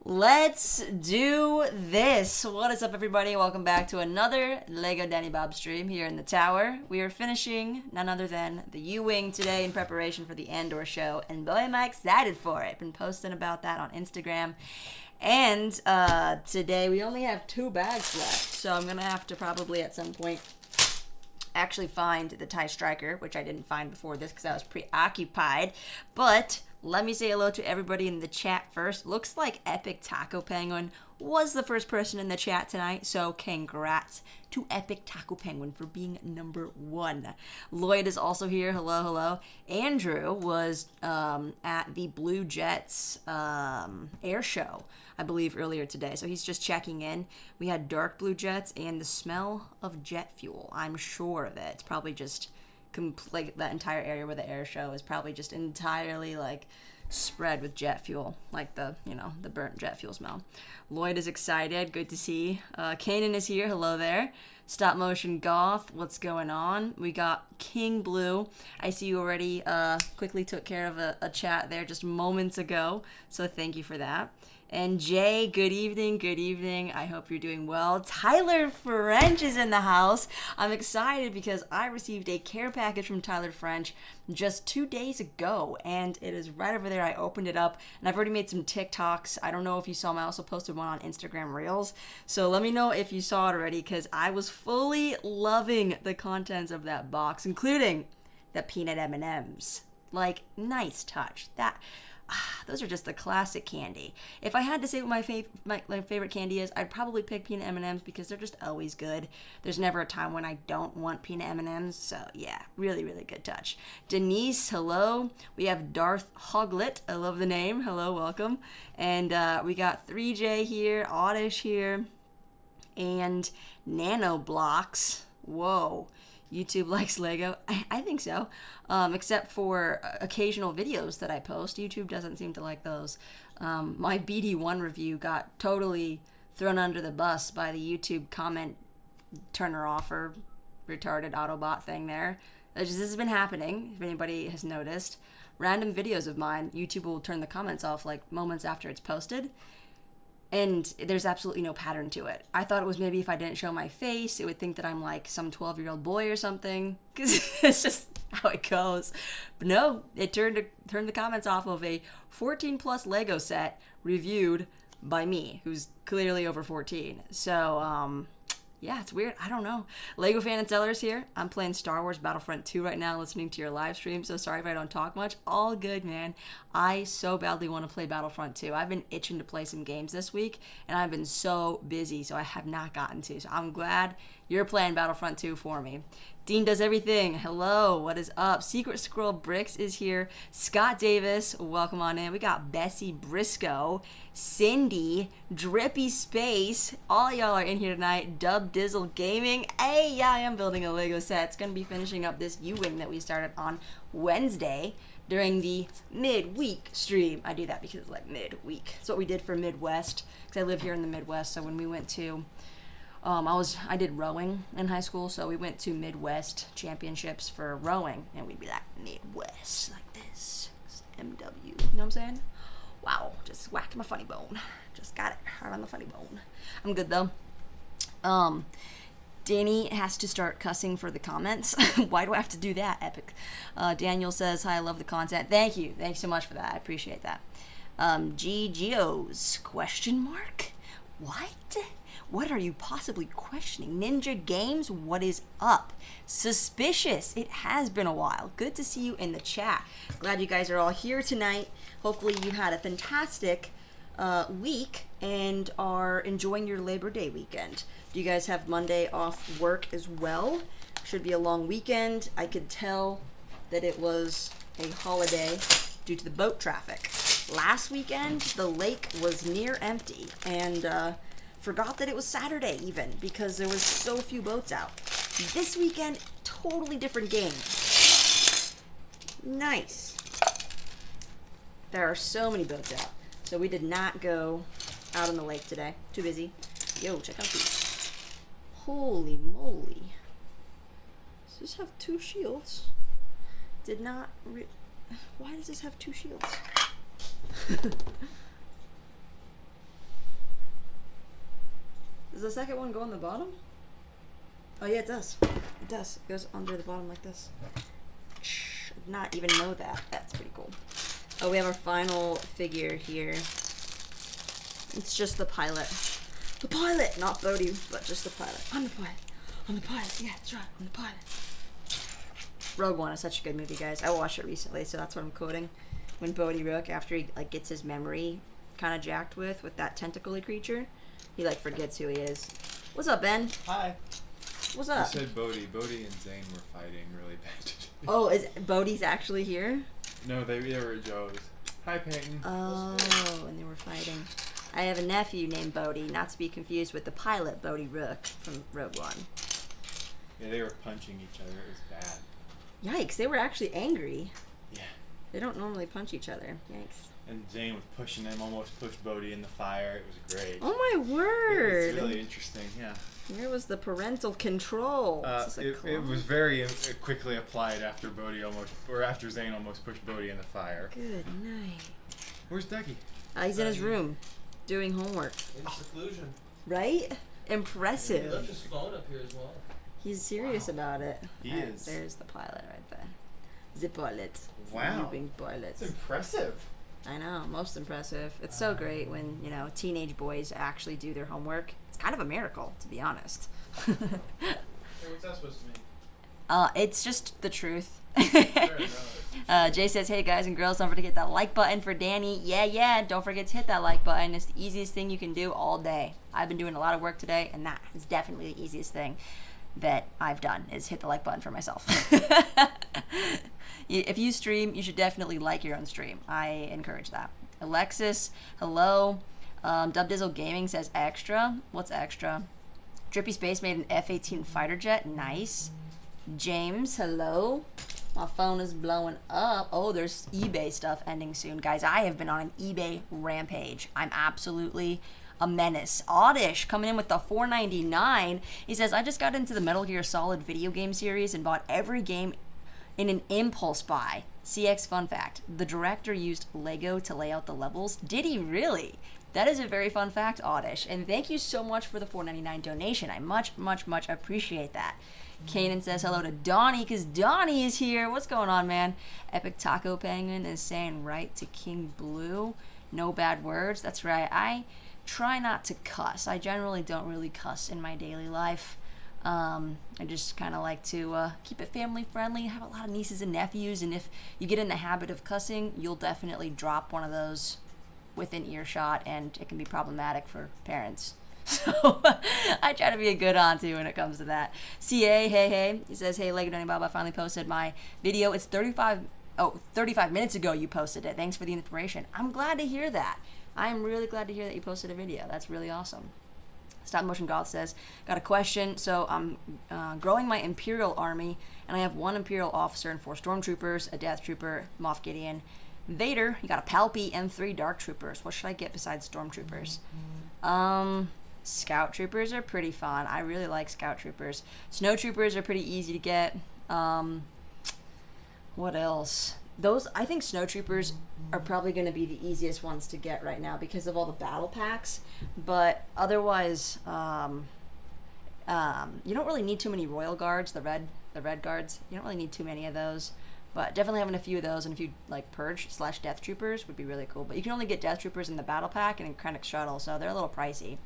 Let's do this. What is up, everybody? Welcome back to another Lego Danny Bob stream here in the tower. We are finishing none other than the U-Wing today in preparation for the Andor show, and boy am I excited for it. Been posting about that on Instagram. And today we only have 2 bags left, so I'm gonna have to probably at some point actually find the TIE Striker, which I didn't find before this because I was preoccupied. But let me say hello to everybody in the chat first. Looks like Epic Taco Penguin was the first person in the chat tonight, so congrats to Epic Taco Penguin for being number 1. Lloyd is also here. Hello, hello. Andrew was at the Blue Jets air show, I believe, earlier today, so he's just checking in. We had dark blue jets and the smell of jet fuel. I'm sure that it's probably just complete, that entire area where the air show is probably just entirely like spread with jet fuel, like the burnt jet fuel smell. Lloyd is excited. Good to see. Kanan is here. Hello there. Stop Motion Goth, what's going on? We got King Blue. I see you already quickly took care of a chat there just moments ago, so thank you for that. And Jay, good evening, good evening. I hope you're doing well. Tyler French is in the house. I'm excited because I received a care package from Tyler French just 2 days ago, and it is right over there. I opened it up, and I've already made some TikToks. I don't know if you saw them. I also posted one on Instagram Reels, so let me know if you saw it already, because I was fully loving the contents of that box, including the peanut M&Ms. Like, nice touch. Those are just the classic candy. If I had to say what my favorite candy is, I'd probably pick peanut M&Ms because they're just always good. There's never a time when I don't want peanut M&Ms. So yeah, really, really good touch. Denise, hello. We have Darth Hoglet. I love the name. Hello, welcome. And we got 3J here, Oddish here, and Nano Blocks. Whoa. YouTube likes Lego. I think so. Except for occasional videos that I post. YouTube doesn't seem to like those. My BD1 review got totally thrown under the bus by the YouTube comment turner offer retarded Autobot thing there. This has been happening, if anybody has noticed. Random videos of mine, YouTube will turn the comments off like moments after it's posted. And there's absolutely no pattern to it. I thought it was maybe if I didn't show my face, it would think that I'm like some 12-year-old boy or something, because it's just how it goes. But no, it turned the comments off of a 14+ Lego set reviewed by me, who's clearly over 14. So, yeah, it's weird. I don't know. Lego Fan and Sellers here. I'm playing Star Wars Battlefront 2 right now, listening to your live stream, so sorry if I don't talk much. All good, man. I so badly want to play Battlefront 2. I've been itching to play some games this week, and I've been so busy, so I have not gotten to. So I'm glad you're playing Battlefront 2 for me. Dean does everything. Hello, what is up? Secret Squirrel Bricks is here. Scott Davis, welcome on in. We got Bessie Briscoe, Cindy, Drippy Space. All y'all are in here tonight. Dub Dizzle Gaming. Hey, yeah, I am building a Lego set. It's going to be finishing up this U-Wing that we started on Wednesday during the midweek stream. I do that because it's like midweek. It's what we did for Midwest, because I live here in the Midwest, so when we went to I did rowing in high school, so we went to Midwest championships for rowing, and we'd be like, Midwest, like this, MW, you know what I'm saying? Wow, just whacked my funny bone. Just got it hard on the funny bone. I'm good, though. Danny has to start cussing for the comments. Why do I have to do that, Epic? Daniel says, hi, I love the content. Thank you. Thanks so much for that. I appreciate that. GGOs, question mark? What are you possibly questioning? Ninja Games, what is up? Suspicious. It has been a while. Good to see you in the chat. Glad you guys are all here tonight. Hopefully you had a fantastic week and are enjoying your Labor Day weekend. Do you guys have Monday off work as well? Should be a long weekend. I could tell that it was a holiday due to the boat traffic. Last weekend, the lake was near empty, and forgot that it was Saturday even, because there was so few boats out. This weekend, totally different game. Nice. There are so many boats out. So we did not go out on the lake today. Too busy. Yo, check out these. Holy moly. Does this have 2 shields? Why does this have 2 shields? Does the second one go on the bottom? Oh yeah, it does. It does. It goes under the bottom like this. Shh, I did not even know that. That's pretty cool. Oh, we have our final figure here. It's just the pilot. The pilot! Not Bodhi, but just the pilot. I'm the pilot. I'm the pilot. Yeah, that's right. I'm the pilot. Rogue One is such a good movie, guys. I watched it recently, so that's what I'm quoting. When Bodhi Rook, after he like gets his memory kind of jacked with that tentacly creature, he like forgets who he is. What's up, Ben? Hi. What's up? You said Bodhi. Bodhi and Zane were fighting really bad. Oh, is Bodhi's actually here? No, they were at Joe's. Hi, Peyton. Oh, and they were fighting. I have a nephew named Bodhi, not to be confused with the pilot Bodhi Rook from Rogue One. Yeah, they were punching each other. It was bad. Yikes, they were actually angry. Yeah. They don't normally punch each other. Yikes. And Zane was pushing them, almost pushed Bodhi in the fire. It was great. Oh my word! It's really interesting, yeah. Where was the parental control? It was very quickly applied after after Zane almost pushed Bodhi in the fire. Good night. Where's Dougie? He's in his room, doing homework. In seclusion. Right? He Impressive. left his phone up here as well. He's serious about it. He Alright, is. There's the pilot right there. The pilot. Wow. You being pilot. That's impressive. I know, most impressive. It's so great when, teenage boys actually do their homework. It's kind of a miracle, to be honest. Hey, what's that supposed to mean? It's just the truth. Fair enough. Jay says, hey guys and girls, don't forget to hit that like button for Danny. Yeah, don't forget to hit that like button. It's the easiest thing you can do all day. I've been doing a lot of work today, and that is definitely the easiest thing that I've done, is hit the like button for myself. If you stream, you should definitely like your own stream. I encourage that. Alexis, hello. Dubdizzle Gaming says extra. What's extra? Drippy Space made an F-18 fighter jet. Nice. James, hello. My phone is blowing up. Oh, there's eBay stuff ending soon. Guys, I have been on an eBay rampage. I'm absolutely a menace. Oddish coming in with the $4.99. He says, I just got into the Metal Gear Solid video game series and bought every game in an impulse buy. CX fun fact, the director used Lego to lay out the levels. Did he really? That is a very fun fact, Oddish. And thank you so much for the $4.99 donation. I much appreciate that. Kanan says hello to Donnie, because Donnie is here. What's going on, man? Epic Taco Penguin is saying right to King Blue. No bad words. That's right. I try not to cuss. I generally don't really cuss in my daily life. I just kind of like to keep it family friendly. I have a lot of nieces and nephews, and if you get in the habit of cussing, you'll definitely drop one of those within earshot, and it can be problematic for parents. So I try to be a good auntie when it comes to that. CA, hey. He says, hey, Lego Danny Bob, I finally posted my video. It's 35 minutes ago you posted it. Thanks for the inspiration. I'm glad to hear that. I'm really glad to hear that you posted a video. That's really awesome. Stop Motion Goth says, got a question. So I'm growing my Imperial army, and I have 1 Imperial officer and 4 Stormtroopers, a Death Trooper, Moff Gideon, Vader. You got a Palpy and 3 Dark Troopers. What should I get besides Stormtroopers? Scout Troopers are pretty fun. I really like Scout Troopers. Snow Troopers are pretty easy to get. What else? I think Snow Troopers are probably going to be the easiest ones to get right now because of all the battle packs. But otherwise, you don't really need too many Royal Guards, the red guards. You don't really need too many of those. But definitely having a few of those and a few like Purge / Death Troopers would be really cool. But you can only get Death Troopers in the battle pack and in Krennic Shuttle, so they're a little pricey.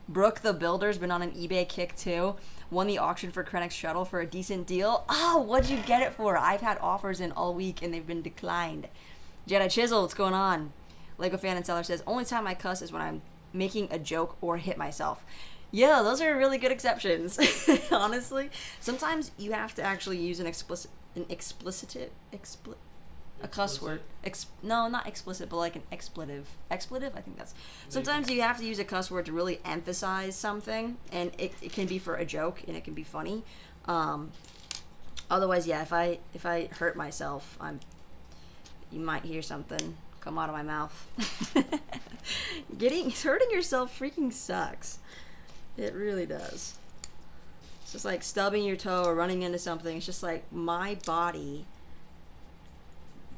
Brooke the Builder's been on an eBay kick too. Won the auction for Krennic Shuttle for a decent deal. Oh, what'd you get it for? I've had offers in all week and they've been declined. Jedi Chisel, what's going on? Lego Fan and Seller says, only time I cuss is when I'm making a joke or hit myself. Yeah, those are really good exceptions. Honestly, sometimes you have to actually use a cuss word. No, not explicit, but like an expletive. Expletive? I think that's. Sometimes you have to use a cuss word to really emphasize something, and it can be for a joke, and it can be funny. Otherwise, yeah, if I hurt myself, you might hear something come out of my mouth. Hurting yourself freaking sucks. It really does. It's just like stubbing your toe or running into something. It's just like my body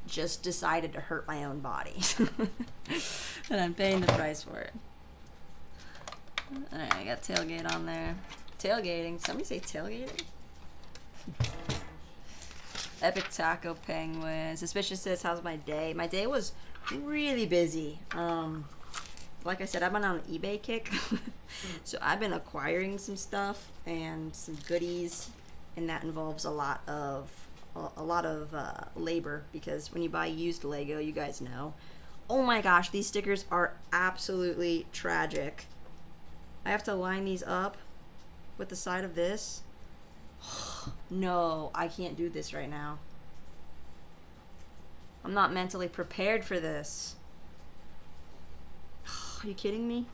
just decided to hurt my own body. And I'm paying the price for it. Alright, I got tailgate on there. Tailgating. Somebody say tailgating? Epic Taco Penguin. Suspicious says, how's my day? My day was really busy. Like I said, I've been on an eBay kick. So I've been acquiring some stuff and some goodies, and that involves a lot of labor, because when you buy used Lego, you guys know, oh my gosh, these stickers are absolutely tragic. I have to line these up with the side of this. No, I can't do this right now. I'm not mentally prepared for this. Are you kidding me?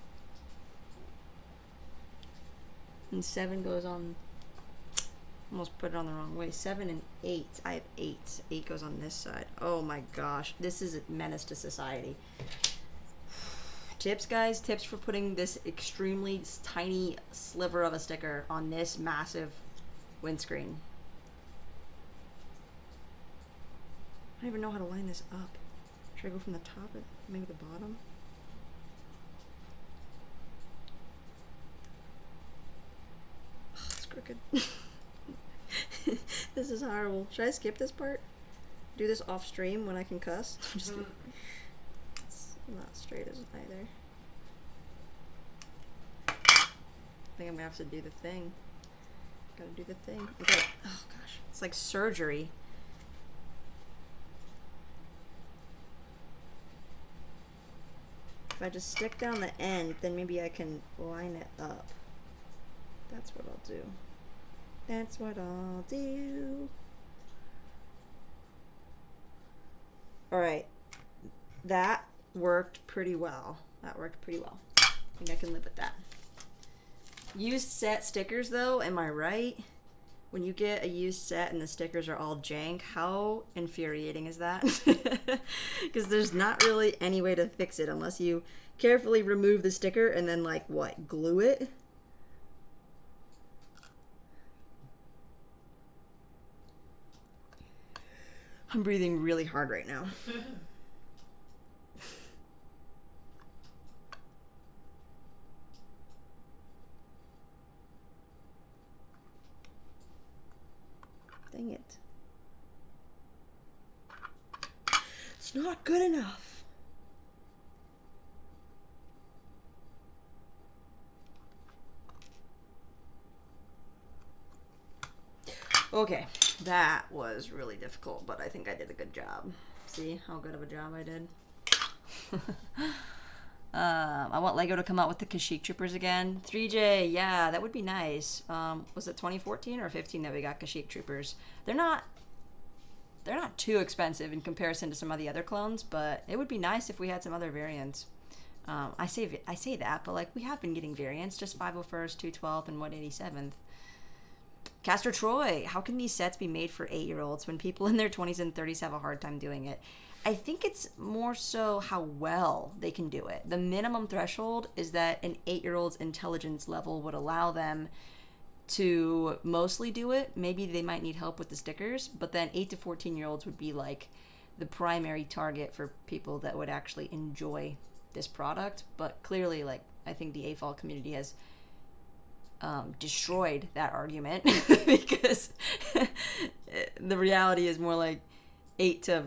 And 7 goes on. Almost put it on the wrong way. 7 and 8. I have 8. 8 goes on this side. Oh my gosh. This is a menace to society. Tips, guys. Tips for putting this extremely tiny sliver of a sticker on this massive windscreen. I don't even know how to line this up. Should I go from the top or maybe the bottom? Oh, it's crooked. This is horrible. Should I skip this part? Do this off stream when I can cuss? Just it's not straight as either. I think I'm gonna have to do the thing. Gotta do the thing. Okay. Oh gosh, it's like surgery. If I just stick down the end, then maybe I can line it up. That's what I'll do. That's what I'll do. Alright. That worked pretty well. That worked pretty well. I think I can live with that. Used set stickers, though, am I right? When you get a used set and the stickers are all jank, how infuriating is that? Because there's not really any way to fix it unless you carefully remove the sticker and then, like, what, glue it? I'm breathing really hard right now. Dang it. It's not good enough. Okay, that was really difficult, but I think I did a good job. See how good of a job I did? I want Lego to come out with the Kashyyyk Troopers again. 3J, yeah, that would be nice. Was it 2014 or 15 that we got Kashyyyk Troopers? They're not too expensive in comparison to some of the other clones, but it would be nice if we had some other variants. I say that, but like we have been getting variants, just 501st, 212th, and 187th. Castor Troy, how can these sets be made for 8-year-olds when people in their 20s and 30s have a hard time doing it? I think it's more so how well they can do it. The minimum threshold is that an 8-year-old's intelligence level would allow them to mostly do it. Maybe they might need help with the stickers, but then 8 to 14-year-olds would be like the primary target for people that would actually enjoy this product. But clearly, like, I think the AFOL community has destroyed that argument because the reality is more like 8 to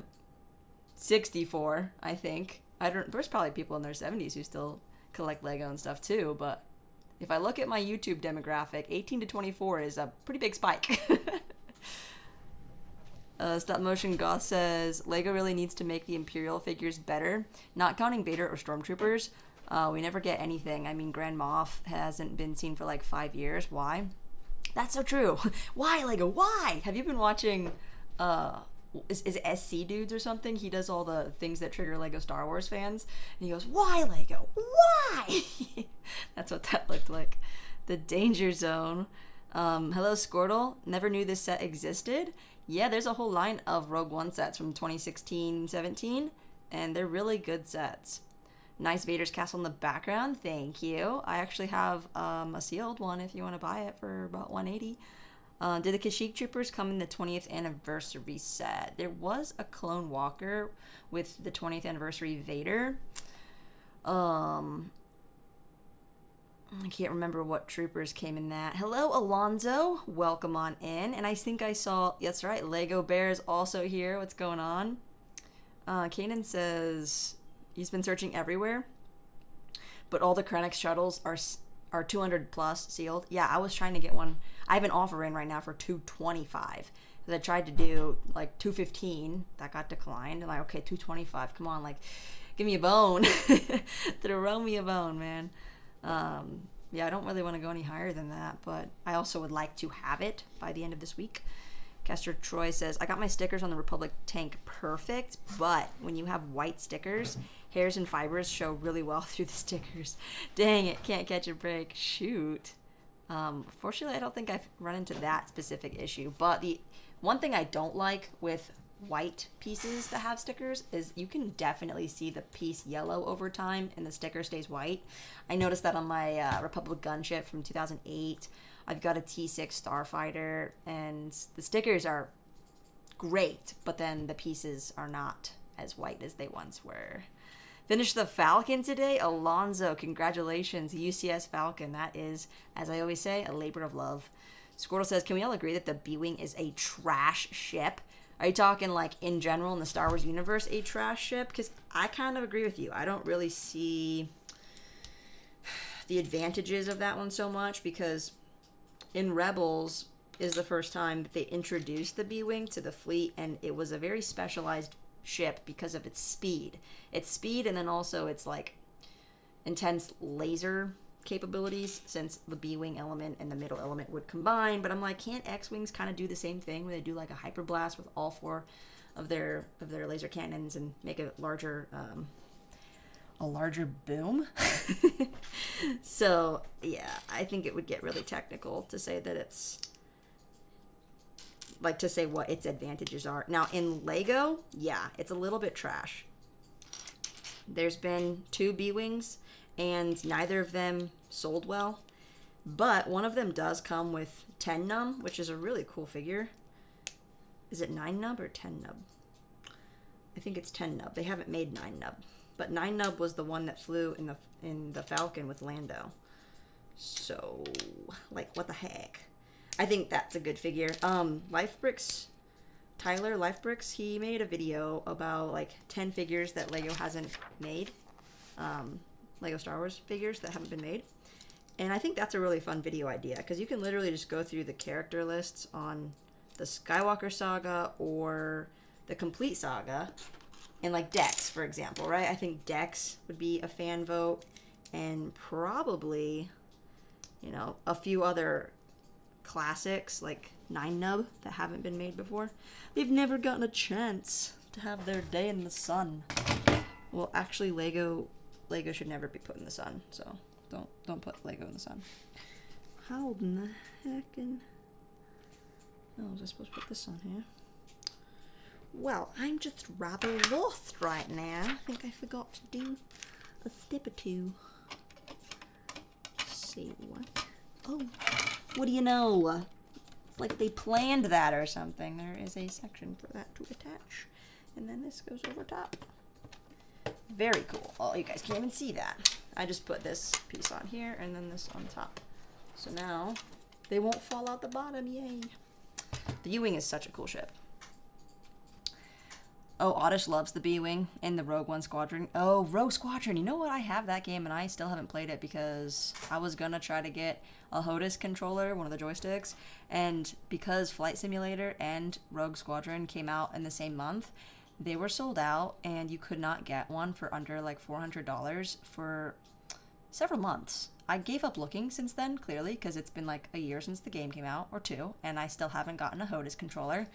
64, I think. There's probably people in their 70s who still collect Lego and stuff too, but if I look at my YouTube demographic, 18 to 24 is a pretty big spike. Stop Motion Goth says, Lego really needs to make the Imperial figures better, not counting Vader or Stormtroopers. We never get anything. I mean, Grand Moff hasn't been seen for like 5 years. Why? That's so true. Why, Lego? Why? Have you been watching, is it SC Dudes or something? He does all the things that trigger Lego Star Wars fans. And he goes, why, Lego? Why? That's what that looked like. The Danger Zone. Hello, Squirtle. Never knew this set existed. Yeah, there's a whole line of Rogue One sets from 2016-17, and they're really good sets. Nice Vader's castle in the background. Thank you. I actually have a sealed one if you want to buy it for about $180. Did the Kashyyyk Troopers come in the 20th anniversary set? There was a Clone Walker with the 20th anniversary Vader. I can't remember what troopers came in that. Hello, Alonzo. Welcome on in. And I think I saw, that's right, Lego Bear's also here. What's going on? Kanan says he's been searching everywhere, but all the Krennic shuttles are 200 plus sealed. Yeah, I was trying to get one. I have an offer in right now for 225. I tried to do like 215. That got declined. I'm like, okay, 225. Come on, like, give me a bone. Throw me a bone, man. Yeah, I don't really want to go any higher than that, but I also would like to have it by the end of this week. Caster Troy says, I got my stickers on the Republic tank perfect, but when you have white stickers, hairs and fibers show really well through the stickers. Dang it, can't catch a break. Shoot. Fortunately, I don't think I've run into that specific issue, but the one thing I don't like with white pieces that have stickers is you can definitely see the piece yellow over time and the sticker stays white. I noticed that on my Republic gunship from 2008. I've got a T6 Starfighter and the stickers are great, but then the pieces are not as white as they once were. Finished the Falcon today. Alonzo, congratulations. UCS Falcon. That is, as I always say, a labor of love. Squirtle says, can we all agree that the B-Wing is a trash ship? Are you talking like in general in the Star Wars universe a trash ship? Because I kind of agree with you. I don't really see the advantages of that one so much because in Rebels is the first time that they introduced the B-Wing to the fleet, and it was a very specialized ship because of its speed. Its speed and then also its like intense laser capabilities, since the B-Wing element and the middle element would combine. But I'm like, can't X-Wings kind of do the same thing where they do like a hyperblast with all four of their laser cannons and make a larger boom? So yeah, I think it would get really technical to say that it's like to say what its advantages are. Now in Lego, yeah, it's a little bit trash. There's been 2 B-Wings and neither of them sold well, but one of them does come with 10 nub, which is a really cool figure. Is it 9 nub or 10 nub? I think it's 10 nub. They haven't made 9 nub, but 9 nub was the one that flew in the Falcon with Lando. So like, what the heck? I think that's a good figure. Tyler Lifebricks, he made a video about like 10 figures that Lego hasn't made. Lego Star Wars figures that haven't been made. And I think that's a really fun video idea because you can literally just go through the character lists on the Skywalker saga or the complete saga and like Dex, for example, right? I think Dex would be a fan vote and probably, you know, a few other classics like 9 nub that haven't been made before. They've never gotten a chance to have their day in the sun. Well, actually, Lego should never be put in the sun, so don't put Lego in the sun. How in the heckin'? Oh, was I supposed to put this on here? Well, I'm just rather lost right now. I think I forgot to do a step or two. Say what? Oh, what do you know? It's like they planned that or something. There is a section for that to attach, and then this goes over top. Very cool. Oh, you guys can't even see that. I just put this piece on here and then this on top. So now they won't fall out the bottom. Yay. The U-Wing is such a cool ship. Oh, Oddish loves the B-Wing in the Rogue One Squadron. Oh, Rogue Squadron. You know what? I have that game and I still haven't played it because I was going to try to get a HOTAS controller, one of the joysticks. And because Flight Simulator and Rogue Squadron came out in the same month, they were sold out and you could not get one for under like $400 for several months. I gave up looking since then, clearly, because it's been like a year since the game came out, or 2, and I still haven't gotten a HOTAS controller.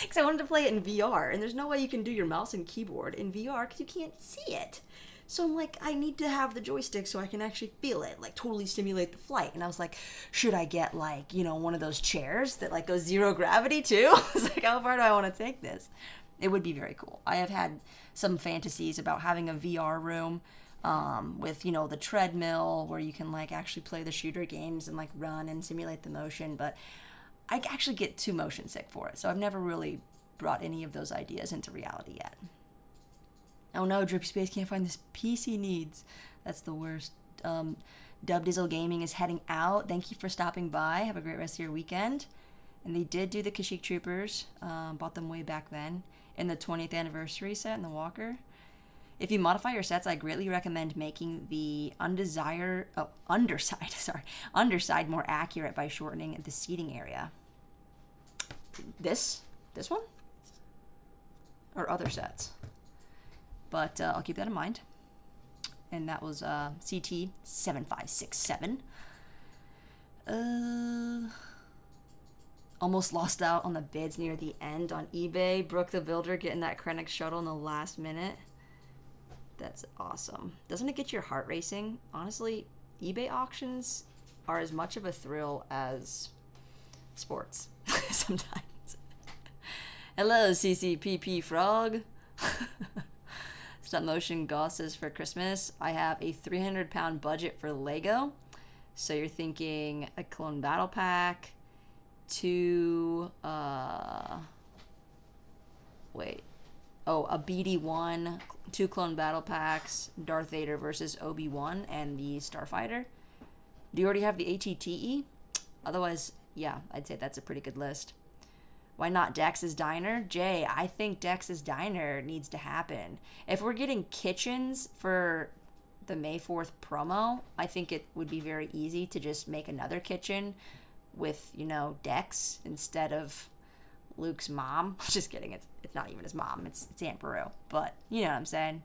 Because I wanted to play it in VR, and there's no way you can do your mouse and keyboard in VR because you can't see it. So I'm like, I need to have the joystick so I can actually feel it, like totally simulate the flight. And I was like, should I get like, you know, one of those chairs that like goes 0 gravity too? I was like, how far do I want to take this? It would be very cool. I have had some fantasies about having a VR room with, you know, the treadmill where you can like actually play the shooter games and like run and simulate the motion. But I actually get too motion sick for it, so I've never really brought any of those ideas into reality yet. Oh no, Drippy Space can't find this piece he needs. That's the worst. Dub Dizzle Gaming is heading out. Thank you for stopping by. Have a great rest of your weekend. And they did do the Kashyyyk Troopers. Bought them way back then in the 20th anniversary set in the Walker. If you modify your sets, I greatly recommend making the underside more accurate by shortening the seating area. This one? Or other sets? But I'll keep that in mind. And that was CT7567. Almost lost out on the bids near the end on eBay. Brooke the Builder getting that Krennic shuttle in the last minute. That's awesome. Doesn't it get your heart racing? Honestly, eBay auctions are as much of a thrill as sports sometimes. Hello, CCPP Frog. Stop motion gosses for Christmas. I have a 300-pound budget for Lego. So you're thinking a clone battle pack, a BD1, 2 clone battle packs, Darth Vader versus Obi-Wan, and the Starfighter. Do you already have the ATTE? Otherwise, yeah, I'd say that's a pretty good list. Why not Dex's Diner? Jay, I think Dex's Diner needs to happen. If we're getting kitchens for the May 4th promo, I think it would be very easy to just make another kitchen with, Dex instead of Luke's mom. Just kidding, it's not even his mom, it's Aunt Beru. But, you know what I'm saying.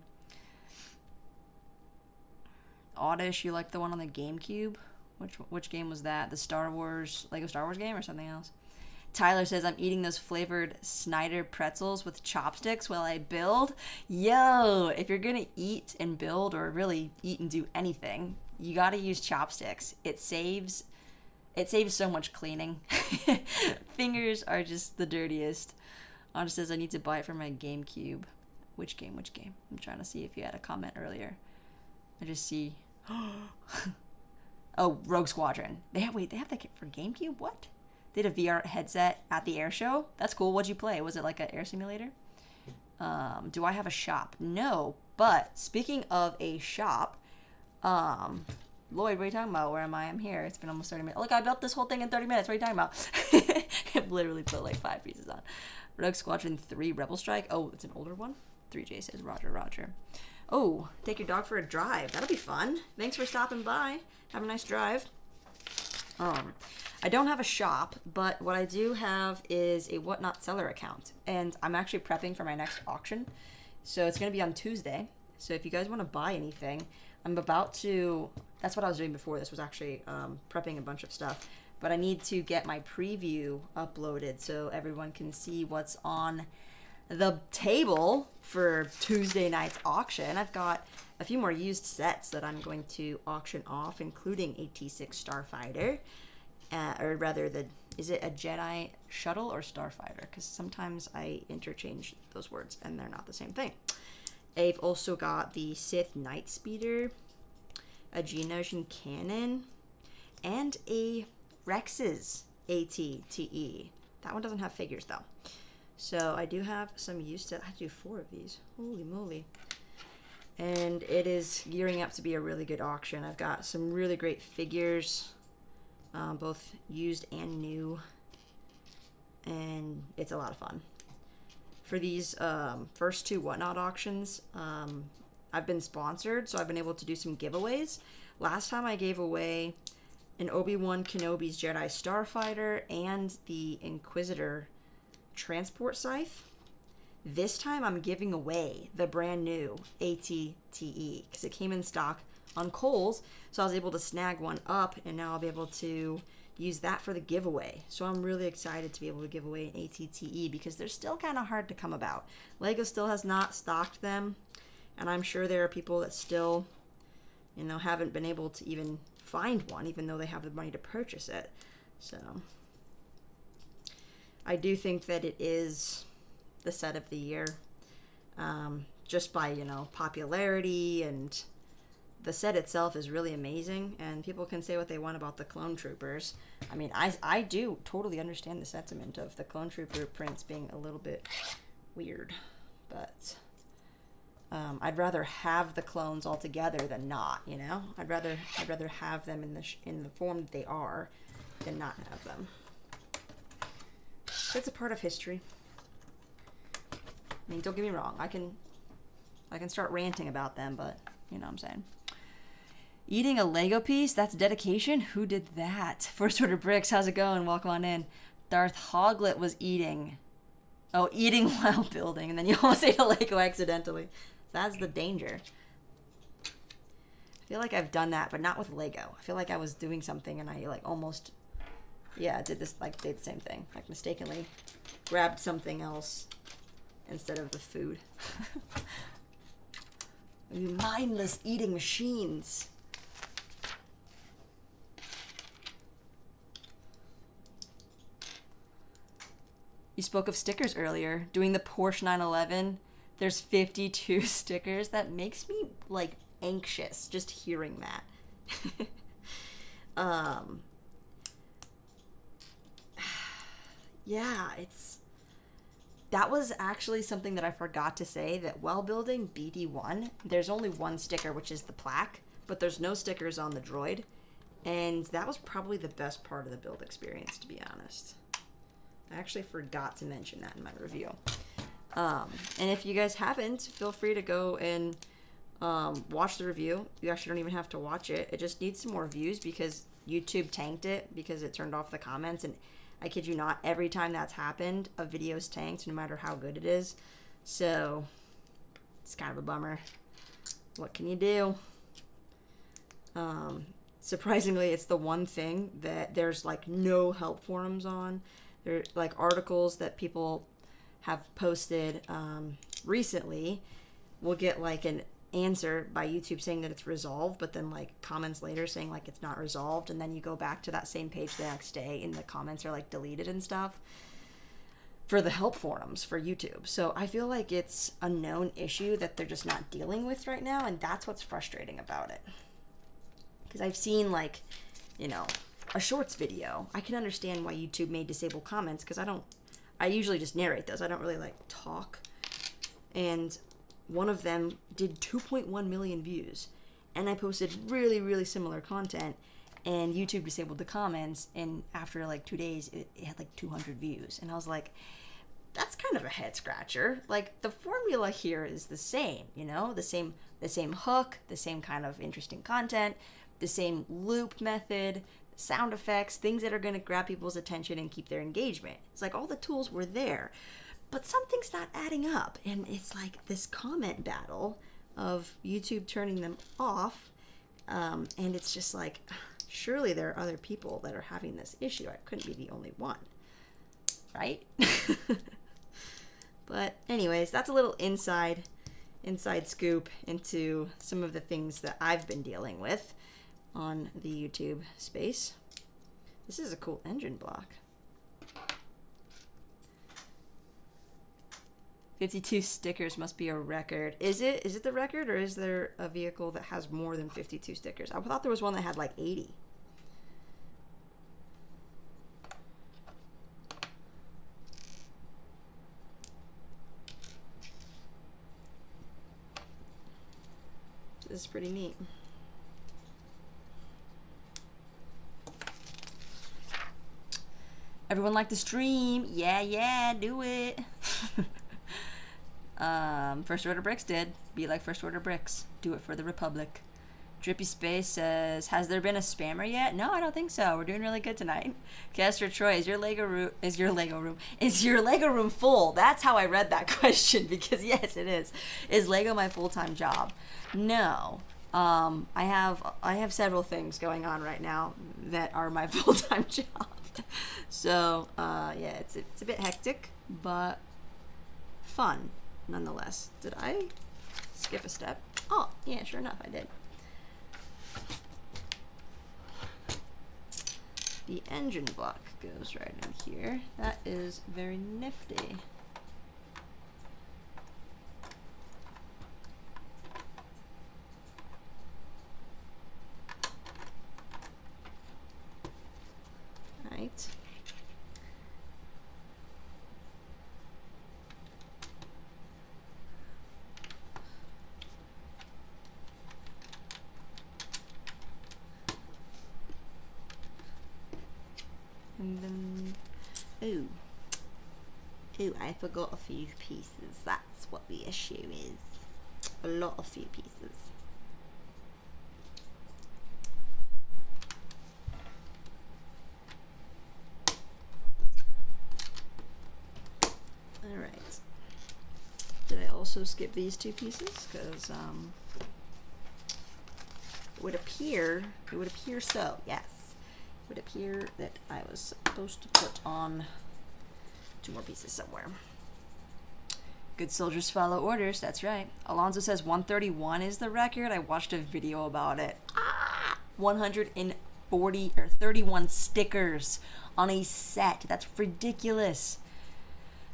Oddish, you like the one on the GameCube? Which game was that? The Lego Star Wars game or something else? Tyler says, I'm eating those flavored Snyder pretzels with chopsticks while I build. Yo, if you're going to eat and build, or really eat and do anything, you got to use chopsticks. It saves so much cleaning. Fingers are just the dirtiest. Anna says, I need to buy it for my GameCube. Which game? I'm trying to see if you had a comment earlier. I just see... Oh, Rogue Squadron. They have that for GameCube? What? They had a VR headset at the air show. That's cool. What'd you play? Was it like an air simulator? Do I have a shop? No. But speaking of a shop, Lloyd, what are you talking about? Where am I? I'm here. It's been almost 30 minutes. Look, I built this whole thing in 30 minutes. What are you talking about? I've literally put like 5 pieces on. Rogue Squadron 3 Rebel Strike. Oh, it's an older one. 3J says, Roger. Oh, take your dog for a drive. That'll be fun. Thanks for stopping by. Have a nice drive. I don't have a shop, but what I do have is a Whatnot seller account, and I'm actually prepping for my next auction, so it's going to be on Tuesday. So if you guys want to buy anything, I'm about to, that's what I was doing before this, was actually prepping a bunch of stuff, but I need to get my preview uploaded so everyone can see what's on the table for Tuesday night's auction. I've got a few more used sets that I'm going to auction off, including a T6 Starfighter. Or rather, is it a Jedi Shuttle or Starfighter? Because sometimes I interchange those words and they're not the same thing. I've also got the Sith Night Speeder, a Geonosian Cannon, and a Rex's ATTE. That one doesn't have figures though. So I do have some used sets. I have to do 4 of these. Holy moly. And it is gearing up to be a really good auction. I've got some really great figures. Both used and new, and it's a lot of fun. For these first 2 Whatnot auctions, I've been sponsored, so I've been able to do some giveaways. Last time I gave away an Obi-Wan Kenobi's Jedi Starfighter and the Inquisitor Transport Scythe. This time I'm giving away the brand new ATTE because it came in stock on Kohl's, so I was able to snag one up, and now I'll be able to use that for the giveaway. So I'm really excited to be able to give away an ATTE because they're still kind of hard to come about. LEGO still has not stocked them, and I'm sure there are people that still, haven't been able to even find one, even though they have the money to purchase it. So I do think that it is the set of the year, just by, popularity and the set itself is really amazing, and people can say what they want about the clone troopers. I mean, I do totally understand the sentiment of the clone trooper prints being a little bit weird, but I'd rather have the clones all together than not. You know, I'd rather have them in the form that they are than not have them. It's a part of history. I mean, don't get me wrong. I can start ranting about them, but you know what I'm saying. Eating a Lego piece? That's dedication? Who did that? First Order Bricks, how's it going? Welcome on in. Darth Hoglet was eating. Oh, eating while building, and then you almost ate a Lego accidentally. That's the danger. I feel like I've done that, but not with Lego. I feel like I was doing something and I like almost, yeah, did the same thing. Like mistakenly grabbed something else instead of the food. You mindless eating machines. You spoke of stickers earlier. Doing the Porsche 911. There's 52 stickers. That makes me, like, anxious just hearing that. Yeah, that was actually something that I forgot to say, that while building BD1, there's only one sticker, which is the plaque, but there's no stickers on the droid. And that was probably the best part of the build experience, to be honest. I actually forgot to mention that in my review. And if you guys haven't, feel free to go and watch the review. You actually don't even have to watch it. It just needs some more views because YouTube tanked it because it turned off the comments. And I kid you not, every time that's happened, a video's tanked no matter how good it is. So it's kind of a bummer. What can you do? Surprisingly, it's the one thing that there's like no help forums on. There like articles that people have posted recently will get like an answer by YouTube saying that it's resolved, but then like comments later saying like it's not resolved, and then you go back to that same page the next day and the comments are like deleted and stuff for the help forums for YouTube. So I feel like it's a known issue that they're just not dealing with right now, and that's what's frustrating about it. Because I've seen like, you know, a shorts video. I can understand why YouTube may disable comments because I usually just narrate those. I don't really like talk. And one of them did 2.1 million views. And I posted really, really similar content. And YouTube disabled the comments. And after like 2 days, it had like 200 views. And I was like, that's kind of a head scratcher. Like the formula here is the same, you know, the same hook, the same kind of interesting content, the same loop method, sound effects, things that are going to grab people's attention and keep their engagement. It's like all the tools were there, but something's not adding up. And it's like this comment battle of YouTube turning them off. And it's just like, surely there are other people that are having this issue. I couldn't be the only one, right? But anyways, that's a little inside scoop into some of the things that I've been dealing with on the YouTube space. This is a cool engine block. 52 stickers must be a record. Is it the record, or is there a vehicle that has more than 52 stickers? I thought there was one that had like 80. This is pretty neat. Everyone like the stream? Yeah, do it. First Order Bricks did. Be like First Order Bricks. Do it for the Republic. Drippy Space says, has there been a spammer yet? No, I don't think so. We're doing really good tonight. Caster Troy, is your Lego room full? That's how I read that question, because yes, it is. Is Lego my full-time job? No. I have several things going on right now that are my full-time job. So, yeah, it's a bit hectic, but fun nonetheless. Did I skip a step? Oh, yeah, sure enough, I did. The engine block goes right in here. That is very nifty. Ooh. Ooh, I forgot a few pieces. That's what the issue is. A lot of few pieces. Alright. Did I also skip these two pieces? Because, it would appear so, yes. It would appear that I was supposed to put on 2 more pieces somewhere. Good soldiers follow orders, that's right. Alonzo says 131 is the record. I watched a video about it. 140 or 31 stickers on a set. That's ridiculous.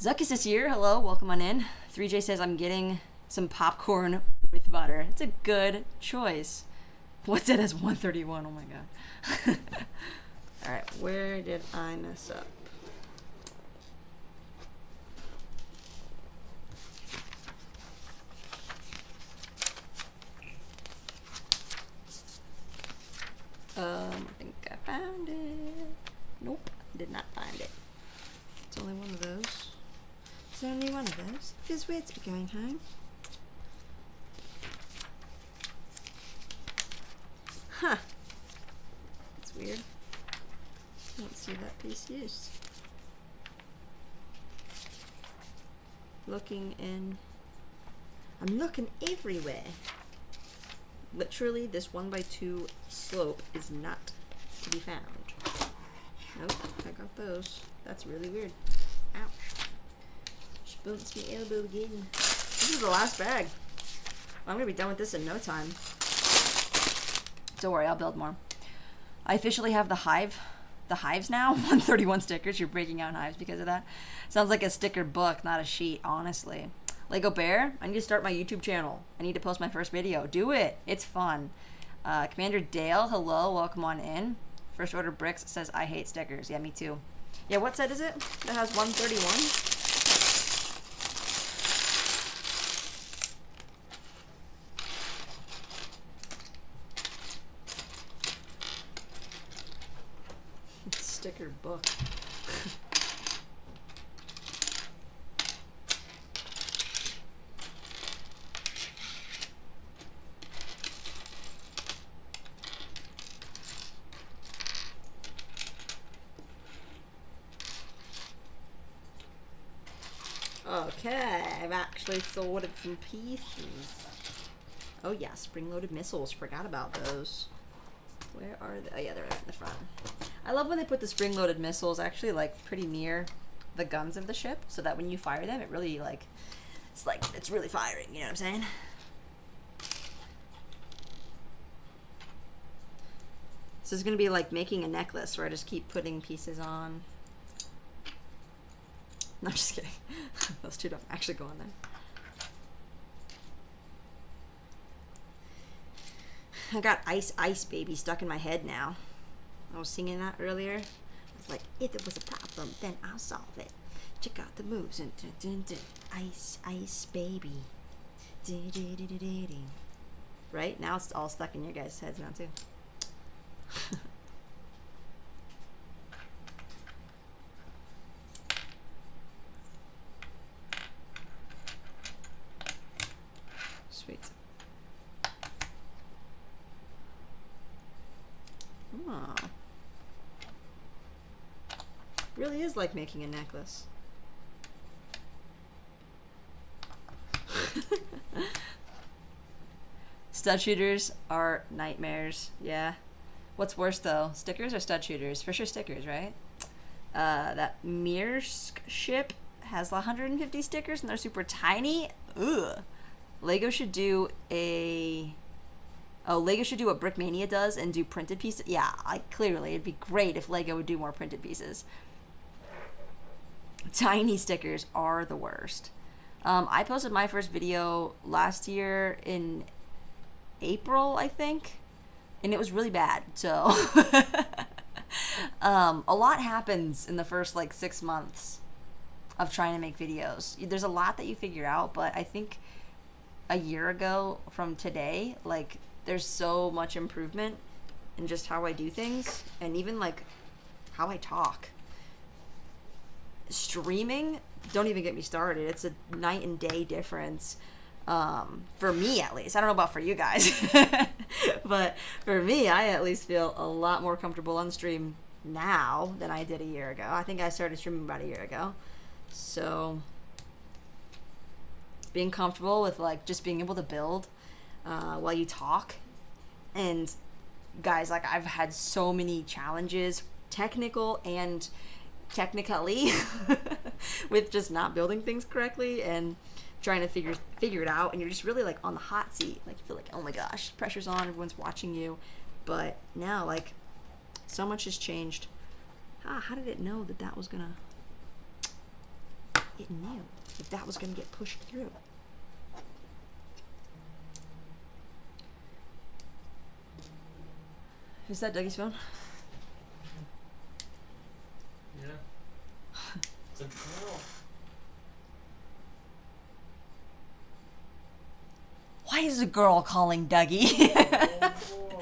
Zuckus is here. Hello, welcome on in. 3J says I'm getting some popcorn with butter. It's a good choice. What's it as 131? Oh my god. Alright, where did I mess up? I think I found it. Nope, did not find it. It's only one of those. It's only one of those. Feels weird to be going home. Huh. That's weird. Don't see that piece used. Looking in. I'm looking everywhere. Literally, this 1x2 slope is not to be found. Nope, I got those. That's really weird. Ouch. Just bumped my elbow again. This is the last bag. I'm gonna be done with this in no time. Don't worry, I'll build more. I officially have the hives now. 131 stickers. You're breaking out hives because of that. Sounds like a sticker book, not a sheet, honestly. Lego Bear, I need to start my YouTube channel. I need to post my first video. Do it. It's fun. Commander Dale, hello. Welcome on in. First Order Bricks says, I hate stickers. Yeah, me too. Yeah, what set is it that has 131? Sticker book. Okay, I've actually sorted some pieces. Oh yeah, spring-loaded missiles. Forgot about those. Where are they? Oh yeah, they're right in the front. I love when they put the spring-loaded missiles actually like pretty near the guns of the ship, so that when you fire them, it really it's really firing. You know what I'm saying? So it's gonna be like making a necklace where I just keep putting pieces on. No, I'm just kidding. Those two don't actually go on there. I got Ice Ice Baby stuck in my head now. I was singing that earlier. I was like, if there was a problem, then I'll solve it. Check out the moves and Ice Ice Baby. Right? Now it's all stuck in your guys' heads now too. Sweet. Oh. Really is like making a necklace. Stud shooters are nightmares. Yeah. What's worse though, stickers or stud shooters? For sure stickers, right? That Mirsk ship has 150 stickers and they're super tiny. Ugh. Lego should do Lego should do what Brickmania does and do printed pieces. Yeah, clearly it'd be great if Lego would do more printed pieces. Tiny stickers are the worst. I posted my first video last year in April, I think, and it was really bad. So a lot happens in the first 6 months of trying to make videos. There's a lot that you figure out, but I think a year ago from today, there's so much improvement in just how I do things and even how I talk. streaming, don't even get me started. It's a night and day difference. For me at least. I don't know about for you guys. But for me, I at least feel a lot more comfortable on stream now than I did a year ago. I think I started streaming about a year ago. So being comfortable with like just being able to build while you talk. And guys, like I've had so many challenges, technical and technically with just not building things correctly and trying to figure it out, and you're just really like on the hot seat. Like you feel like, oh my gosh, pressure's on, everyone's watching you. But now like so much has changed. How did it know that was gonna, it knew that was gonna get pushed through. Is that Dougie's phone? Yeah. It's a girl. Why is a girl calling Dougie?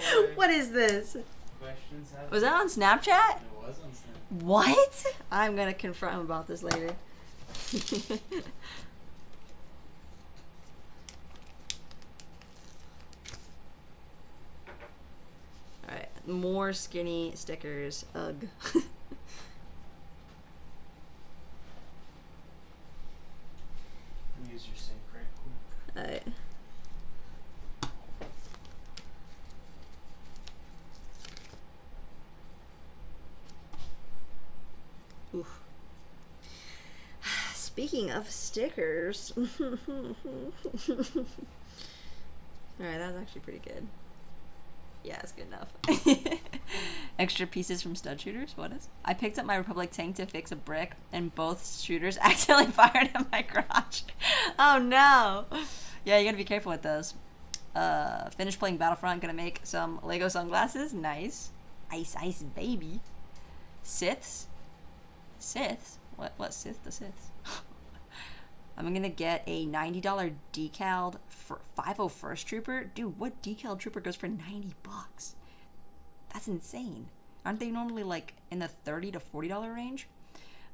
Oh, What is this? questions have Was that on Snapchat? It was on Snapchat. What? I'm gonna confront him about this later. Alright, more skinny stickers. Ugh. Use your sync right quick. Alright. Oof. Speaking of stickers. Alright, that was actually pretty good. Yeah, it's good enough. Extra pieces from stud shooters? What is? I picked up my Republic tank to fix a brick, and both shooters accidentally fired at my garage. Oh no! Yeah, you gotta be careful with those. Finished playing Battlefront, gonna make some Lego sunglasses. Nice. Ice, ice, baby. Siths? Siths? What Sith the Siths? I'm gonna get a $90 decaled for 501st Trooper. Dude, what decal trooper goes for 90 bucks? That's insane. Aren't they normally like in the $30 to $40 range?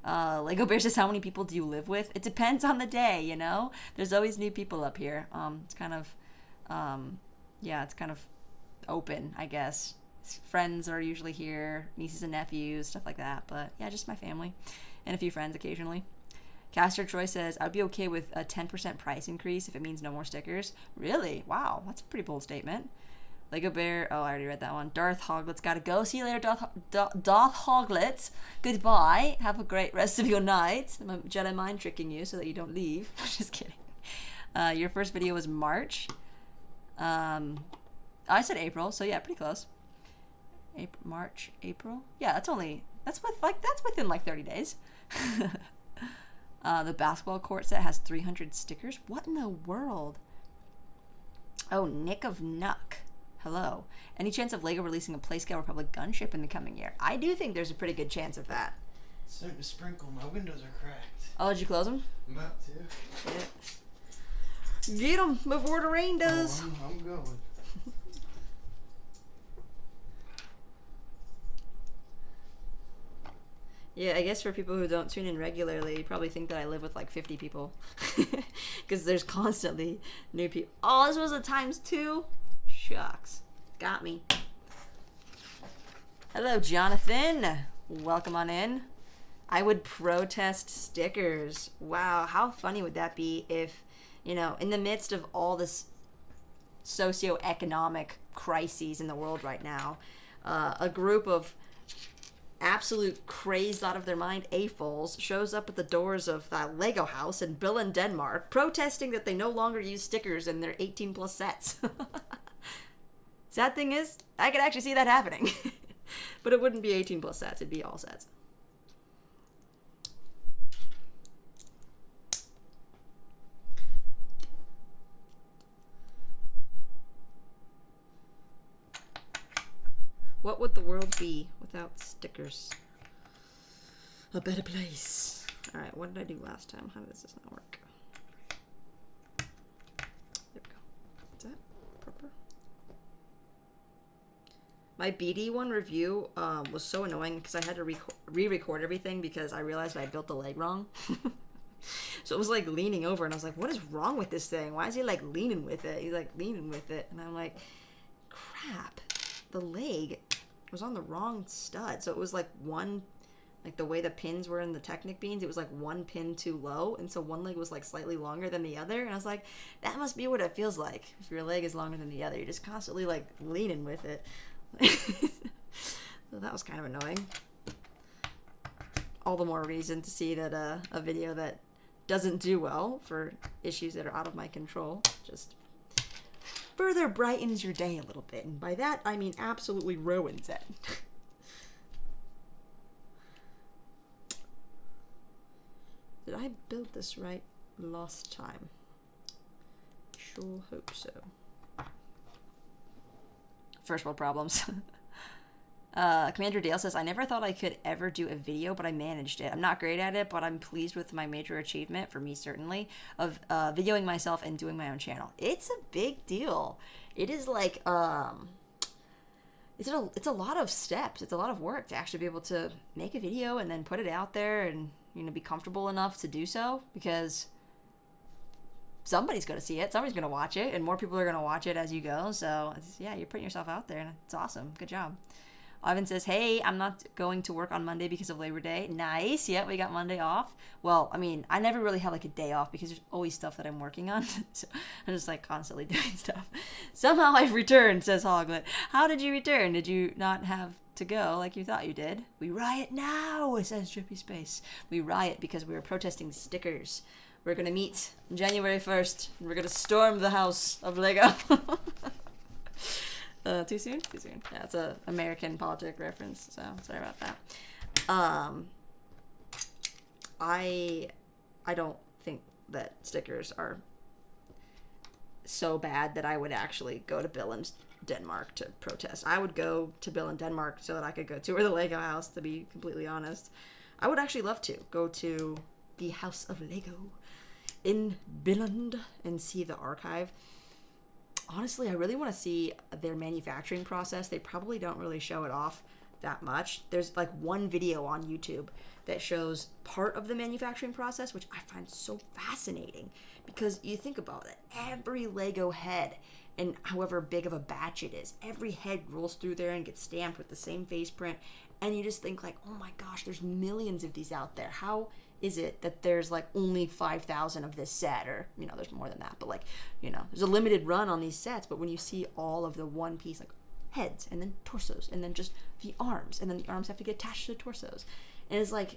Lego Bear says, how many people do you live with? It depends on the day, you know? There's always new people up here. It's kind of, yeah, it's kind of open, I guess. Friends are usually here, nieces and nephews, stuff like that. But yeah, just my family and a few friends occasionally. Caster Troy says, I'd be okay with a 10% price increase if it means no more stickers. Really? Wow, that's a pretty bold statement. Lego Bear, oh, I already read that one. Darth Hoglets gotta go. See you later, Darth Hoglets. Goodbye. Have a great rest of your night. I'm a Jedi mind tricking you so that you don't leave. Just kidding. Your first video was March. I said April, so yeah, pretty close. March, April. Yeah, that's within like 30 days. The basketball court set has 300 stickers. What in the world? Oh, Nick of Nuck. Hello. Any chance of Lego releasing a Playscale Republic gunship in the coming year? I do think there's a pretty good chance of that. It's starting to sprinkle. My windows are cracked. Oh, did you close them? I'm about to. Yeah. Get them before the rain does. Oh, I'm going. Yeah, I guess for people who don't tune in regularly, you probably think that I live with like 50 people. Because there's constantly new people. Oh, this was a ×2? Shucks. Got me. Hello, Jonathan. Welcome on in. I would protest stickers. Wow, how funny would that be if, you know, in the midst of all this socioeconomic crises in the world right now, a group of absolute crazed out of their mind AFOLs shows up at the doors of that Lego house in Billund, Denmark, protesting that they no longer use stickers in their 18 plus sets. Sad thing is, I could actually see that happening. But it wouldn't be 18 plus sets, it'd be all sets. What would the world be without stickers? A better place. Alright, what did I do last time? How does this not work? There we go. Is that proper? My BD1 review was so annoying because I had to re-record everything because I realized I built the leg wrong. So it was like leaning over, and I was like, what is wrong with this thing? Why is he like leaning with it? He's like leaning with it. And I'm like, crap. The leg was on the wrong stud. So it was like one, like the way the pins were in the Technic beans, it was like one pin too low. And so one leg was like slightly longer than the other. And I was like, that must be what it feels like. If your leg is longer than the other, you're just constantly like leaning with it. So that was kind of annoying. All the more reason to see that a video that doesn't do well for issues that are out of my control just further brightens your day a little bit. And by that, I mean absolutely ruins it. Did I build this right last time? Sure hope so. First world problems. Commander Dale says, I never thought I could ever do a video, but I managed it. I'm not great at it, but I'm pleased with my major achievement, for me certainly, of videoing myself and doing my own channel. It's a big deal. It is like, it's a lot of steps. It's a lot of work to actually be able to make a video and then put it out there and, you know, be comfortable enough to do so, because somebody's going to see it, somebody's going to watch it, and more people are going to watch it as you go. So, yeah, you're putting yourself out there, and it's awesome. Good job. Ivan says, hey, I'm not going to work on Monday because of Labor Day. Nice. Yeah, we got Monday off. Well, I mean, I never really have like a day off because there's always stuff that I'm working on. So I'm just like constantly doing stuff. Somehow I've returned, says Hoglet. How did you return? Did you not have to go like you thought you did? We riot now, says Drippy Space. We riot because we were protesting stickers. We're going to meet January 1st, and we're going to storm the house of Lego. Too soon? Too soon. Yeah, it's a American politic reference, so sorry about that. I don't think that stickers are so bad that I would actually go to Bill in Denmark to protest. I would go to Bill in Denmark so that I could go tour the Lego house, to be completely honest. I would actually love to go to the House of Lego in Billund and see the archive. Honestly, I really want to see their manufacturing process. They probably don't really show it off that much. There's like one video on YouTube that shows part of the manufacturing process, which I find so fascinating, because you think about it, every Lego head, and however big of a batch it is, every head rolls through there and gets stamped with the same face print, and you just think like, oh my gosh, there's millions of these out there. How is it that there's like only 5,000 of this set, or, you know, there's more than that, but like, you know, there's a limited run on these sets, but when you see all of the one piece, like heads, and then torsos, and then just the arms, and then the arms have to get attached to the torsos, and it's like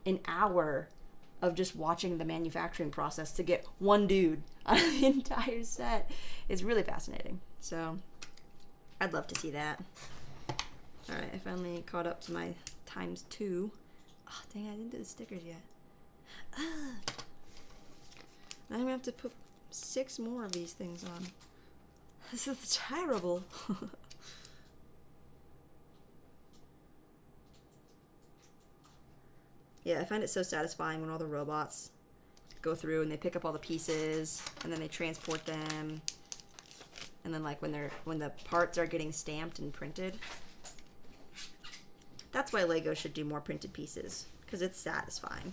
an hour of just watching the manufacturing process to get one dude on the entire set. It's really fascinating. So I'd love to see that. All right, I finally caught up to my ×2. Oh, dang, I didn't do the stickers yet. Now I'm gonna have to put 6 more of these things on. This is terrible. Yeah, I find it so satisfying when all the robots go through and they pick up all the pieces and then they transport them. And then like when the parts are getting stamped and printed. That's why Lego should do more printed pieces, because it's satisfying.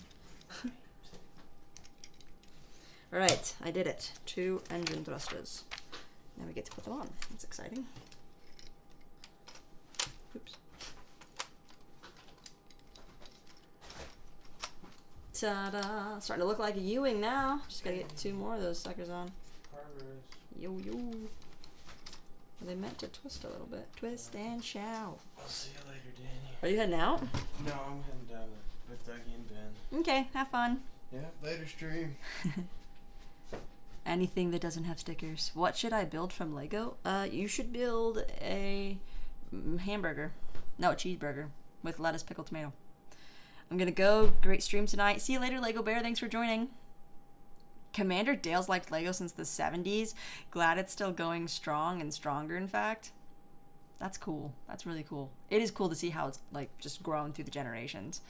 Alright, I did it. 2 engine thrusters. Now we get to put them on. That's exciting. Oops. Ta-da! Starting to look like a U-wing now. Just gotta get 2 more of those suckers on. Yo, yo. Are they meant to twist a little bit? Twist and shout. I'll see you later, Danny. Are you heading out? No, I'm heading down with Dougie and Ben. Okay, have fun. Yeah, later stream. Anything that doesn't have stickers. What should I build from Lego? You should build a hamburger. No, a cheeseburger with lettuce, pickle, tomato. I'm gonna go. Great stream tonight. See you later, Lego Bear. Thanks for joining. Commander Dale's liked Lego since the 70s. Glad it's still going strong and stronger, in fact. That's cool. That's really cool. It is cool to see how it's like just grown through the generations.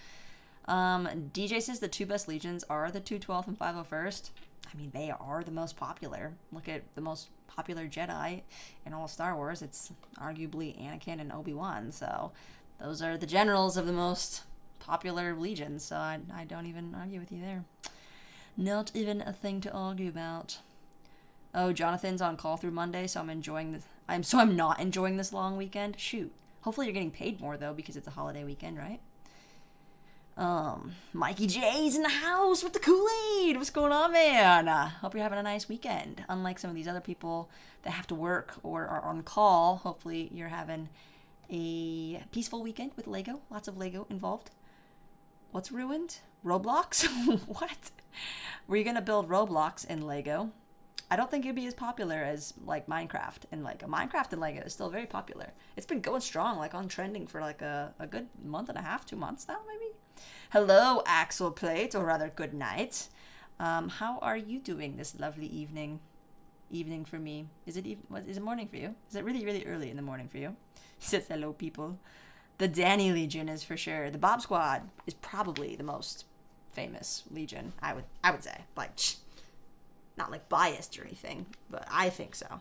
DJ says the 2 best legions are the 212th and 501st. I mean, they are the most popular. Look at the most popular Jedi in all of Star Wars. It's arguably Anakin and Obi-Wan. So those are the generals of the most popular legions. So I don't even argue with you there. Not even a thing to argue about. Oh, Jonathan's on call through Monday, so I'm enjoying this. I'm not enjoying this long weekend. Shoot. Hopefully you're getting paid more though, because it's a holiday weekend, right? Mikey J's in the house with the Kool-Aid. What's going on, man? Hope you're having a nice weekend. Unlike some of these other people that have to work or are on call, hopefully you're having a peaceful weekend with Lego. Lots of Lego involved. What's ruined? Roblox? What? Were you gonna build Roblox in Lego? I don't think it'd be as popular as like Minecraft and Lego. Minecraft and Lego is still very popular. It's been going strong, like on trending for like a good month and a half, 2 months now, maybe. Hello, Axel Plate, or rather, good night. How are you doing this lovely evening? Evening for me. Is it morning for you? Is it really, really early in the morning for you? He says hello, people. The Danny Legion is for sure. The Bob Squad is probably the most famous Legion. I would say, like, not like biased or anything, but I think so.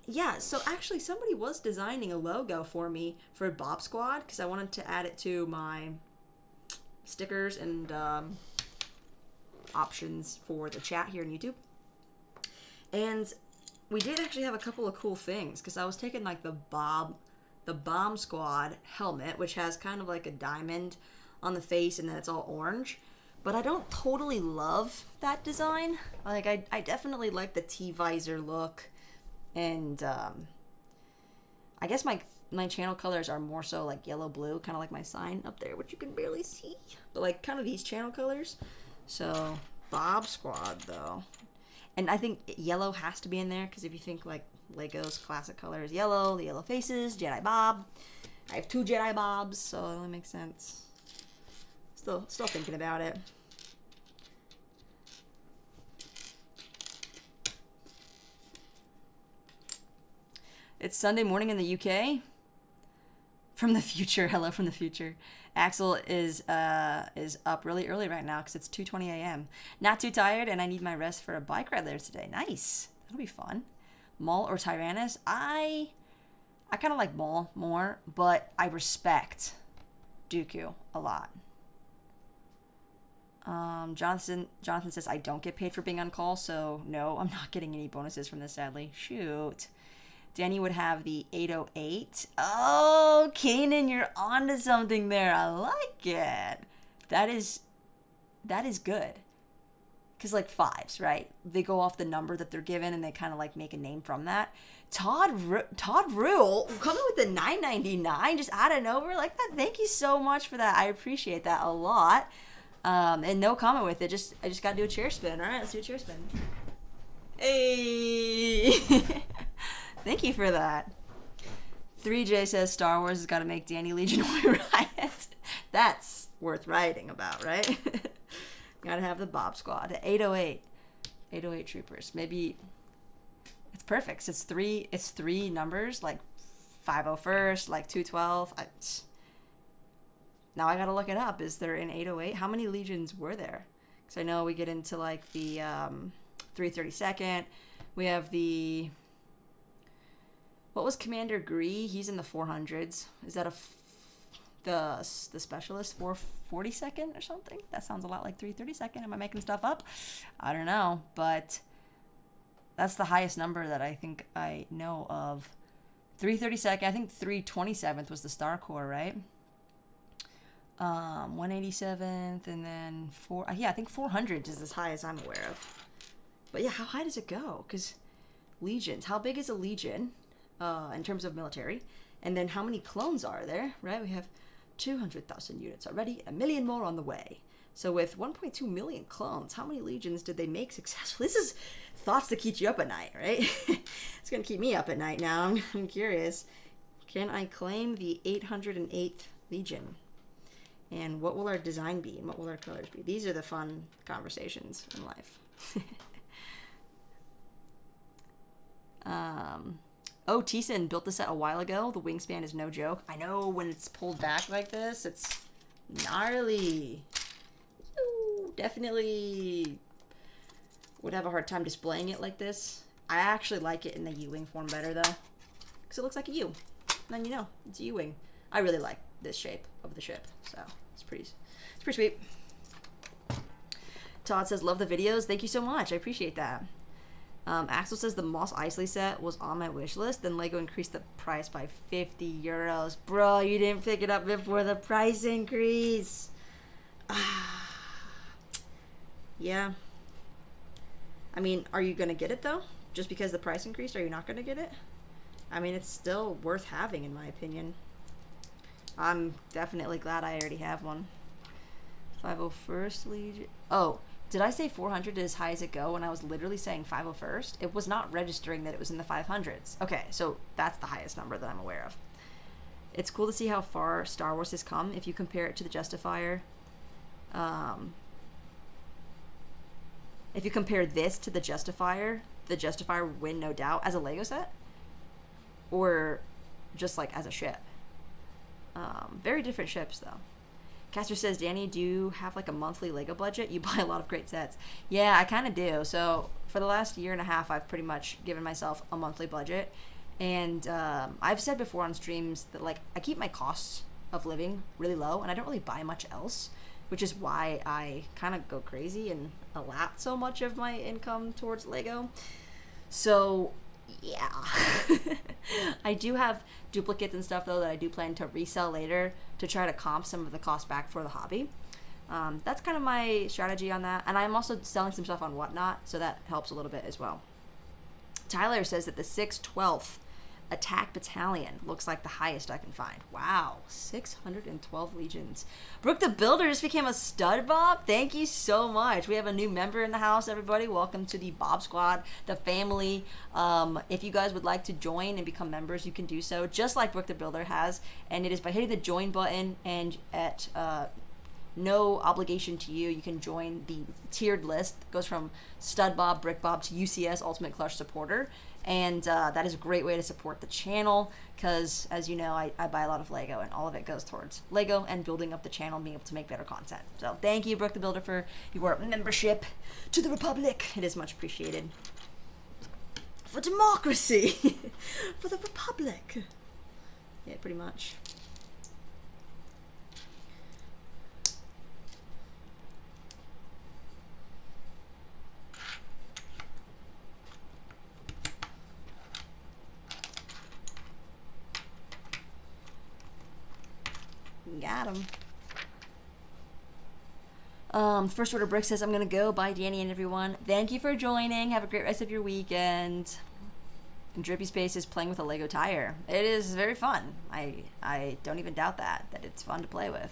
Yeah, so actually somebody was designing a logo for me for Bob Squad because I wanted to add it to my stickers and options for the chat here on YouTube. And we did actually have a couple of cool things because I was taking like the Bomb Squad helmet, which has kind of like a diamond on the face and then it's all orange. But I don't totally love that design. Like, I definitely like the T-visor look. And I guess my channel colors are more so like yellow-blue, kind of like my sign up there, which you can barely see. But like kind of these channel colors. So, Bob Squad, though. And I think yellow has to be in there, because if you think like Lego's classic color is yellow, the yellow faces, Jedi Bob. I have 2 Jedi Bobs, so it only makes sense. Still thinking about it. It's Sunday morning in the UK. From the future. Hello from the future. Axel is up really early right now because it's 2:20 a.m. Not too tired, and I need my rest for a bike ride later today. Nice. That'll be fun. Maul or Tyrannus? I kind of like Maul more, but I respect Dooku a lot. Jonathan says, I don't get paid for being on call, so no, I'm not getting any bonuses from this, sadly. Shoot. Danny would have the 808. Oh, Kanan, you're onto something there. I like it. That is good. Because, like, 5s, right? They go off the number that they're given, and they kind of, like, make a name from that. Todd Rule coming with the 999 just out of nowhere like that. Thank you so much for that. I appreciate that a lot. And no comment with it. I just got to do a chair spin. All right, let's do a chair spin. Hey! Thank you for that. 3J says Star Wars has got to make Danny Legion riot. That's worth writing about, right? Gotta have the Bob Squad. 808. 808 troopers. Maybe it's perfect. It's three numbers, like 501st, like 212. Now I gotta look it up. Is there an 808? How many legions were there? Because I know we get into like the 332nd. We have the... What was Commander Gree? He's in the 400s. Is that the specialist 442nd or something? That sounds a lot like 332nd. Am I making stuff up? I don't know, but that's the highest number that I think I know of. 332nd. I think 327th was the Star Corps, right? 187th, and then I think 400 is as high as I'm aware of. But yeah, how high does it go? Because legions. How big is a legion? In terms of military, and then how many clones are there, right? We have 200,000 units already, 1 million more on the way. So with 1.2 million clones, how many legions did they make successful? This is thoughts to keep you up at night, right? It's gonna keep me up at night now. I'm curious. Can I claim the 808th Legion? And what will our design be, and what will our colors be? These are the fun conversations in life. Oh, T-Sin built this set a while ago. The wingspan is no joke. I know when it's pulled back like this, it's gnarly. Ooh. definitely would have a hard time displaying it like this. I actually like it in the U-wing form better though, because it looks like a U. And then you know, it's a U-wing. I really like this shape of the ship, so it's pretty sweet. Todd says, love the videos. Thank you so much. I appreciate that. Axel says the Mos Eisley set was on my wish list, then Lego increased the price by 50 euros. Bro, you didn't pick it up before the price increase. Yeah. I mean, are you going to get it though? Just because the price increased, are you not going to get it? I mean, it's still worth having in my opinion. I'm definitely glad I already have one. 501st Legion. Oh, did I say 400 is as high as it go when I was literally saying 501st? It was not registering that it was in the 500s. Okay, so that's the highest number that I'm aware of. It's cool to see how far Star Wars has come if you compare it to the Justifier. If you compare this to the Justifier would win no doubt as a Lego set. Or just like as a ship. Very different ships though. Caster says, Danny, do you have like a monthly Lego budget? You buy a lot of great sets. Yeah, I kind of do. So for the last year and a half, I've pretty much given myself a monthly budget. And I've said before on streams that like I keep my costs of living really low and I don't really buy much else, which is why I kind of go crazy and allot so much of my income towards Lego. So yeah. I do have duplicates and stuff though that I do plan to resell later to try to comp some of the cost back for the hobby. That's kind of my strategy on that. And I'm also selling some stuff on Whatnot, so that helps a little bit as well. Tyler says that the 612th Attack Battalion looks like the highest I can find. Wow, 612 legions. Brooke the Builder just became a stud Bob. Thank you so much. We have a new member in the house, everybody. Welcome to the Bob Squad, the family. If you guys would like to join and become members, you can do so, just like Brooke the Builder has. And it is by hitting the join button, and at no obligation to you, you can join the tiered list. It goes from Stud Bob, Brick Bob to UCS Ultimate Clutch Supporter. And that is a great way to support the channel because, as you know, I buy a lot of Lego and all of it goes towards Lego and building up the channel and being able to make better content. So thank you, Brooke the Builder, for your membership to the Republic. It is much appreciated. For democracy. For the Republic. Yeah, pretty much. Got him. First Order Brick says, I'm gonna go. Bye, Danny and everyone. Thank you for joining. Have a great rest of your weekend. And Drippy Space is playing with a Lego tire. It is very fun. I don't even doubt that it's fun to play with.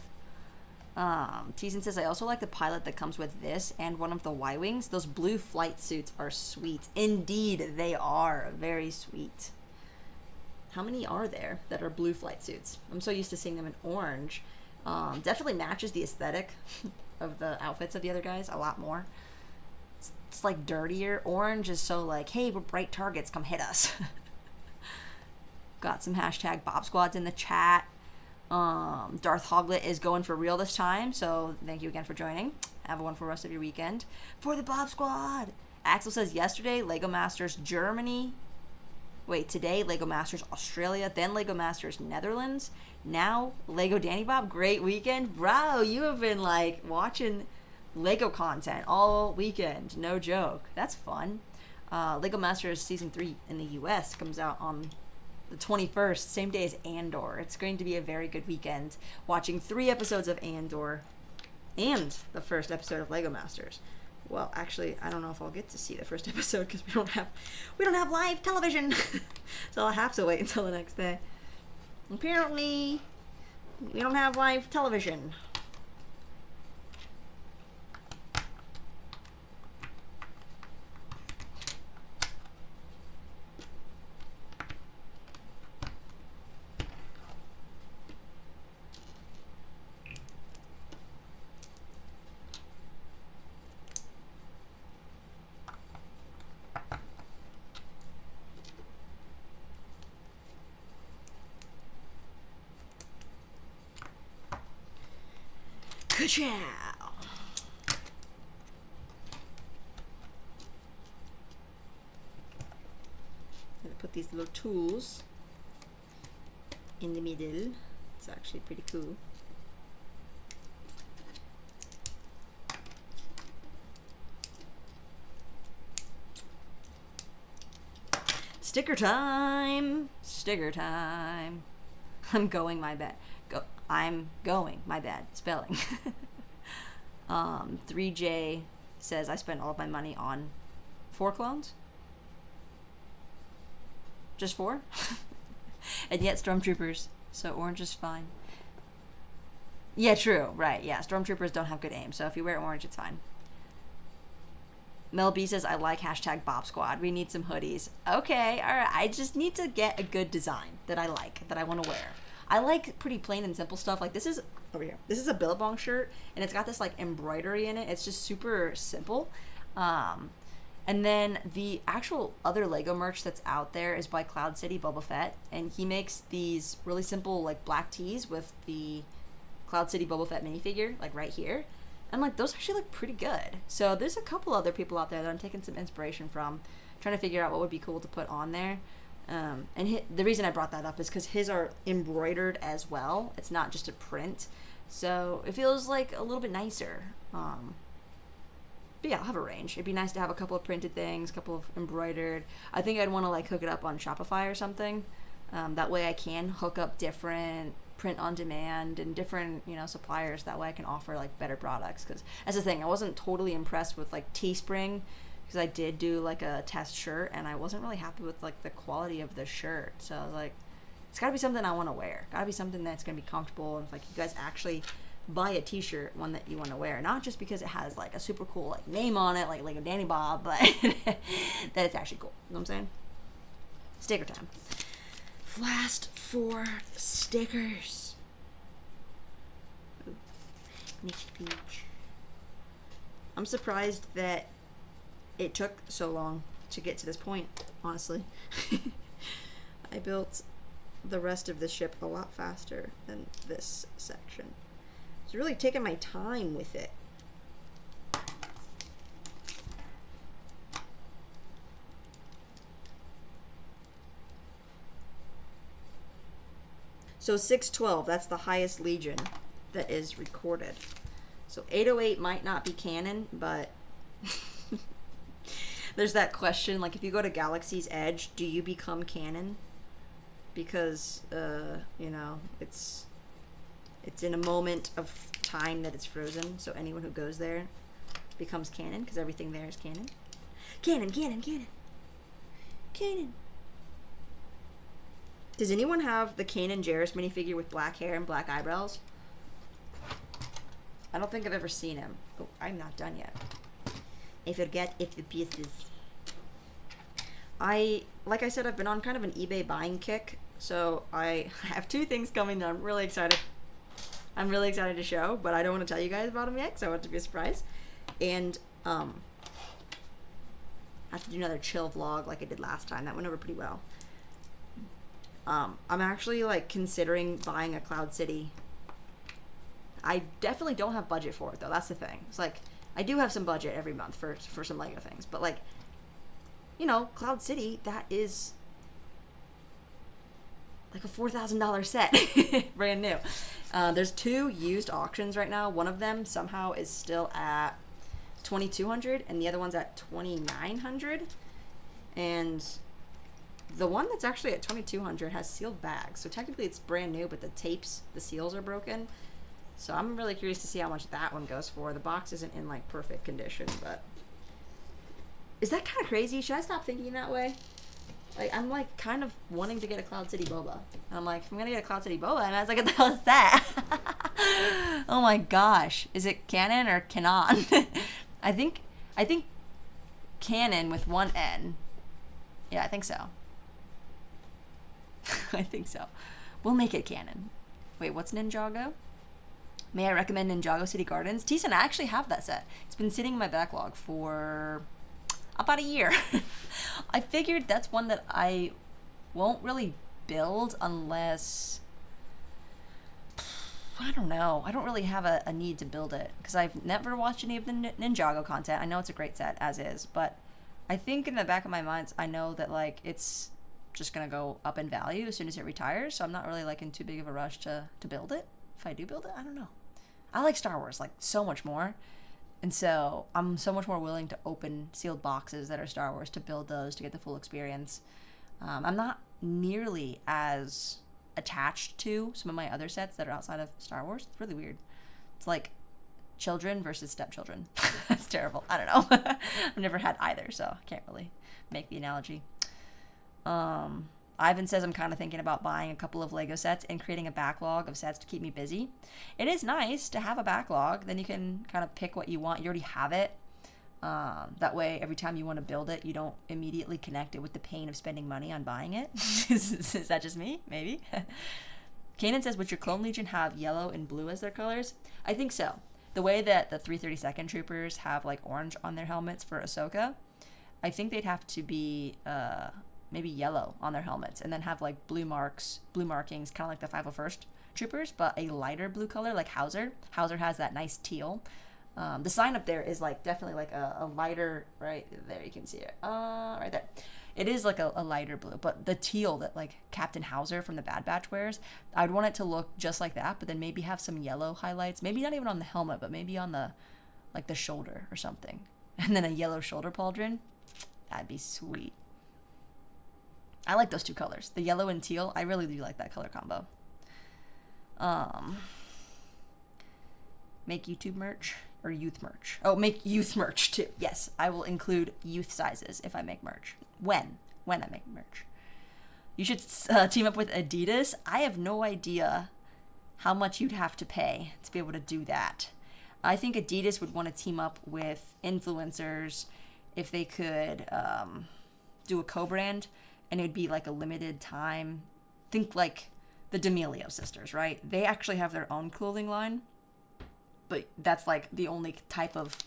Teason says, I also like the pilot that comes with this and one of the Y-Wings. Those blue flight suits are sweet. Indeed, they are very sweet. How many are there that are blue flight suits? I'm so used to seeing them in orange. Definitely matches the aesthetic of the outfits of the other guys a lot more. It's like dirtier. Orange is so like, hey, we're bright targets, come hit us. Got some hashtag Bob Squads in the chat. Darth Hoglet is going for real this time, so thank you again for joining. Have a wonderful rest of your weekend. For the Bob Squad! Axel says, yesterday, Lego Masters Germany. Wait, today, Lego Masters Australia, then Lego Masters Netherlands. Now, Lego Danny Bob. Great weekend. Bro, you have been, like, watching Lego content all weekend. No joke. That's fun. Lego Masters Season 3 in the US comes out on the 21st, same day as Andor. It's going to be a very good weekend watching 3 episodes of Andor and the first episode of Lego Masters. Well, actually, I don't know if I'll get to see the first episode because we don't have live television. So I'll have to wait until the next day. Apparently, we don't have live television. Ka-chow. put these little tools in the middle. It's actually pretty cool. Sticker time! Sticker time. I'm going, my bad. I'm going, my bad. Spelling. 3J says I spent all of my money on 4 clones. Just 4? And yet stormtroopers, so orange is fine. Yeah, true, right, yeah. Stormtroopers don't have good aim, so if you wear orange, it's fine. Mel B says, I like hashtag Bob Squad. We need some hoodies. Okay, alright. I just need to get a good design that I like, that I want to wear. I like pretty plain and simple stuff. Like this is, over here, this is a Billabong shirt, and it's got this like embroidery in it. It's just super simple. And then the actual other Lego merch that's out there is by Cloud City Boba Fett, and he makes these really simple like black tees with the Cloud City Boba Fett minifigure, like right here. And like those actually look pretty good. So there's a couple other people out there that I'm taking some inspiration from, trying to figure out what would be cool to put on there. And the reason I brought that up is because his are embroidered as well. It's not just a print, so it feels like a little bit nicer. But yeah, I'll have a range. It'd be nice to have a couple of printed things, a couple of embroidered. I think I'd want to like hook it up on Shopify or something. That way I can hook up different print on demand and different, you know, suppliers. That way I can offer like better products. Because that's the thing, I wasn't totally impressed with like Teespring, because I did do like a test shirt and I wasn't really happy with like the quality of the shirt. So I was like, it's gotta be something I want to wear. Gotta be something that's gonna be comfortable, and if like you guys actually buy a t-shirt, one that you want to wear, not just because it has like a super cool like name on it, like Lego Danny Bob, but that it's actually cool. You know what I'm saying? Sticker time. Last 4 stickers. Ooh. Niche peach. I'm surprised that it took so long to get to this point, honestly. I built the rest of the ship a lot faster than this section. It's really taking my time with it. So 612, that's the highest Legion that is recorded. So 808 might not be canon, but there's that question, like if you go to Galaxy's Edge, do you become canon? Because, you know, it's in a moment of time that it's frozen, so anyone who goes there becomes canon, because everything there is canon. Canon, canon, canon. Canon. Does anyone have the Kanan Jarrus minifigure with black hair and black eyebrows? I don't think I've ever seen him. Oh, I'm not done yet. I forget if the pieces. Like I said, I've been on kind of an eBay buying kick, so I have 2 things coming that I'm really excited to show, but I don't want to tell you guys about them yet, because I want it to be a surprise. And I have to do another chill vlog like I did last time. That went over pretty well. I'm actually like considering buying a Cloud City. I definitely don't have budget for it though. That's the thing. It's like I do have some budget every month for some Lego things, but like, you know, Cloud City, that is like a $4,000 set, brand new. There's 2 used auctions right now. One of them somehow is still at $2,200, and the other one's at $2,900. And the one that's actually at $2,200 has sealed bags, so technically it's brand new, but the seals are broken. So I'm really curious to see how much that one goes for. The box isn't in like perfect condition, but is that kind of crazy? Should I stop thinking that way? Like I'm like kind of wanting to get a Cloud City Boba, and I'm like, if I'm gonna get a Cloud City Boba, and I was like, what the hell is that? Oh my gosh, is it canon or canon? I think canon with 1 N. Yeah, I think so. I think so. We'll make it canon. Wait, what's Ninjago? May I recommend Ninjago City Gardens? Teason, I actually have that set. It's been sitting in my backlog for about a year. I figured that's one that I won't really build unless, I don't know. I don't really have a need to build it because I've never watched any of the Ninjago content. I know it's a great set as is, but I think in the back of my mind, I know that like it's just gonna go up in value as soon as it retires. So I'm not really like in too big of a rush to build it. If I do build it, I don't know. I like Star Wars like so much more. And so I'm so much more willing to open sealed boxes that are Star Wars to build those to get the full experience. I'm not nearly as attached to some of my other sets that are outside of Star Wars. It's really weird. It's like children versus stepchildren. That's terrible. I don't know. I've never had either, so I can't really make the analogy. Ivan says I'm kind of thinking about buying a couple of Lego sets and creating a backlog of sets to keep me busy. It is nice to have a backlog. Then you can kind of pick what you want. You already have it. That way, every time you want to build it, you don't immediately connect it with the pain of spending money on buying it. Is that just me? Maybe. Kanan says, would your Clone Legion have yellow and blue as their colors? I think so. The way that the 332nd Troopers have like orange on their helmets for Ahsoka, I think they'd have to be maybe yellow on their helmets and then have like blue markings, kind of like the 501st Troopers, but a lighter blue color like Hauser. Hauser has that nice teal. The sign up there is like definitely like a lighter, right there, you can see it, right there. It is like a lighter blue, but the teal that like Captain Hauser from the Bad Batch wears, I'd want it to look just like that, but then maybe have some yellow highlights, maybe not even on the helmet, but maybe on the like the shoulder or something, and then a yellow shoulder pauldron. That'd be sweet. I like those two colors, the yellow and teal. I really do like that color combo. Make YouTube merch or youth merch. Oh, make youth merch too. Yes, I will include youth sizes if I make merch. When I make merch. You should team up with Adidas. I have no idea how much you'd have to pay to be able to do that. I think Adidas would want to team up with influencers if they could do a co-brand, and it would be like a limited time. Think like the D'Amelio sisters, right? They actually have their own clothing line, but that's like the only type of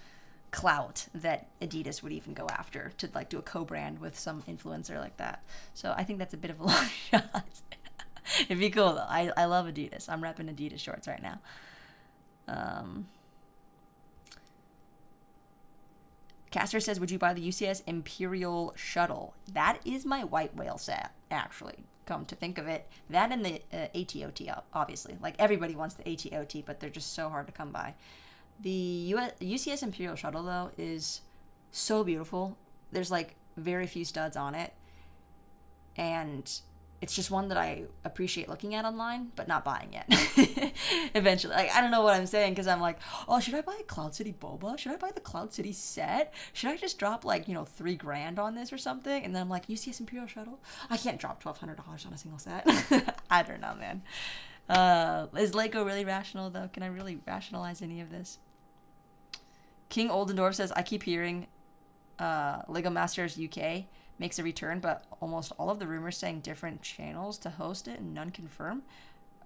clout that Adidas would even go after, to like do a co-brand with some influencer like that. So I think that's a bit of a long shot. It'd be cool though. I love Adidas. I'm repping Adidas shorts right now. Caster says, would you buy the UCS Imperial Shuttle? That is my white whale set, actually. Come to think of it. That and the ATOT, obviously. Like, everybody wants the ATOT, but they're just so hard to come by. The UCS Imperial Shuttle, though, is so beautiful. There's, like, very few studs on it. And it's just one that I appreciate looking at online, but not buying yet. Eventually. Like, I don't know what I'm saying, because I'm like, oh, should I buy a Cloud City Boba? Should I buy the Cloud City set? Should I just drop, like, $3,000 on this or something? And then I'm like, UCS Imperial Shuttle? I can't drop $1,200 on a single set. I don't know, man. Is Lego really rational, though? Can I really rationalize any of this? King Oldendorf says, I keep hearing Lego Masters UK makes a return, but almost all of the rumors saying different channels to host it and none confirm.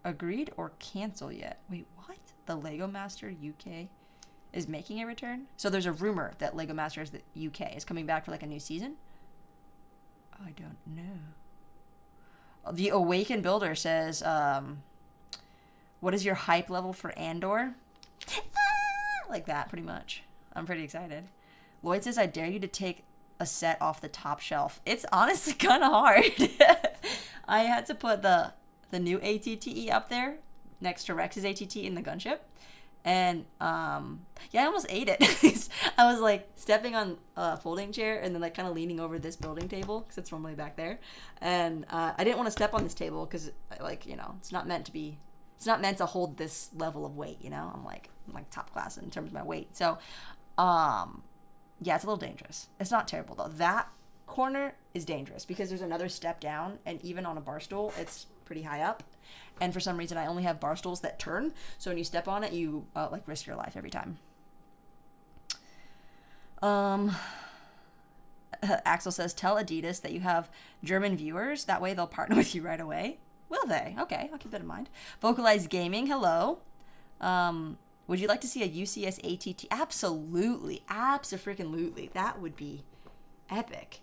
Agreed or cancel yet? Wait, what? The Lego Master UK is making a return? So there's a rumor that Lego Masters UK is coming back for like a new season? I don't know. The Awakened Builder says, what is your hype level for Andor? Like that, pretty much. I'm pretty excited. Lloyd says, I dare you to take a set off the top shelf. It's honestly kind of hard. I had to put the new ATTE up there next to Rex's ATT in the gunship, and I almost ate it. I was like stepping on a folding chair and then like kind of leaning over this building table because it's normally back there, and I didn't want to step on this table because it's not meant to hold this level of weight. I'm like top class in terms of my weight. So yeah, it's a little dangerous. It's not terrible, though. That corner is dangerous because there's another step down, and even on a bar stool, it's pretty high up. And for some reason, I only have bar stools that turn, so when you step on it, you risk your life every time. Axel says, tell Adidas that you have German viewers. That way they'll partner with you right away. Will they? Okay, I'll keep that in mind. Vocalized Gaming, hello. Would you like to see a UCS ATT? Absolutely. Abso-freaking-lutely. That would be epic.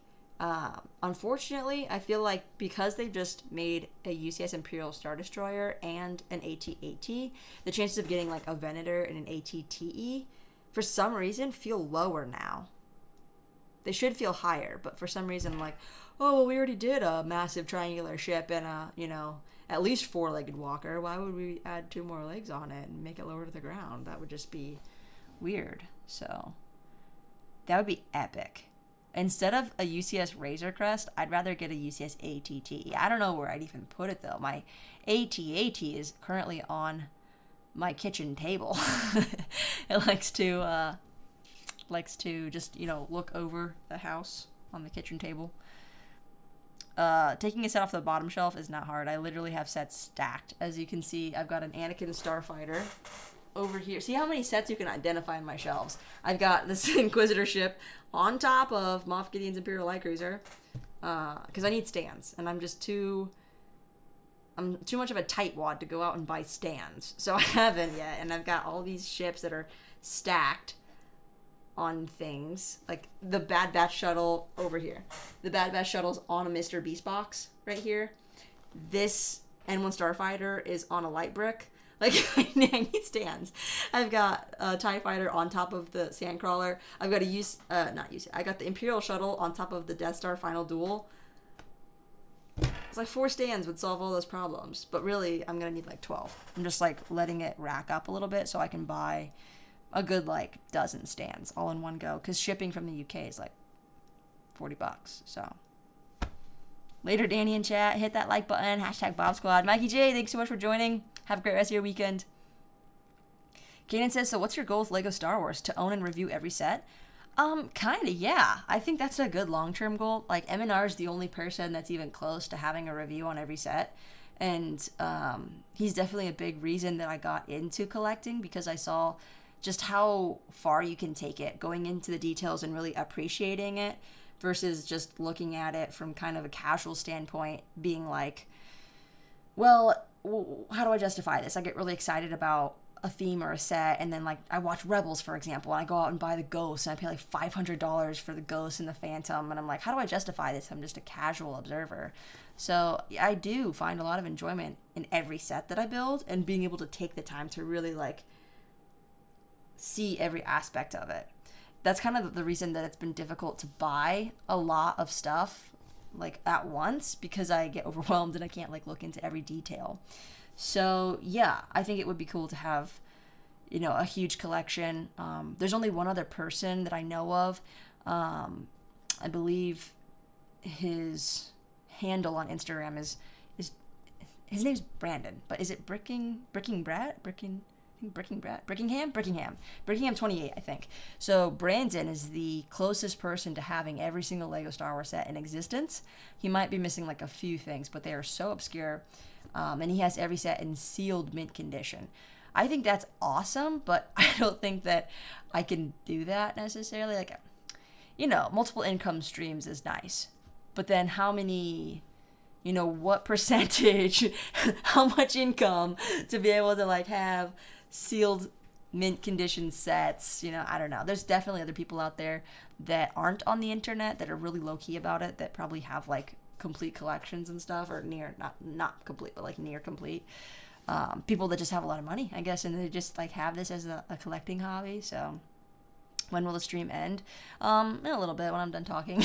Unfortunately, I feel like because they've just made a UCS Imperial Star Destroyer and an AT-AT, the chances of getting like a Venator and an AT-TE, for some reason, feel lower now. They should feel higher, but for some reason I'm like, oh, well, we already did a massive triangular ship and a, at least 4-legged walker. Why would we add 2 more legs on it and make it lower to the ground? That would just be weird. So that would be epic. Instead of a UCS Razor Crest, I'd rather get a UCS ATT. I don't know where I'd even put it, though. My AT-AT is currently on my kitchen table. It likes to just, look over the house on the kitchen table. Taking a set off the bottom shelf is not hard. I literally have sets stacked. As you can see, I've got an Anakin Starfighter over here. See how many sets you can identify in my shelves. I've got this Inquisitor ship on top of Moff Gideon's Imperial Light Cruiser, because I need stands, and I'm too much of a tightwad to go out and buy stands, so I haven't yet. And I've got all these ships that are stacked on things, like the Bad Batch shuttle over here. The Bad Batch shuttle's on a Mr. Beast box right here. This N1 Starfighter is on a light brick. Like, I need stands. I've got a TIE Fighter on top of the Sandcrawler. I've got I got the Imperial shuttle on top of the Death Star Final Duel. It's like 4 stands would solve all those problems. But really, I'm going to need like 12. I'm just like letting it rack up a little bit so I can buy a good like dozen stands all in one go. Because shipping from the UK is like $40. So later, Danny in chat. Hit that like button. # Bob Squad. Mikey J, thanks so much for joining. Have a great rest of your weekend. Kanan says, so what's your goal with LEGO Star Wars? To own and review every set? Kinda, yeah. I think that's a good long-term goal. Like, MNR is the only person that's even close to having a review on every set. And he's definitely a big reason that I got into collecting, because I saw just how far you can take it, going into the details and really appreciating it, versus just looking at it from kind of a casual standpoint, being like, well, how do I justify this? I get really excited about a theme or a set, and then like I watch Rebels, for example, and I go out and buy the Ghost, and I pay like $500 for the Ghost and the Phantom, and I'm like, how do I justify this? I'm just a casual observer. So I do find a lot of enjoyment in every set that I build, and being able to take the time to really like see every aspect of it. That's kind of the reason that it's been difficult to buy a lot of stuff like at once, because I get overwhelmed and I can't like look into every detail. So yeah, I think it would be cool to have, a huge collection. There's only one other person that I know of. I believe his handle on Instagram is his name's Brandon, but is it Brickingham 28, I think. So Brandon is the closest person to having every single Lego Star Wars set in existence. He might be missing like a few things, but they are so obscure. And he has every set in sealed mint condition. I think that's awesome, but I don't think that I can do that necessarily. Like, multiple income streams is nice, but then how many, what percentage, how much income to be able to like have sealed mint condition sets, I don't know. There's definitely other people out there that aren't on the internet that are really low-key about it, that probably have like complete collections and stuff, or not complete, but like near complete. People that just have a lot of money, I guess, and they just like have this as a collecting hobby. So when will the stream end? In a little bit, when I'm done talking.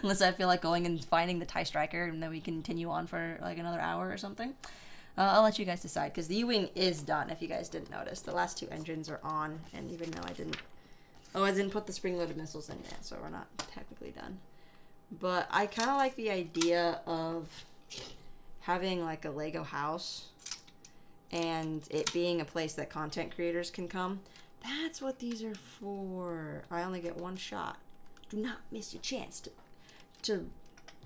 Unless I feel like going and finding the TIE Striker, and then we continue on for like another hour or something. I'll let you guys decide, because the U-Wing is done, if you guys didn't notice. The last 2 engines are on, and even though I didn't put the spring-loaded missiles in yet, so we're not technically done. But I kind of like the idea of having like a Lego house, and it being a place that content creators can come. That's what these are for. I only get one shot. Do not miss your chance to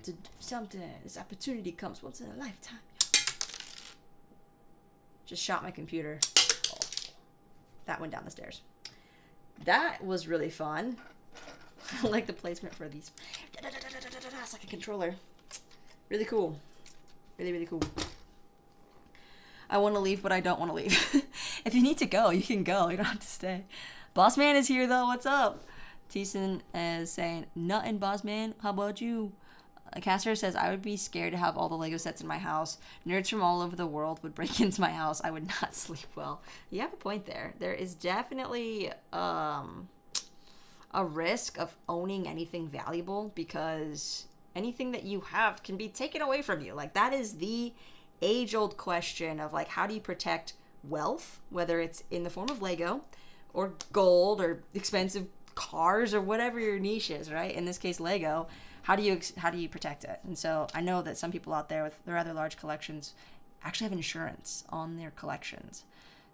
do something. This opportunity comes once in a lifetime. Just shot my computer. Oh, that went down the stairs. That was really fun. I like the placement for these. It's like a controller. Really cool. Really, really cool. I want to leave, but I don't want to leave. If you need to go, you can go. You don't have to stay. Boss Man is here, though. What's up? Teason is saying, nothing, Boss Man. How about you? Caster says, I would be scared to have all the Lego sets in my house. Nerds from all over the world would break into my house. I would not sleep well. You have a point there. There is definitely, I a risk of owning anything valuable, because anything that you have can be taken away from you. Like, that is the age-old question of, like, how do you protect wealth, whether it's in the form of Lego or gold or expensive cars or whatever your niche is, right? In this case, Lego. How do you protect it? And so I know that some people out there with rather large collections actually have insurance on their collections.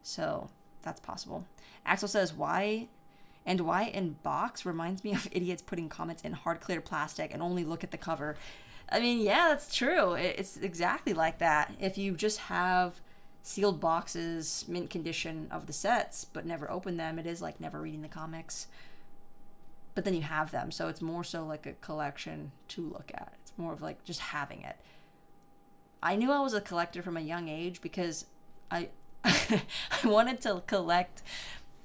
So that's possible. Axel says, why in box reminds me of idiots putting comments in hard clear plastic and only look at the cover. I mean, yeah, that's true. It's exactly like that. If you just have sealed boxes, mint condition of the sets, but never open them, it is like never reading the comics. But then you have them, so it's more so like a collection to look at. It's more of like just having it. I knew I was a collector from a young age because I I wanted to collect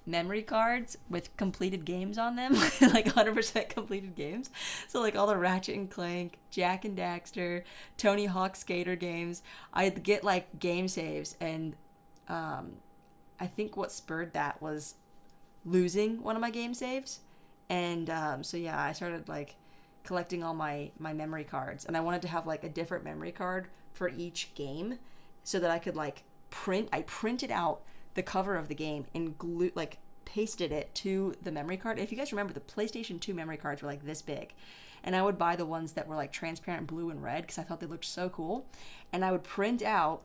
memory cards with completed games on them, like 100% completed games. So like all the Ratchet and Clank, Jack and Daxter, Tony Hawk Skater games, I'd get like game saves, and I think what spurred that was losing one of my game saves. And so yeah, I started like collecting all my memory cards, and I wanted to have like a different memory card for each game so that I could like I printed out the cover of the game and pasted it to the memory card. If you guys remember, the PlayStation 2 memory cards were like this big, and I would buy the ones that were like transparent blue and red because I thought they looked so cool, and I would print out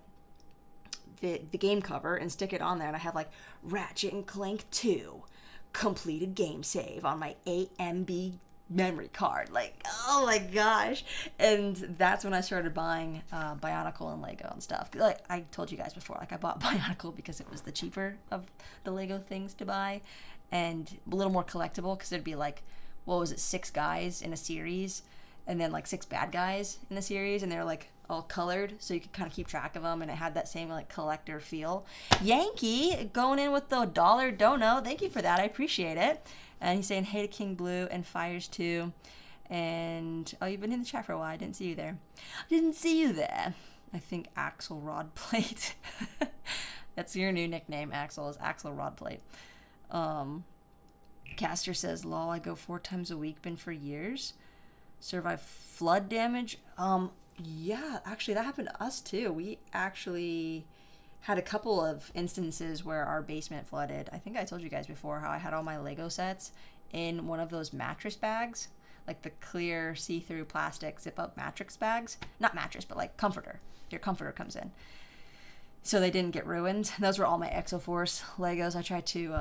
the game cover and stick it on there, and I have like Ratchet and Clank 2 completed game save on my 8MB memory card. Like, oh my gosh. And that's when I started buying Bionicle and Lego and stuff. Like I told you guys before, like I bought Bionicle because it was the cheaper of the Lego things to buy and a little more collectible, because there'd be like, what was it, 6 guys in a series and then like 6 bad guys in the series, and they're like all colored, so you could kind of keep track of them, and it had that same like collector feel. Yankee going in with the $1 dono, thank you for that, I appreciate it. And he's saying hey to King Blue and Fires too. And oh, you've been in the chat for a while, I didn't see you there. I think Axel Rodplate. That's your new nickname, Axel, is Axel Rodplate. Caster says, lol, I go 4 times a week, been for years. Survive flood damage. Yeah, actually that happened to us too. We actually had a couple of instances where our basement flooded. I think I told you guys before how I had all my Lego sets in one of those mattress bags, like the clear see-through plastic zip-up mattress bags. Not mattress, but like comforter. Your comforter comes in. So they didn't get ruined. Those were all my Exoforce Legos. I tried to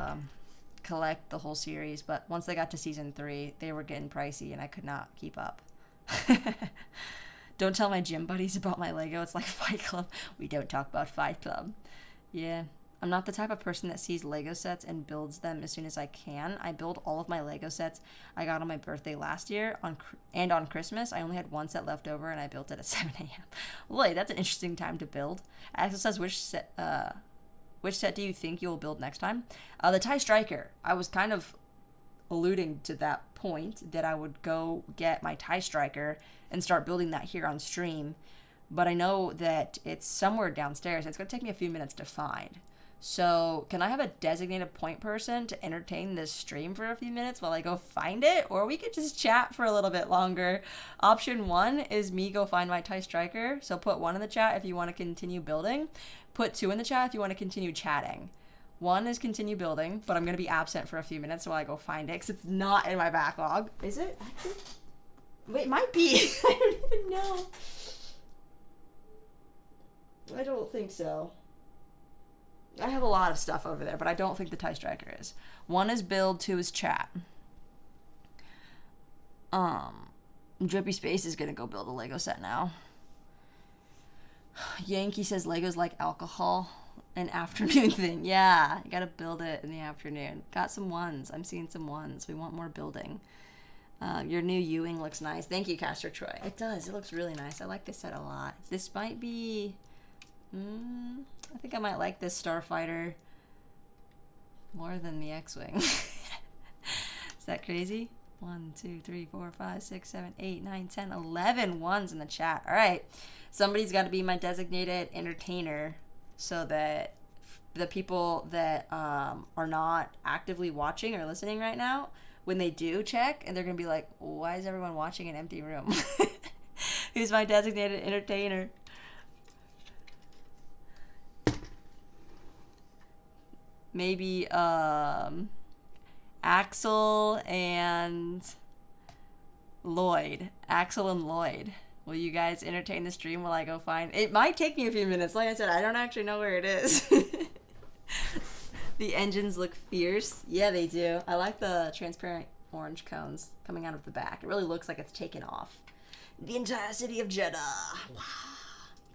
collect the whole series, but once they got to season 3, they were getting pricey and I could not keep up. Don't tell my gym buddies about my Lego. It's like Fight Club. We don't talk about Fight Club. Yeah. I'm not the type of person that sees Lego sets and builds them as soon as I can. I build all of my Lego sets I got on my birthday last year and on Christmas. I only had 1 set left over, and I built it at 7 a.m. Boy, that's an interesting time to build. Axel says, which set do you think you'll build next time? The TIE Striker. I was kind of alluding to that point, that I would go get my TIE Striker and start building that here on stream, but I know that it's somewhere downstairs. It's going to take me a few minutes to find. So can I have a designated point person to entertain this stream for a few minutes while I go find it? Or we could just chat for a little bit longer. Option 1 is me go find my TIE Striker. So put 1 in the chat if you want to continue building. Put 2 in the chat if you want to continue chatting. 1 is continue building, but I'm going to be absent for a few minutes while I go find it because it's not in my backlog. Is it? Actually? Wait, it might be. I don't even know. I don't think so. I have a lot of stuff over there, but I don't think the TIE Striker is. 1 is build, 2 is chat. Drippy Space is going to go build a Lego set now. Yankee says Lego's like alcohol. An afternoon thing. Yeah, you gotta build it in the afternoon. Got some 1s. I'm seeing some 1s. We want more building. Your new Ewing looks nice. Thank you, Caster Troy. It does. It looks really nice. I like this set a lot. This might be... I think I might like this Starfighter more than the X-Wing. Is that crazy? 1, 2, 3, 4, 5, 6, 7, 8, 9, 10, 11 1s in the chat. All right. Somebody's got to be my designated entertainer so that the people that are not actively watching or listening right now when they do check, and they're gonna be like, why is everyone watching an empty room? Who's my designated entertainer? Maybe Axel and Lloyd. Axel and Lloyd. Will you guys entertain the stream while I go find... It might take me a few minutes. Like I said, I don't actually know where it is. The engines look fierce. Yeah, they do. I like the transparent orange cones coming out of the back. It really looks like it's taken off. The entire city of Jeddah. Wow.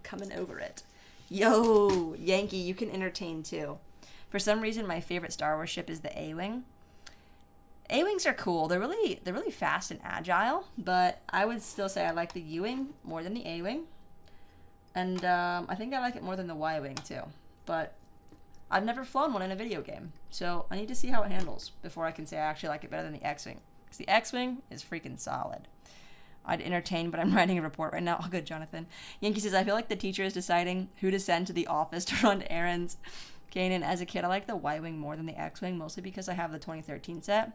Coming over it. Yo, Yankee, you can entertain too. For some reason, my favorite Star Wars ship is the A-Wing. A-Wings are cool. They're really fast and agile, but I would still say I like the U-Wing more than the A-Wing. And I think I like it more than the Y-Wing too. But I've never flown one in a video game, so I need to see how it handles before I can say I actually like it better than the X-Wing. Because the X-Wing is freaking solid. I'd entertain, but I'm writing a report right now. Oh, good, Jonathan. Yankee says, I feel like the teacher is deciding who to send to the office to run errands. Kanan, as a kid, I like the Y-Wing more than the X-Wing, mostly because I have the 2013 set.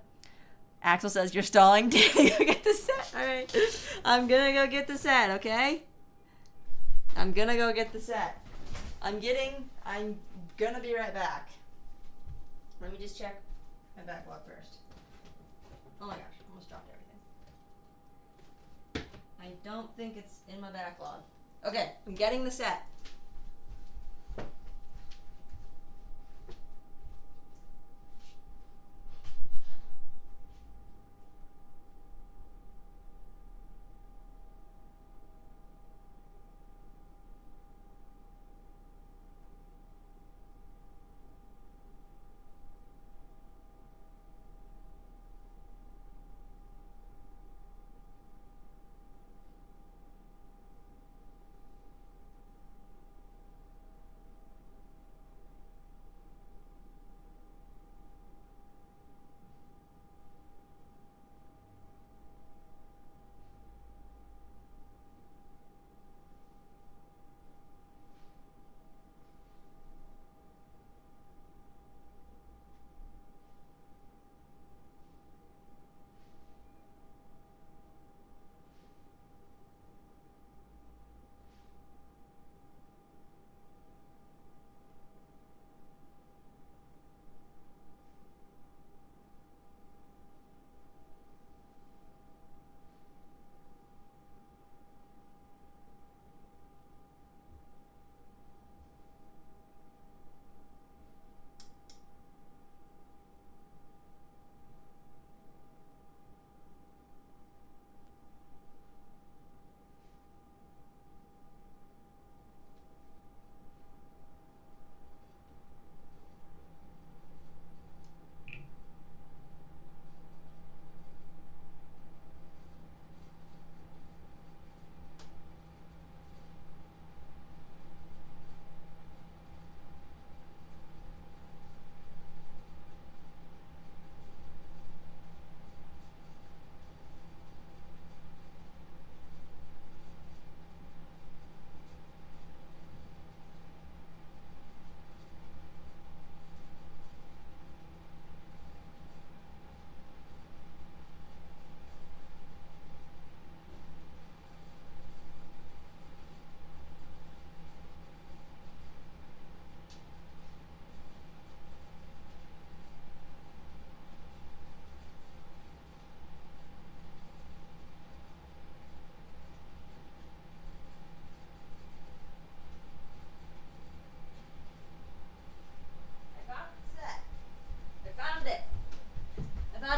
Axel says, you're stalling. Go get the set. All right. I'm going to go get the set, okay? I'm going to go get the set. I'm going to be right back. Let me just check my backlog first. Oh my gosh, almost dropped everything. I don't think it's in my backlog. Okay, I'm getting the set.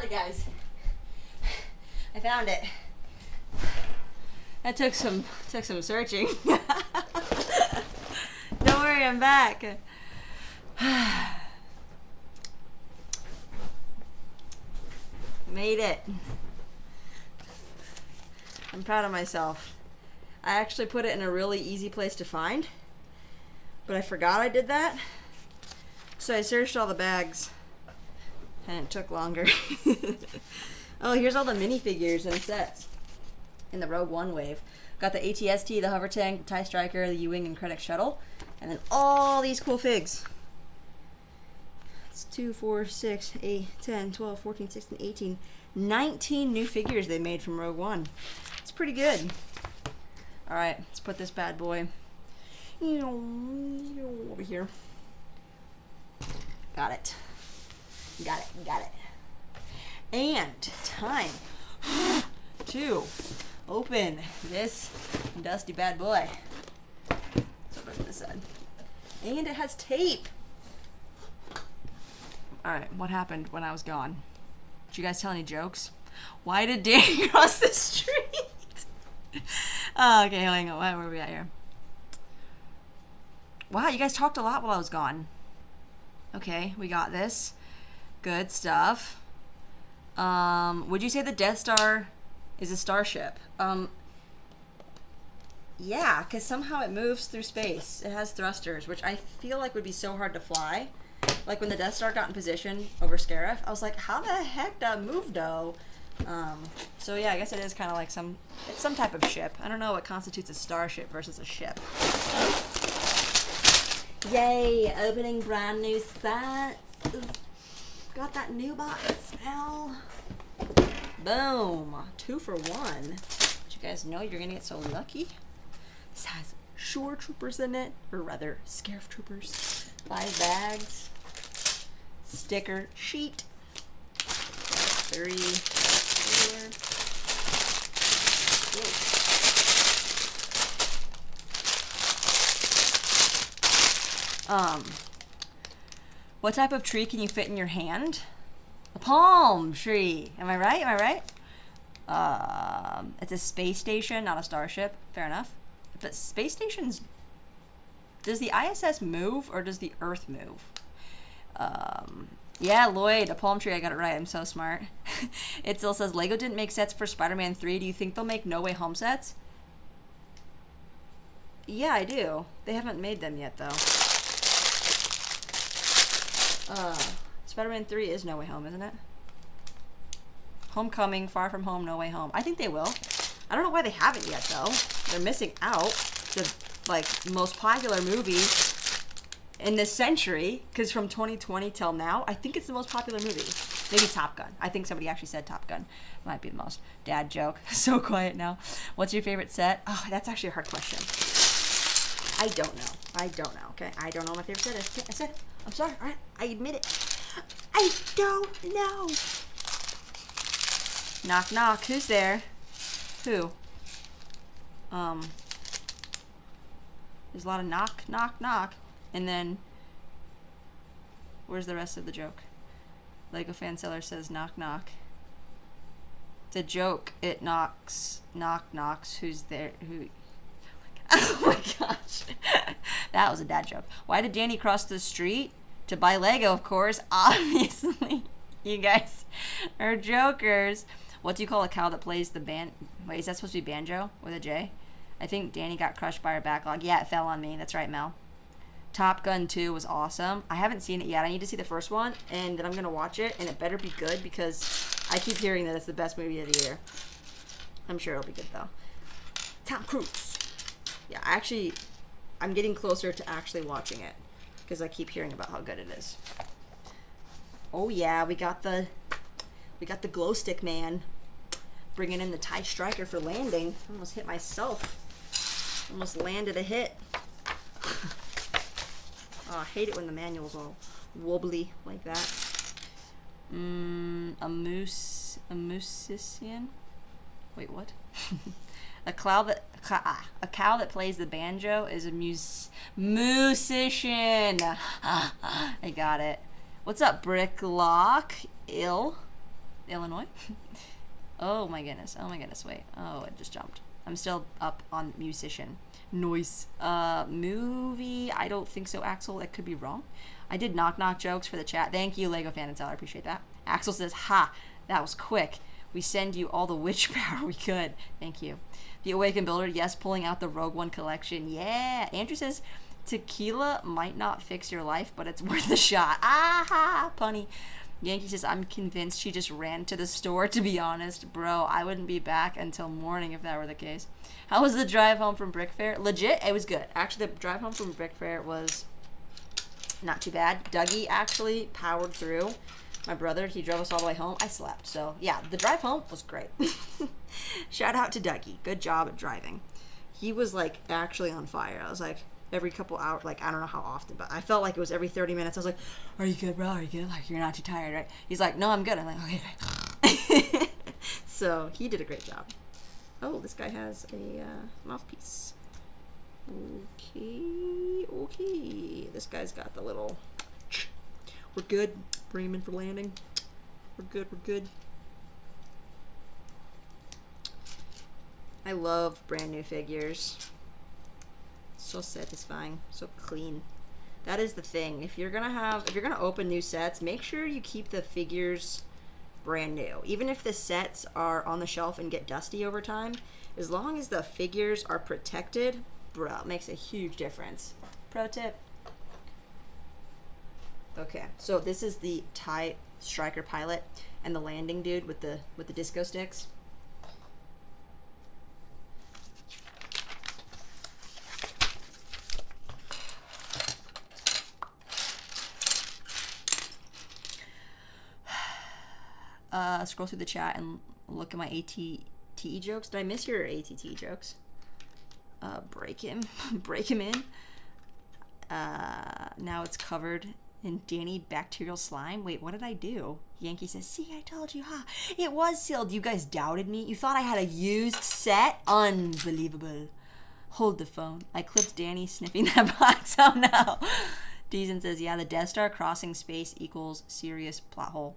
Guys, I found it. That took some searching. Don't worry, I'm back. Made it. I'm proud of myself. I actually put it in a really easy place to find, but I forgot I did that. So I searched all the bags. And it took longer. Oh, here's all the minifigures and sets in the Rogue One wave. Got the ATST, the Hover Tank, the TIE Striker, the U-Wing, and Krennic Shuttle. And then all these cool figs. It's 2, 4, 6, 8, 10, 12, 14, 16, 18, 19 new figures they made from Rogue One. It's pretty good. Alright, let's put this bad boy over here. Got it. Got it. And time to open this dusty bad boy. Let's open this side. And it has tape. Alright, what happened when I was gone? Did you guys tell any jokes? Why did Danny cross the street? Oh, okay, hang on. Where are we at here? Wow, you guys talked a lot while I was gone. Okay, we got this. Good stuff. Would you say the Death Star is a starship? Yeah, because somehow it moves through space. It has thrusters, which I feel like would be so hard to fly. Like when the Death Star got in position over Scarif, I was like, how the heck that move though? So yeah, I guess it is kind of like it's some type of ship. I don't know what constitutes a starship versus a ship. Yay, opening brand new sets. Got that new box smell. Boom, 2 for 1. Did you guys know you're gonna get so lucky? This has Shore Troopers in it, or rather, Scarif Troopers. 5 bags. Sticker sheet. 3, 4. What type of tree can you fit in your hand? A palm tree. Am I right? It's a space station, not a starship. Fair enough. But space stations... Does the ISS move, or does the Earth move? Yeah, Lloyd, a palm tree. I got it right. I'm so smart. It still says, Lego didn't make sets for Spider-Man 3. Do you think they'll make No Way Home sets? Yeah, I do. They haven't made them yet, though. Spider-Man 3 is No Way Home, isn't it? Homecoming, Far From Home, No Way Home. I think they will. I don't know why they haven't yet, though. They're missing out. The, most popular movie in this century, because from 2020 till now, I think it's the most popular movie. Maybe Top Gun. I think somebody actually said Top Gun. Might be the most. Dad joke. So quiet now. What's your favorite set? Oh, that's actually a hard question. I don't know, okay? I don't know my favorite set is. I said, I'm sorry, all right? I admit it. I don't know. Knock, knock. Who's there? Who? There's a lot of knock, knock, knock. And then, where's the rest of the joke? Lego fan seller says knock, knock. The joke, it knocks, knock, knocks. Who's there? Who? Oh my gosh. That was a dad joke. Why did Danny cross the street? To buy Lego, of course. Obviously. You guys are jokers. What do you call a cow that plays the band? Wait, is that supposed to be banjo with a J? I think Danny got crushed by our backlog. Yeah, it fell on me. That's right, Mel. Top Gun 2 was awesome. I haven't seen it yet. I need to see the first one, and then I'm going to watch it, and it better be good because I keep hearing that it's the best movie of the year. I'm sure it'll be good, though. Tom Cruise. Yeah, I'm getting closer to actually watching it because I keep hearing about how good it is. Oh, yeah, we got the glow stick man bringing in the TIE Striker for landing. Almost hit myself. Almost landed a hit. Oh, I hate it when the manual's all wobbly like that. A musician? Wait, what? A cow that plays the banjo is a musician. I got it. What's up, Bricklock? Illinois? Oh my goodness. Wait. Oh, it just jumped. I'm still up on musician. Noise. Movie? I don't think so, Axel. That could be wrong. I did knock-knock jokes for the chat. Thank you, Lego fan and seller. I appreciate that. Axel says, ha, that was quick. We send you all the witch power we could. Thank you. The Awakened Builder, yes, pulling out the Rogue One collection. Yeah. Andrew says, tequila might not fix your life, but it's worth a shot. Ah, punny. Yankee says, I'm convinced she just ran to the store, to be honest. Bro, I wouldn't be back until morning if that were the case. How was the drive home from Brick Fair? Legit, it was good. Actually, the drive home from Brick Fair was not too bad. Dougie actually powered through. My brother, he drove us all the way home. I slept. So, yeah, the drive home was great. Shout out to Dougie. Good job at driving. He was, like, actually on fire. I was like, every couple hours, like, I don't know how often, but I felt like it was every 30 minutes. I was like, are you good, bro? Are you good? Like, you're not too tired, right? He's like, no, I'm good. I'm like, okay. So, he did a great job. Oh, this guy has a mouthpiece. Okay. This guy's got the little... We're good. Bring him in for landing. We're good. I love brand new figures. So satisfying. So clean. That is the thing. If you're gonna open new sets, make sure you keep the figures brand new. Even if the sets are on the shelf and get dusty over time, as long as the figures are protected, bro, it makes a huge difference. Pro tip. Okay, so this is the TIE Striker pilot and the landing dude with the disco sticks. Scroll through the chat and look at my ATTE jokes. Did I miss your ATT jokes? Break him in. Now it's covered in Danny bacterial slime. Wait, what did I do? Yankee says, see, I told you, huh? It was sealed. You guys doubted me. You thought I had a used set? Unbelievable. Hold the phone. I clipped Danny sniffing that box. Oh no. Deason says, yeah, the Death Star crossing space equals serious plot hole.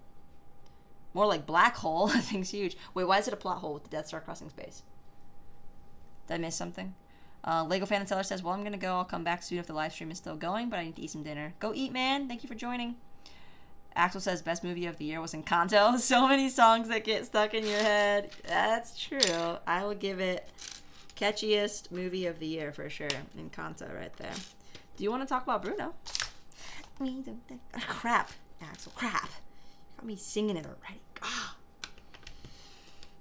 More like black hole. That thing's huge. Wait, why is it a plot hole with the Death Star crossing space? Did I miss something? Lego Fan and Seller says, well, I'm going to go. I'll come back soon if the live stream is still going, but I need to eat some dinner. Go eat, man. Thank you for joining. Axel says, best movie of the year was Encanto. So many songs that get stuck in your head. That's true. I will give it catchiest movie of the year for sure. Encanto right there. Do you want to talk about Bruno? Crap, Axel. Crap. You got me singing it already. Ah.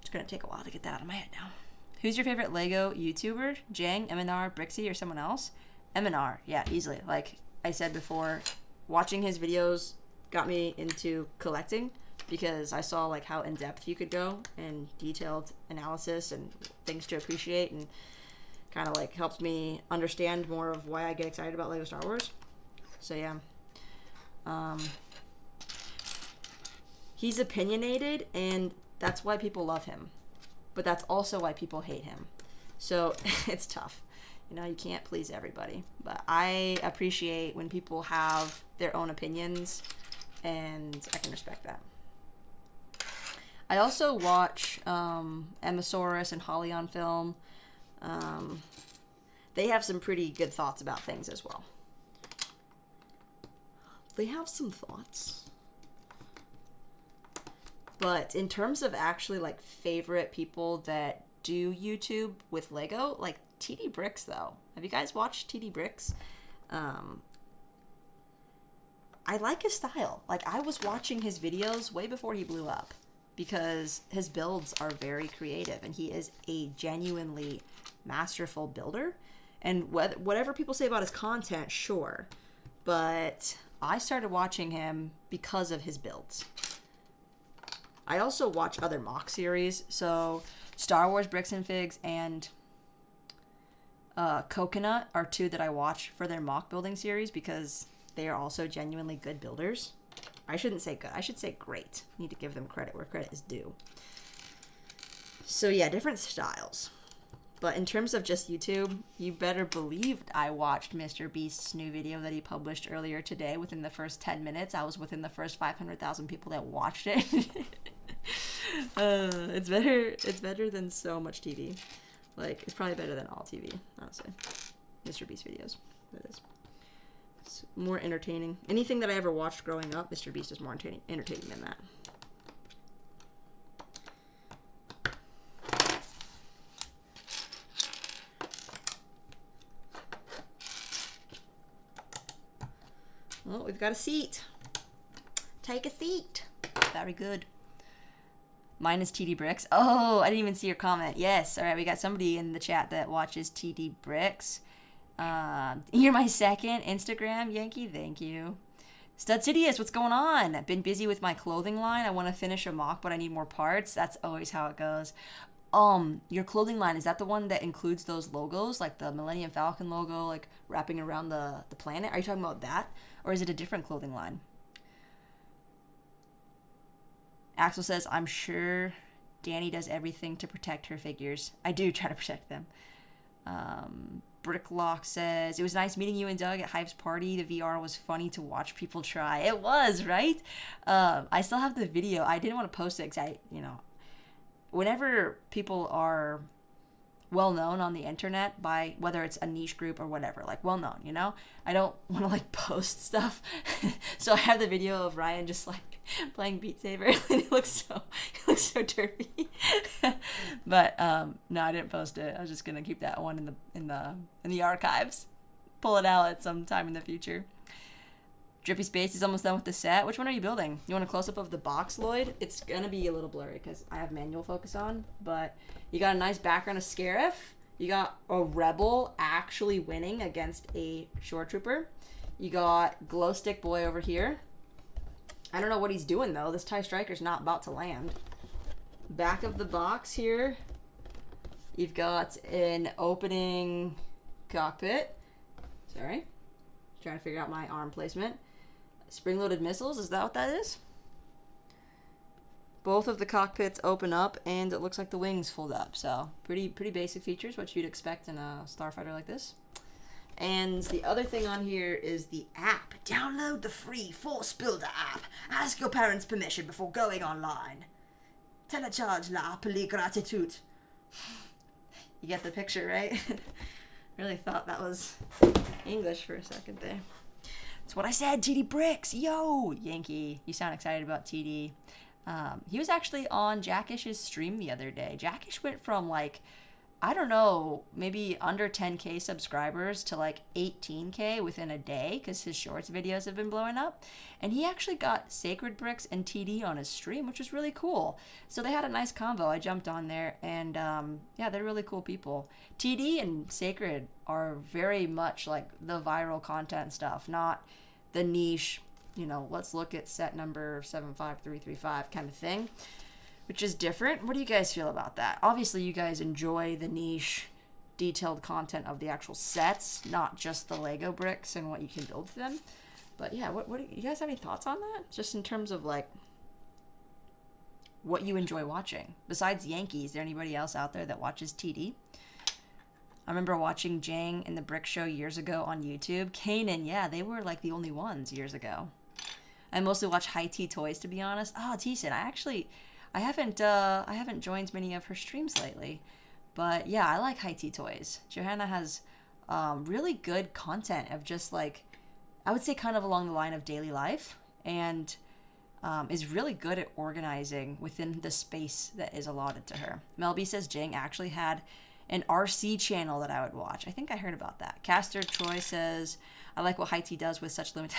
It's going to take a while to get that out of my head now. Who's your favorite Lego YouTuber? Jang, Eminar, Brixie, or someone else? Eminar, yeah, easily. Like I said before, watching his videos got me into collecting because I saw like how in-depth you could go and detailed analysis and things to appreciate, and kind of like helped me understand more of why I get excited about Lego Star Wars. So yeah. He's opinionated, and that's why people love him. But that's also why people hate him. So it's tough. You know, you can't please everybody. But I appreciate when people have their own opinions, and I can respect that. I also watch Emmosaurus and Holly on Film. They have some pretty good thoughts about things as well. They have some thoughts. But in terms of actually, like, favorite people that do YouTube with Lego, like, TD Bricks, though. Have you guys watched TD Bricks? I like his style. Like, I was watching his videos way before he blew up because his builds are very creative, and he is a genuinely masterful builder. And whatever people say about his content, sure. But I started watching him because of his builds. I also watch other mock series, so Star Wars Bricks and Figs and Coconut are two that I watch for their mock building series because they are also genuinely good builders. I shouldn't say good, I should say great. Need to give them credit where credit is due. So yeah, different styles. But in terms of just YouTube, you better believe I watched Mr. Beast's new video that he published earlier today. Within the first 10 minutes, I was within the first 500,000 people that watched it. It's better than so much TV. Like, it's probably better than all TV, honestly. Mr. Beast videos, that is. It's more entertaining. Anything that I ever watched growing up, Mr. Beast is more entertaining than that. Oh, we've got a seat. Take a seat. Very good. Mine is TD Bricks. Oh, I didn't even see your comment. Yes. All right, we got somebody in the chat that watches TD Bricks. You're my second Instagram Yankee. Thank you. Stud Sidious, what's going on? I've been busy with my clothing line. I want to finish a mock, but I need more parts. That's always how it goes. Your clothing line, is that the one that includes those logos, like the Millennium Falcon logo, like wrapping around the planet? Are you talking about that? Or is it a different clothing line? Axel says, I'm sure Danny does everything to protect her figures. I do try to protect them. Bricklock says, it was nice meeting you and Doug at Hive's party. The VR was funny to watch people try. It was, right? I still have the video. I didn't want to post it because whenever people are well known on the internet by whether it's a niche group or whatever, like well known, I don't want to like post stuff. So I have the video of Ryan just like playing Beat Saber and it looks so derpy. But no, I didn't post it. I was just gonna keep that one in the archives. Pull it out at some time in the future. Drippy Space is almost done with the set. Which one are you building? You want a close-up of the box, Lloyd? It's gonna be a little blurry because I have manual focus on, but you got a nice background of Scarif. You got a Rebel actually winning against a Shore Trooper. You got Glow Stick Boy over here. I don't know what he's doing, though. This TIE Striker's not about to land. Back of the box here, you've got an opening cockpit. Sorry. Trying to figure out my arm placement. Spring-loaded missiles, is that what that is? Both of the cockpits open up, and it looks like the wings fold up. So, pretty basic features, what you'd expect in a starfighter like this. And the other thing on here is the app. Download the free Force Builder app. Ask your parents' permission before going online. Telecharge la appli gratitude. You get the picture, right? Really thought that was English for a second there. That's what I said, TD Bricks. Yo, Yankee. You sound excited about TD. He was actually on Jackish's stream the other day. Jackish went from like, I don't know, maybe under 10K subscribers to like 18K within a day because his shorts videos have been blowing up. And he actually got Sacred Bricks and TD on his stream, which was really cool. So they had a nice convo. I jumped on there and yeah, they're really cool people. TD and Sacred are very much like the viral content stuff, not the niche, let's look at set number 75335 kind of thing, which is different. What do you guys feel about that? Obviously, you guys enjoy the niche, detailed content of the actual sets, not just the Lego bricks and what you can build for them. But yeah, what do you guys have any thoughts on that? Just in terms of like what you enjoy watching. Besides Yankee, is there anybody else out there that watches TD? I remember watching Jang and the Brick Show years ago on YouTube. Kanan, yeah, they were like the only ones years ago. I mostly watch High Tea Toys, to be honest. Oh, T-Sin, I haven't joined many of her streams lately, but yeah, I like High Tea Toys. Johanna has really good content of just like, I would say kind of along the line of daily life, and is really good at organizing within the space that is allotted to her. Melby says Jing actually had an RC channel that I would watch. I think I heard about that. Caster Troy says, I like what High Tea does with such limited...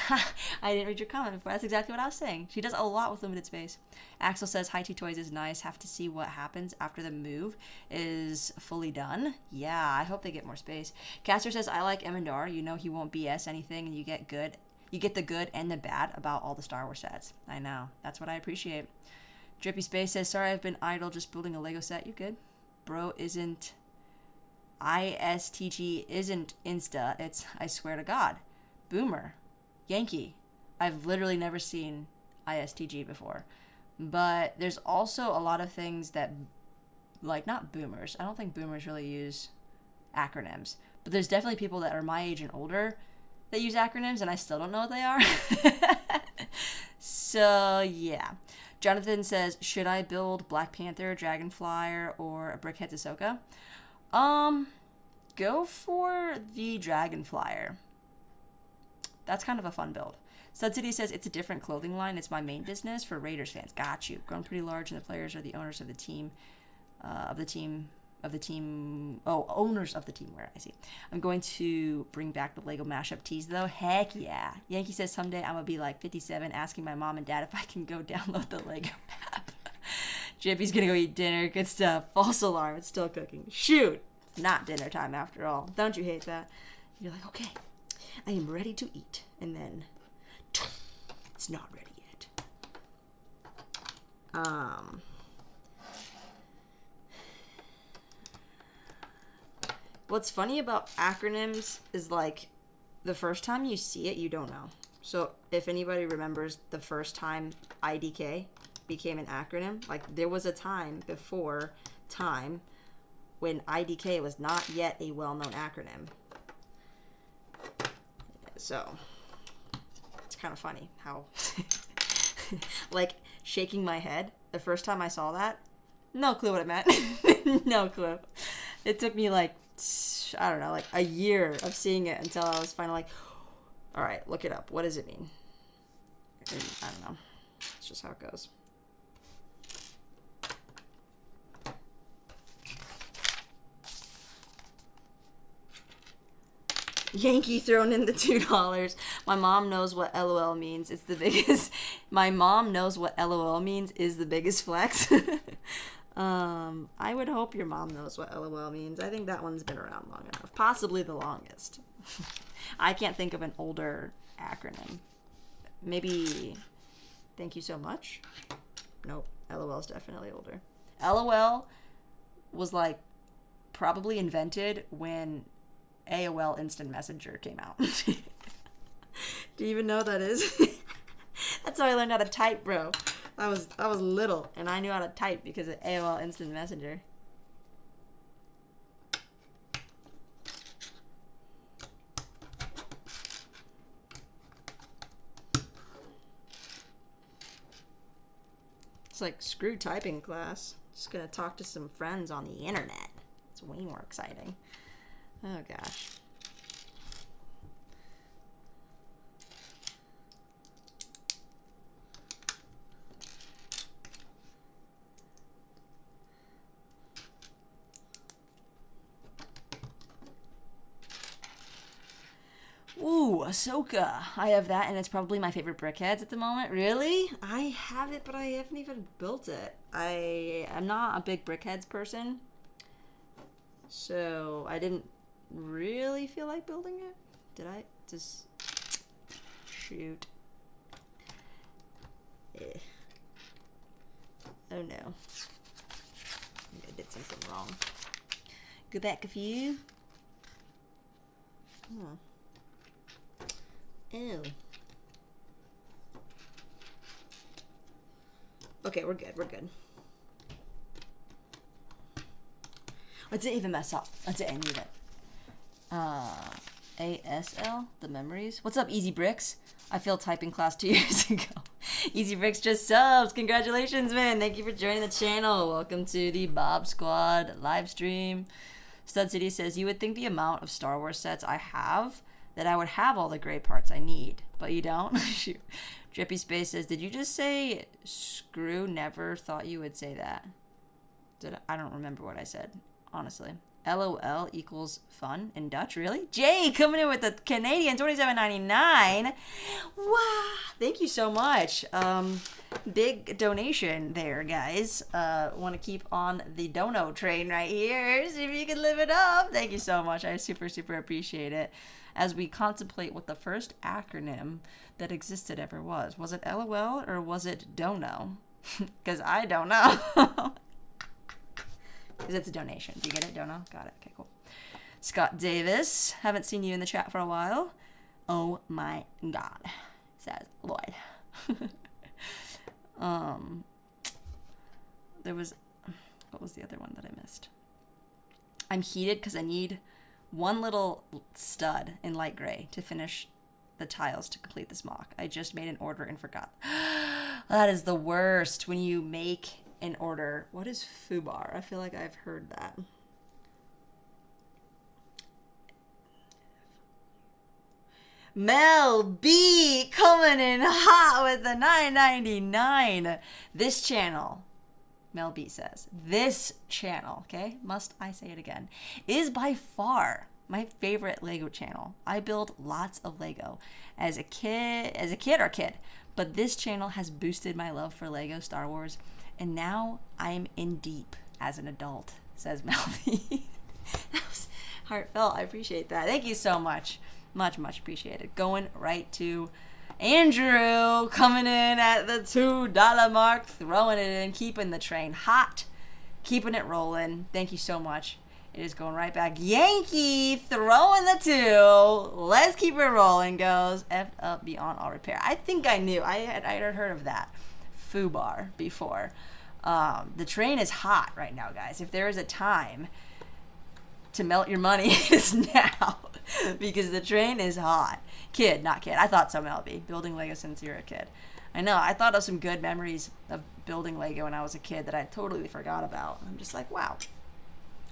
I didn't read your comment before. That's exactly what I was saying. She does a lot with limited space. Axel says, High Tea Toys is nice. Have to see what happens after the move is fully done. Yeah, I hope they get more space. Caster says, I like Emendar. He won't BS anything, and you get the good and the bad about all the Star Wars sets. I know. That's what I appreciate. Drippy Space says, sorry, I've been idle just building a Lego set. You good? Bro isn't... ISTG isn't Insta, it's I swear to God. Boomer. Yankee. I've literally never seen ISTG before. But there's also a lot of things that, like, not boomers. I don't think boomers really use acronyms. But there's definitely people that are my age and older that use acronyms, and I still don't know what they are. So, yeah. Jonathan says, should I build Black Panther, Dragonfly, or a Brickheadz Ahsoka? Go for the Dragonflyer. That's kind of a fun build. Stud City says it's a different clothing line. It's my main business for Raiders fans. Got you. Grown pretty large, and the players are the owners of the team. Owners of the team. Where I see. I'm going to bring back the Lego mashup tees though. Heck yeah. Yankee says someday I'm gonna be like 57, asking my mom and dad if I can go download the Lego app. Jippy's gonna go eat dinner. Good stuff. False alarm. It's still cooking. Shoot. Not dinner time after all. Don't you hate that? You're like, okay, I am ready to eat. And then it's not ready yet. What's funny about acronyms is like the first time you see it, you don't know. So if anybody remembers the first time IDK became an acronym, like there was a time before time when IDK was not yet a well-known acronym. So it's kind of funny how like shaking my head the first time I saw that, no clue what it meant. No clue. It took me like, I don't know, like a year of seeing it until I was finally like, all right, look it up. What does it mean? And I don't know. It's just how it goes. Yankee thrown in the $2. My mom knows what LOL means. It's the biggest. My mom knows what LOL means is the biggest flex. I would hope your mom knows what LOL means. I think that one's been around long enough. Possibly the longest. I can't think of an older acronym. Maybe thank you so much? Nope. LOL is definitely older. LOL was like probably invented when AOL Instant Messenger came out. Do you even know what that is? That's how I learned how to type, bro. I was little and I knew how to type because of AOL Instant Messenger. It's like, screw typing class. Just gonna talk to some friends on the internet. It's way more exciting. Oh gosh. Ooh, Ahsoka. I have that, and it's probably my favorite Brickheadz at the moment. Really? I have it, but I haven't even built it. I'm not a big Brickheadz person, so I didn't really feel like building it. Did I? Just shoot. Oh no. I did something wrong. Go back a few. Huh. Ew. Okay, we're good. We're good. I didn't even mess up. I didn't even. ASL, the memories. What's up, Easy Bricks? I failed typing class 2 years ago. Easy Bricks just subs. Congratulations, man. Thank you for joining the channel. Welcome to the Bob Squad live stream. Stud City says, you would think the amount of Star Wars sets I have that I would have all the gray parts I need, but you don't. Shoot. Drippy Space says, did you just say screw? Never thought you would say that. I don't remember what I said, honestly. LOL equals fun in Dutch, really? Jay coming in with the Canadian $27.99. Wow, thank you so much. Big donation there, guys. Want to keep on the dono train right here. See if you can live it up. Thank you so much. I super appreciate it. As we contemplate what the first acronym that existed ever was. Was it LOL or was it dono? Because I don't know. Because it's a donation. Do you get it? Dono? Got it. Okay, cool. Scott Davis. Haven't seen you in the chat for a while. Oh my God. Says Lloyd. There was... What was the other one that I missed? I'm heated because I need one little stud in light gray to finish the tiles to complete this mock. I just made an order and forgot. That is the worst when you make an order. What is FUBAR? I feel like I've heard that. Mel B coming in hot with the $9.99. This channel, Mel B says, this channel, okay, must I say it again, is by far my favorite Lego channel. I build lots of Lego as a kid, but this channel has boosted my love for Lego Star Wars, and now I'm in deep as an adult, says Mel B. Heartfelt. I appreciate that. Thank you so much. Much appreciated. Going right to Andrew, coming in at the $2 mark, throwing it in, keeping the train hot, keeping it rolling. Thank you so much. It is going right back. Yankee throwing the 2. Let's keep it rolling. Goes F up beyond all repair. I think I knew. I had heard of that foobar before. The train is hot right now, guys. If there is a time to melt your money, it is now, because the train is hot. Kid, not kid. I thought so, Melby. Building Lego since you were a kid. I know. I thought of some good memories of building Lego when I was a kid that I totally forgot about. I'm just like, wow.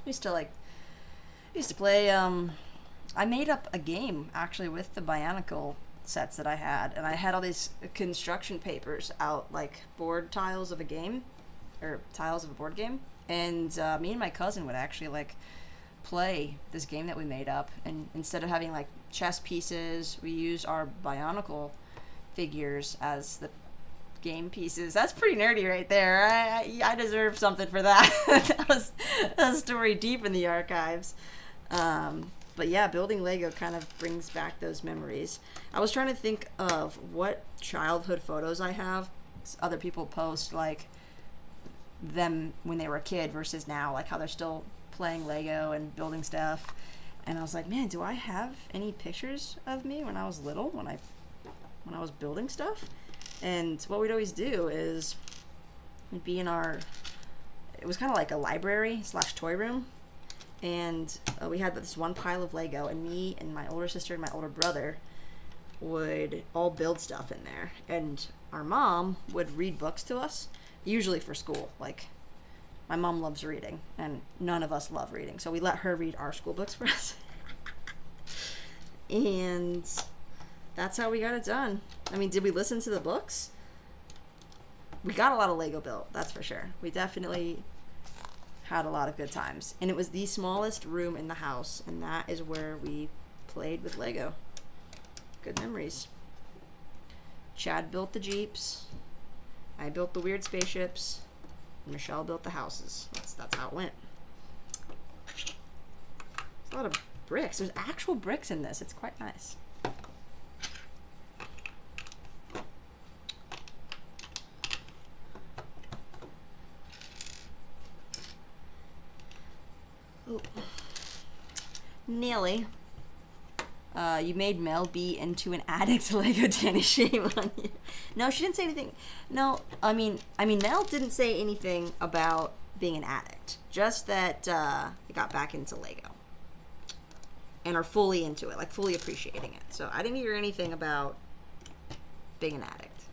I used to play, I made up a game, actually, with the Bionicle sets that I had, and I had all these construction papers out, like board tiles of a game, or tiles of a board game, and me and my cousin would actually, like, play this game that we made up, and instead of having, like, chess pieces, we used our Bionicle figures as the game pieces. That's pretty nerdy right there. I deserve something for that. That was a story deep in the archives. But yeah, building Lego kind of brings back those memories. I was trying to think of what childhood photos I have. Other people post, like, them when they were a kid versus now, like how they're still playing Lego and building stuff. And I was like, man, do I have any pictures of me when I was little, when I was building stuff? And what we'd always do is we'd be in it was kind of like a library / toy room. And we had this one pile of Lego, and me and my older sister and my older brother would all build stuff in there. And our mom would read books to us, usually for school. Like, my mom loves reading, and none of us love reading. So we let her read our school books for us. And that's how we got it done. I mean, did we listen to the books? We got a lot of Lego built, that's for sure. We definitely had a lot of good times. And it was the smallest room in the house, and that is where we played with Lego. Good memories. Chad built the Jeeps. I built the weird spaceships. And Michelle built the houses. That's how it went. There's a lot of bricks. There's actual bricks in this. It's quite nice. Ooh. Nearly. You made Mel B into an addict, Lego Danny. Shame on you. No, she didn't say anything. No, I mean, Mel didn't say anything about being an addict. Just that I got back into Lego and are fully into it, like fully appreciating it. So I didn't hear anything about being an addict.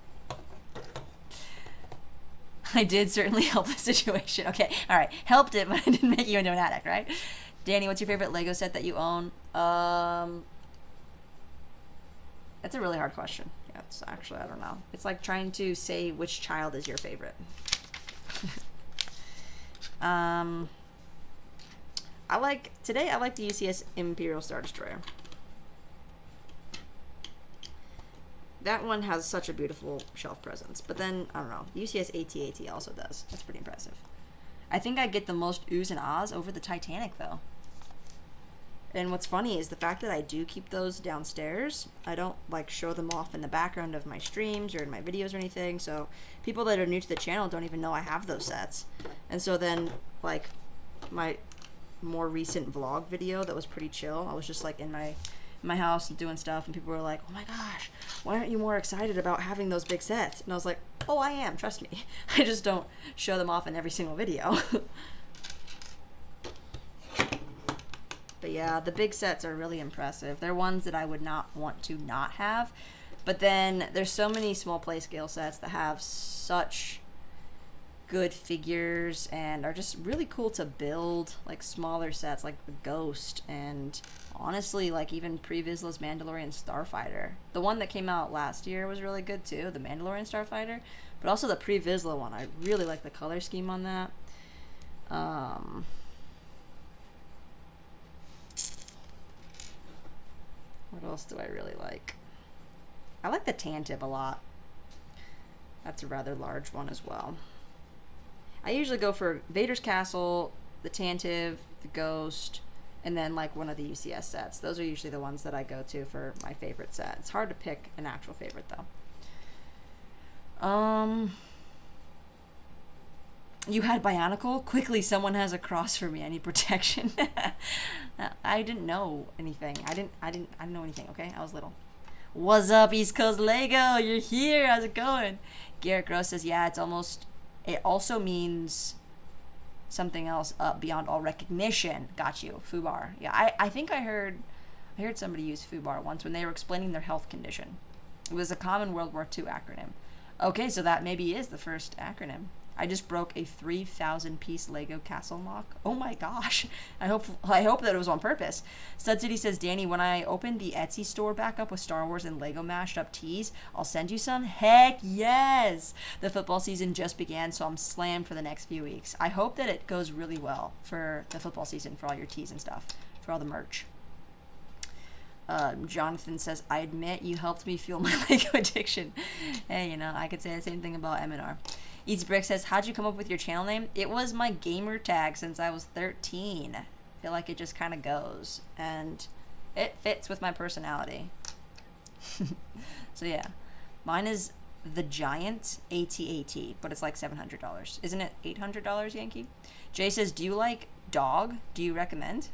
I did certainly help the situation. Okay, all right, helped it, but I didn't make you into an addict, right? Danny, what's your favorite Lego set that you own? That's a really hard question. Yeah, it's actually, I don't know. It's like trying to say which child is your favorite. I like the UCS Imperial Star Destroyer. That one has such a beautiful shelf presence. But then, I don't know, UCS AT-AT also does. That's pretty impressive. I think I get the most oohs and ahs over the Titanic, though. And what's funny is the fact that I do keep those downstairs, I don't, like, show them off in the background of my streams or in my videos or anything, so people that are new to the channel don't even know I have those sets. And so then, like, my more recent vlog video that was pretty chill, I was just, like, in my house doing stuff, and people were like, oh my gosh, why aren't you more excited about having those big sets? And I was like, oh, I am, trust me. I just don't show them off in every single video. But yeah, the big sets are really impressive. They're ones that I would not want to not have. But then there's so many small play scale sets that have such good figures and are just really cool to build, like smaller sets like the Ghost, and honestly, like even pre-Vizsla's Mandalorian Starfighter. The one that came out last year was really good too, the Mandalorian Starfighter. But also the pre-Vizsla one, I really like the color scheme on that. What else do I really like? I like the Tantib a lot. That's a rather large one as well. I usually go for Vader's Castle, the Tantive, the Ghost, and then like one of the UCS sets. Those are usually the ones that I go to for my favorite set. It's hard to pick an actual favorite though. You had Bionicle? Quickly, someone has a cross for me. I need protection. I didn't know anything. I didn't know anything, okay? I was little. What's up, East Coast Lego? You're here. How's it going? Garrett Gross says, yeah, it also means something else beyond all recognition. Got you. FUBAR. Yeah, I think I heard somebody use FUBAR once when they were explaining their health condition. It was a common World War II acronym. Okay, so that maybe is the first acronym. I just broke a 3,000 piece Lego castle lock. Oh my gosh. I hope that it was on purpose. Stud City says, Danny, when I open the Etsy store back up with Star Wars and Lego mashed up tees, I'll send you some. Heck yes. The football season just began, so I'm slammed for the next few weeks. I hope that it goes really well for the football season, for all your tees and stuff, for all the merch. Jonathan says, I admit you helped me fuel my Lego addiction. Hey, you know, I could say the same thing about M&R. Eats Brick says, how'd you come up with your channel name? It was my gamer tag since I was 13. I feel like it just kind of goes, and it fits with my personality. So yeah, mine is the Giant AT-AT, but it's like $700. Isn't it $800, Yankee? Jay says, do you like dog? Do you recommend?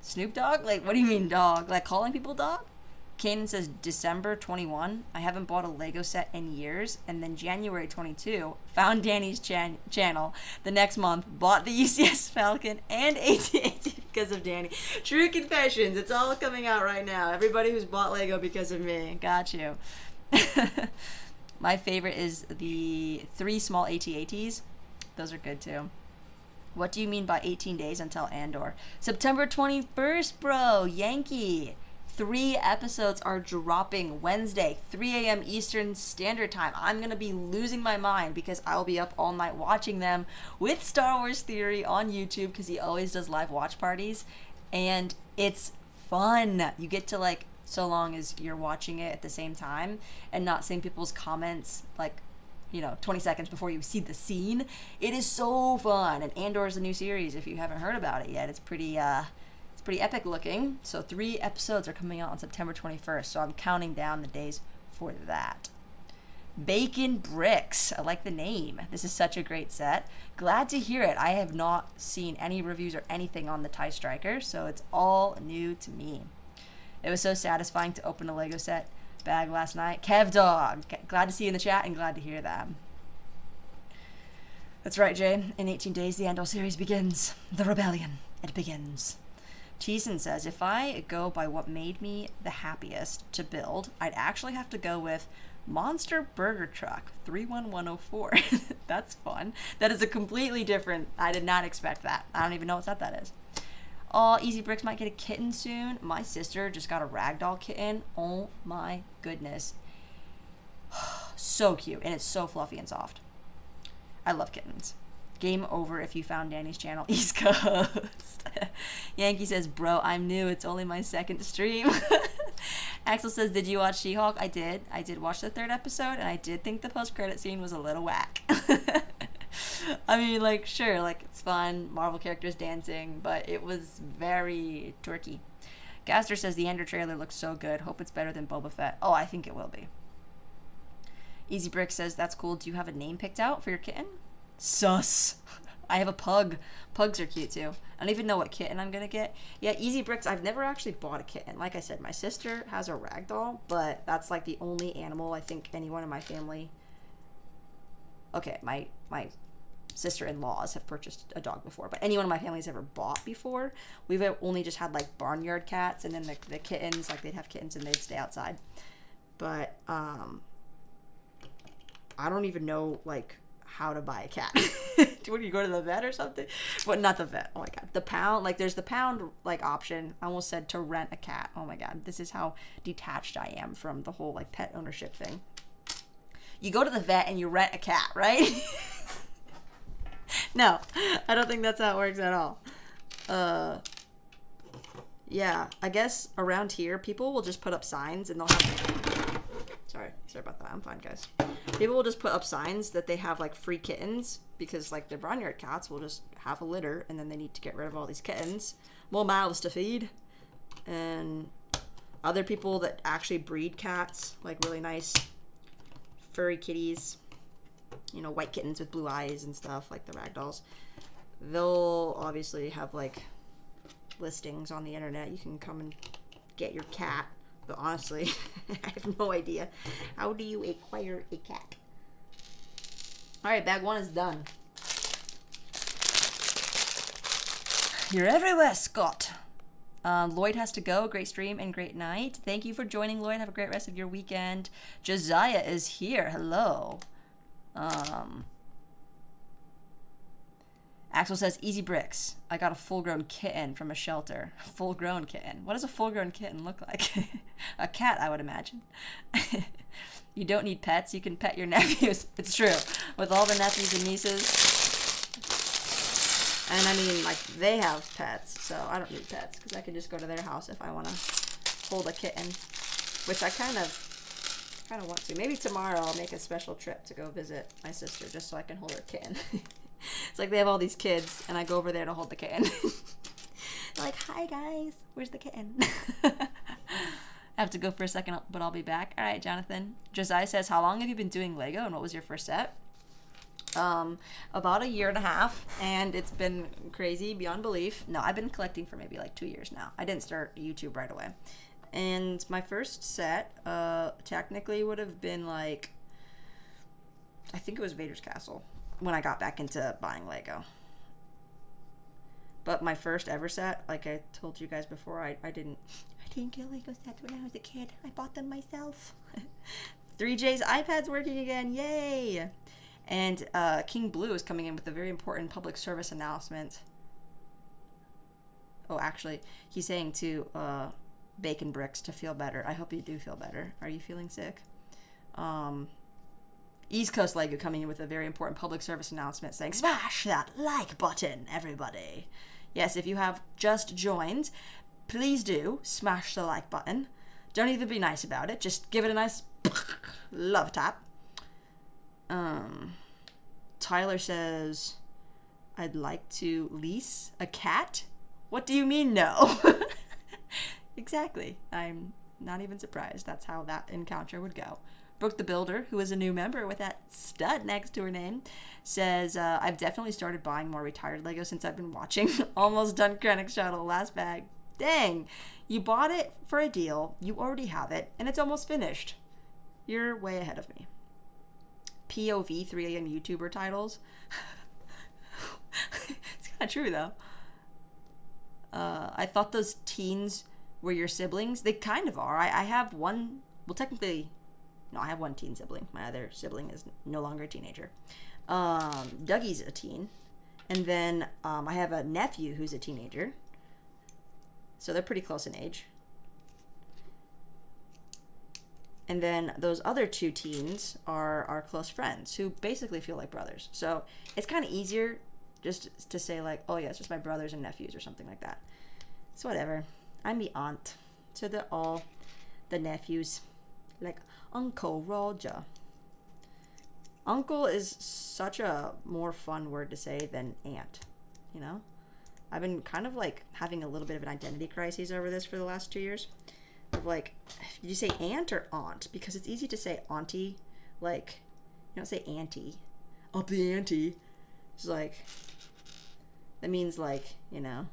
Snoop Dogg? Like, what do you mean dog? Like calling people dog? Kanan says, December 21, I haven't bought a Lego set in years, and then January 22, found Danny's channel. The next month, bought the UCS Falcon and AT-AT because of Danny. True confessions, it's all coming out right now. Everybody who's bought Lego because of me. Got you. My favorite is the 3 small AT-ATs. Those are good too. What do you mean by 18 days until Andor? September 21st, bro. Yankee. 3 episodes are dropping Wednesday, 3 a.m. Eastern Standard Time. I'm going to be losing my mind because I'll be up all night watching them with Star Wars Theory on YouTube because he always does live watch parties. And it's fun. You get to, like, so long as you're watching it at the same time and not seeing people's comments, like, 20 seconds before you see the scene. It is so fun. And Andor is a new series. If you haven't heard about it yet, it's pretty epic looking. So 3 episodes are coming out on September 21st. So I'm counting down the days for that. Bacon Bricks. I like the name. This is such a great set. Glad to hear it. I have not seen any reviews or anything on the TIE Striker, so it's all new to me. It was so satisfying to open a Lego set bag last night. Kev Dog, glad to see you in the chat and glad to hear that. That's right, Jay. In 18 days, the Andor series begins. The rebellion. It begins. Teason says, if I go by what made me the happiest to build, I'd actually have to go with Monster Burger Truck 31104. That's fun. That is a completely different, I did not expect that. I don't even know what set that is. Oh, Easy Bricks might get a kitten soon. My sister just got a ragdoll kitten. Oh my goodness. So cute. And it's so fluffy and soft. I love kittens. Game over if you found Danny's channel. East Coast. Yankee says, bro, I'm new. It's only my 2nd stream. Axel says, did you watch She-Hulk? I did. I did watch the 3rd episode, and I did think the post-credit scene was a little whack. I mean, like, sure, like, it's fun, Marvel characters dancing, but it was very twerky. Gaster says the Andor trailer looks so good. Hope it's better than Boba Fett. Oh, I think it will be. Easy Brick says, that's cool. Do you have a name picked out for your kitten? Sus. I have a pug. Pugs are cute, too. I don't even know what kitten I'm going to get. Yeah, Easy Bricks, I've never actually bought a kitten. Like I said, my sister has a ragdoll, but that's, like, the only animal I think anyone in my family... Okay, my sister-in-laws have purchased a dog before, but anyone in my family has ever bought before. We've only just had like barnyard cats, and then the kittens, like they'd have kittens and they'd stay outside. But I don't even know like how to buy a cat. When you go to the vet or something? But not the vet. Oh my god, the pound. Like there's the pound like option. I almost said to rent a cat. Oh my god, this is how detached I am from the whole like pet ownership thing. You go to the vet and you rent a cat, right? No, I don't think that's how it works at all. Yeah, I guess around here, people will just put up signs and they'll have... Sorry about that. I'm fine, guys. People will just put up signs that they have, like, free kittens because like the barnyard cats will just have a litter and then they need to get rid of all these kittens. More mouths to feed. And other people that actually breed cats, like really nice furry kitties, you know, white kittens with blue eyes and stuff, like the ragdolls, they'll obviously have like listings on the internet. You can come and get your cat. But honestly, I have no idea. How do you acquire a cat? Alright, bag 1 is done. You're everywhere, Scott. Lloyd has to go. Great stream and great night. Thank you for joining, Lloyd. Have a great rest of your weekend. Josiah is here. Hello. Axel says, easy bricks. I got a full-grown kitten from a shelter. Full-grown kitten. What does a full-grown kitten look like? A cat, I would imagine. You don't need pets. You can pet your nephews. It's true. With all the nephews and nieces. And I mean, like, they have pets, so I don't need pets, because I can just go to their house if I want to hold a kitten, which I kind of want to. Maybe tomorrow I'll make a special trip to go visit my sister, just so I can hold her kitten. It's like they have all these kids, and I go over there to hold the kitten. Like, hi guys, where's the kitten? I have to go for a second, but I'll be back. All right, Jonathan. Josiah says, how long have you been doing Lego, and what was your first set? About 1.5 years, and it's been crazy beyond belief. No, I've been collecting for maybe like 2 years now. I didn't start YouTube right away. And my first set, technically would have been like, I think it was Vader's Castle when I got back into buying Lego. But my first ever set, like I told you guys before, I didn't get Lego sets when I was a kid. I bought them myself. 3J's iPad's working again, yay! And King Blue is coming in with a very important public service announcement. Oh, actually, he's saying to Bacon Bricks to feel better. I hope you do feel better. Are you feeling sick? East Coast Lego coming in with a very important public service announcement saying, smash that like button, everybody. Yes, if you have just joined, please do smash the like button. Don't even be nice about it. Just give it a nice love tap. Tyler says, I'd like to lease a cat. What do you mean no? Exactly. I'm not even surprised. That's how that encounter would go. Brooke the Builder, who is a new member with that stud next to her name, says, I've definitely started buying more retired Lego since I've been watching. Almost done Krennic Shuttle, last bag. Dang, you bought it for a deal, you already have it, and it's almost finished. You're way ahead of me. POV 3 a.m. YouTuber titles. It's kind of true, though. I thought those teens were your siblings. They kind of are. I have one, well, technically, no, I have one teen sibling. My other sibling is no longer a teenager. Dougie's a teen. And then I have a nephew who's a teenager. So they're pretty close in age. And then those other 2 teens are our close friends who basically feel like brothers. So it's kind of easier just to say like, oh yeah, it's just my brothers and nephews or something like that. So whatever. I'm the aunt. So they're all the nephews. Like Uncle Roger. Uncle is such a more fun word to say than aunt, you know? I've been kind of like having a little bit of an identity crisis over this for the last 2 years. Of like, did you say aunt or aunt? Because it's easy to say auntie. Like, you don't say auntie. Up the ante. It's like, that means like, you know,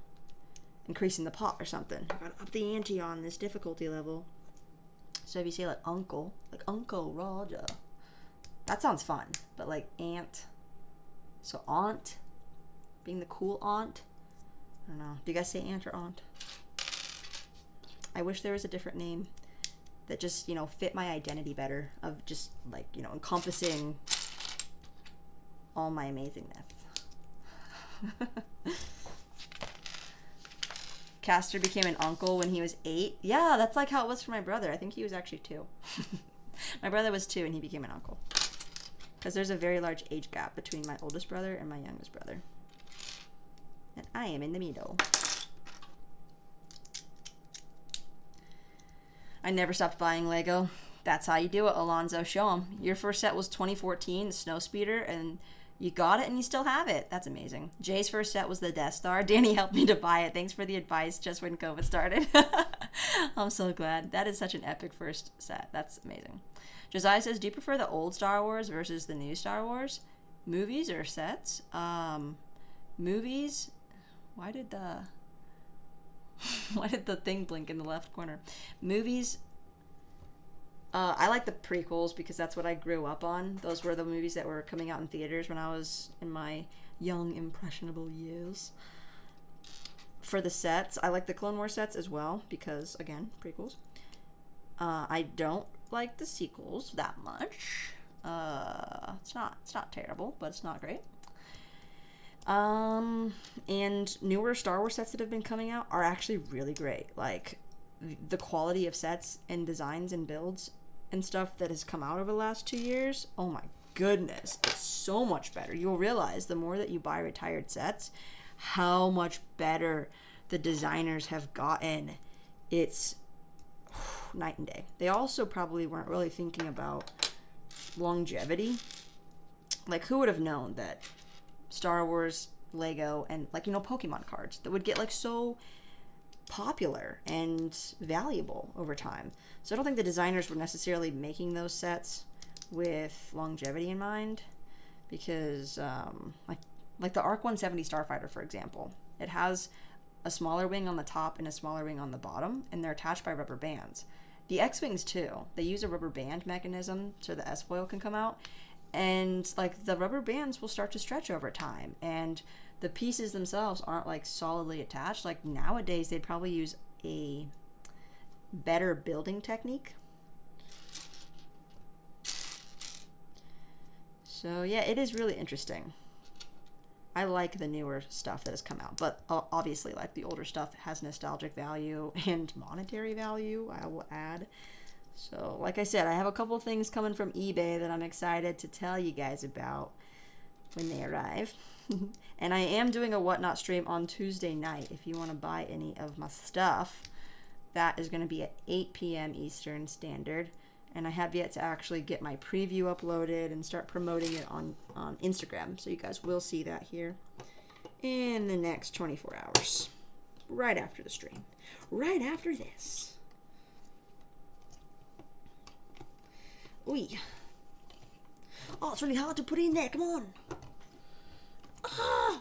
increasing the pot or something. I gotta up the ante on this difficulty level. So if you say like Uncle Roger, that sounds fun. But like aunt, so aunt, being the cool aunt, I don't know. Do you guys say aunt or aunt? I wish there was a different name that just, you know, fit my identity better, of just like, you know, encompassing all my amazingness. Castor became an uncle when he was 8. Yeah, that's like how it was for my brother. I think he was actually 2. My brother was 2 and he became an uncle. Because there's a very large age gap between my oldest brother and my youngest brother. And I am in the middle. I never stopped buying Lego. That's how you do it, Alonzo. Show them. Your first set was 2014, the Snowspeeder, and You got it and you still have it. That's amazing. Jay's first set was the Death Star. Danny helped me to buy it. Thanks for the advice just when COVID started. I'm so glad. That is such an epic first set. That's amazing. Josiah says, do you prefer the old Star Wars versus the new Star Wars? Movies or sets? Movies. Why did the thing blink in the left corner? Movies. I like the prequels because that's what I grew up on. Those were the movies that were coming out in theaters when I was in my young, impressionable years. For the sets, I like the Clone Wars sets as well because, again, prequels. I don't like the sequels that much. It's not terrible, but it's not great. And newer Star Wars sets that have been coming out are actually really great. Like, the quality of sets and designs and builds and stuff that has come out over the last 2 years, oh my goodness, it's so much better. You'll realize the more that you buy retired sets, how much better the designers have gotten. It's night and day. They also probably weren't really thinking about longevity. Like, who would have known that Star Wars, Lego, and, like, you know, Pokemon cards that would get, like, so popular and valuable over time. So I don't think the designers were necessarily making those sets with longevity in mind, because like the Arc 170 Starfighter, for example, it has a smaller wing on the top and a smaller wing on the bottom, and they're attached by rubber bands. The X-Wings too, they use a rubber band mechanism so the S-foil can come out, and like the rubber bands will start to stretch over time, and the pieces themselves aren't like solidly attached. Like nowadays they'd probably use a better building technique. So yeah, it is really interesting. I like the newer stuff that has come out, but obviously like the older stuff has nostalgic value and monetary value, I will add. So like I said, I have a couple things coming from eBay that I'm excited to tell you guys about when they arrive. And I am doing a Whatnot stream on Tuesday night. If you want to buy any of my stuff, that is going to be at 8 p.m. Eastern Standard. And I have yet to actually get my preview uploaded and start promoting it on Instagram. So you guys will see that here in the next 24 hours. Right after the stream. Right after this. Oi. Oh, it's really hard to put in there. Come on. Ah.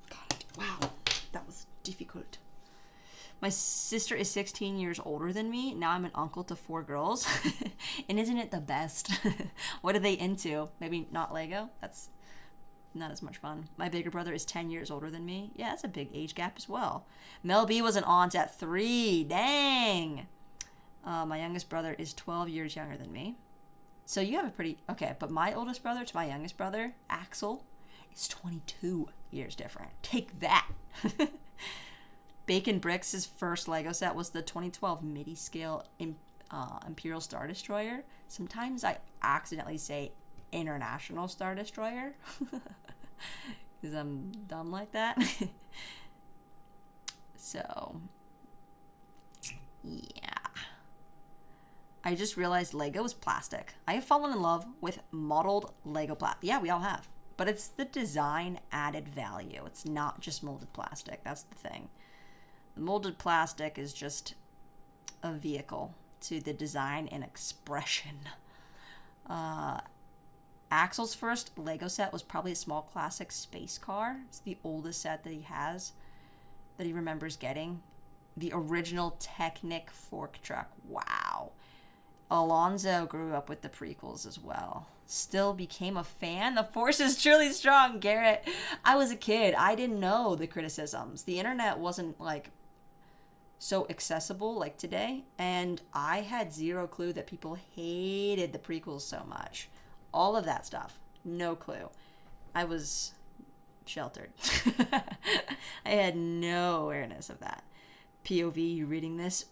God, wow. That was difficult. My sister is 16 years older than me. Now I'm an uncle to 4 girls. And isn't it the best? What are they into? Maybe not Lego? That's not as much fun. My bigger brother is 10 years older than me. Yeah, that's a big age gap as well. Mel B was an aunt at 3. Dang! My youngest brother is 12 years younger than me. So you have a pretty... Okay, but my oldest brother to my youngest brother, Axel, is 22 years different. Take that! Bacon Bricks' first Lego set was the 2012 midi-scale Imperial Star Destroyer. Sometimes I accidentally say International Star Destroyer because I'm dumb like that. So, yeah. I just realized Lego is plastic. I have fallen in love with modeled Lego plastic. Yeah, we all have. But it's the design added value. It's not just molded plastic. That's the thing. The molded plastic is just a vehicle to the design and expression. Axel's first Lego set was probably a small classic space car. It's the oldest set that he has, that he remembers getting. The original Technic fork truck. Wow. Alonzo grew up with the prequels as well. Still became a fan. The Force is truly strong, Garrett. I was a kid. I didn't know the criticisms. The internet wasn't like so accessible like today, and I had zero clue that people hated the prequels so much. All of that stuff, no clue. I was sheltered. I had no awareness of that. POV, you reading this?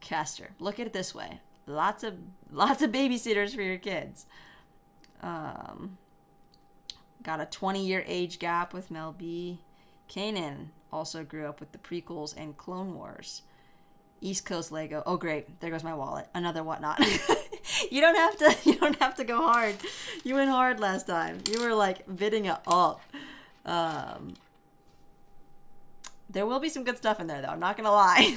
Caster, look at it this way. Lots of babysitters for your kids. Got a 20-year age gap with Mel B. Kanan also grew up with the prequels and Clone Wars. East Coast Lego. Oh great, there goes my wallet. Another whatnot. You don't have to go hard. You went hard last time. You were like bidding it up. There will be some good stuff in there though, I'm not gonna lie.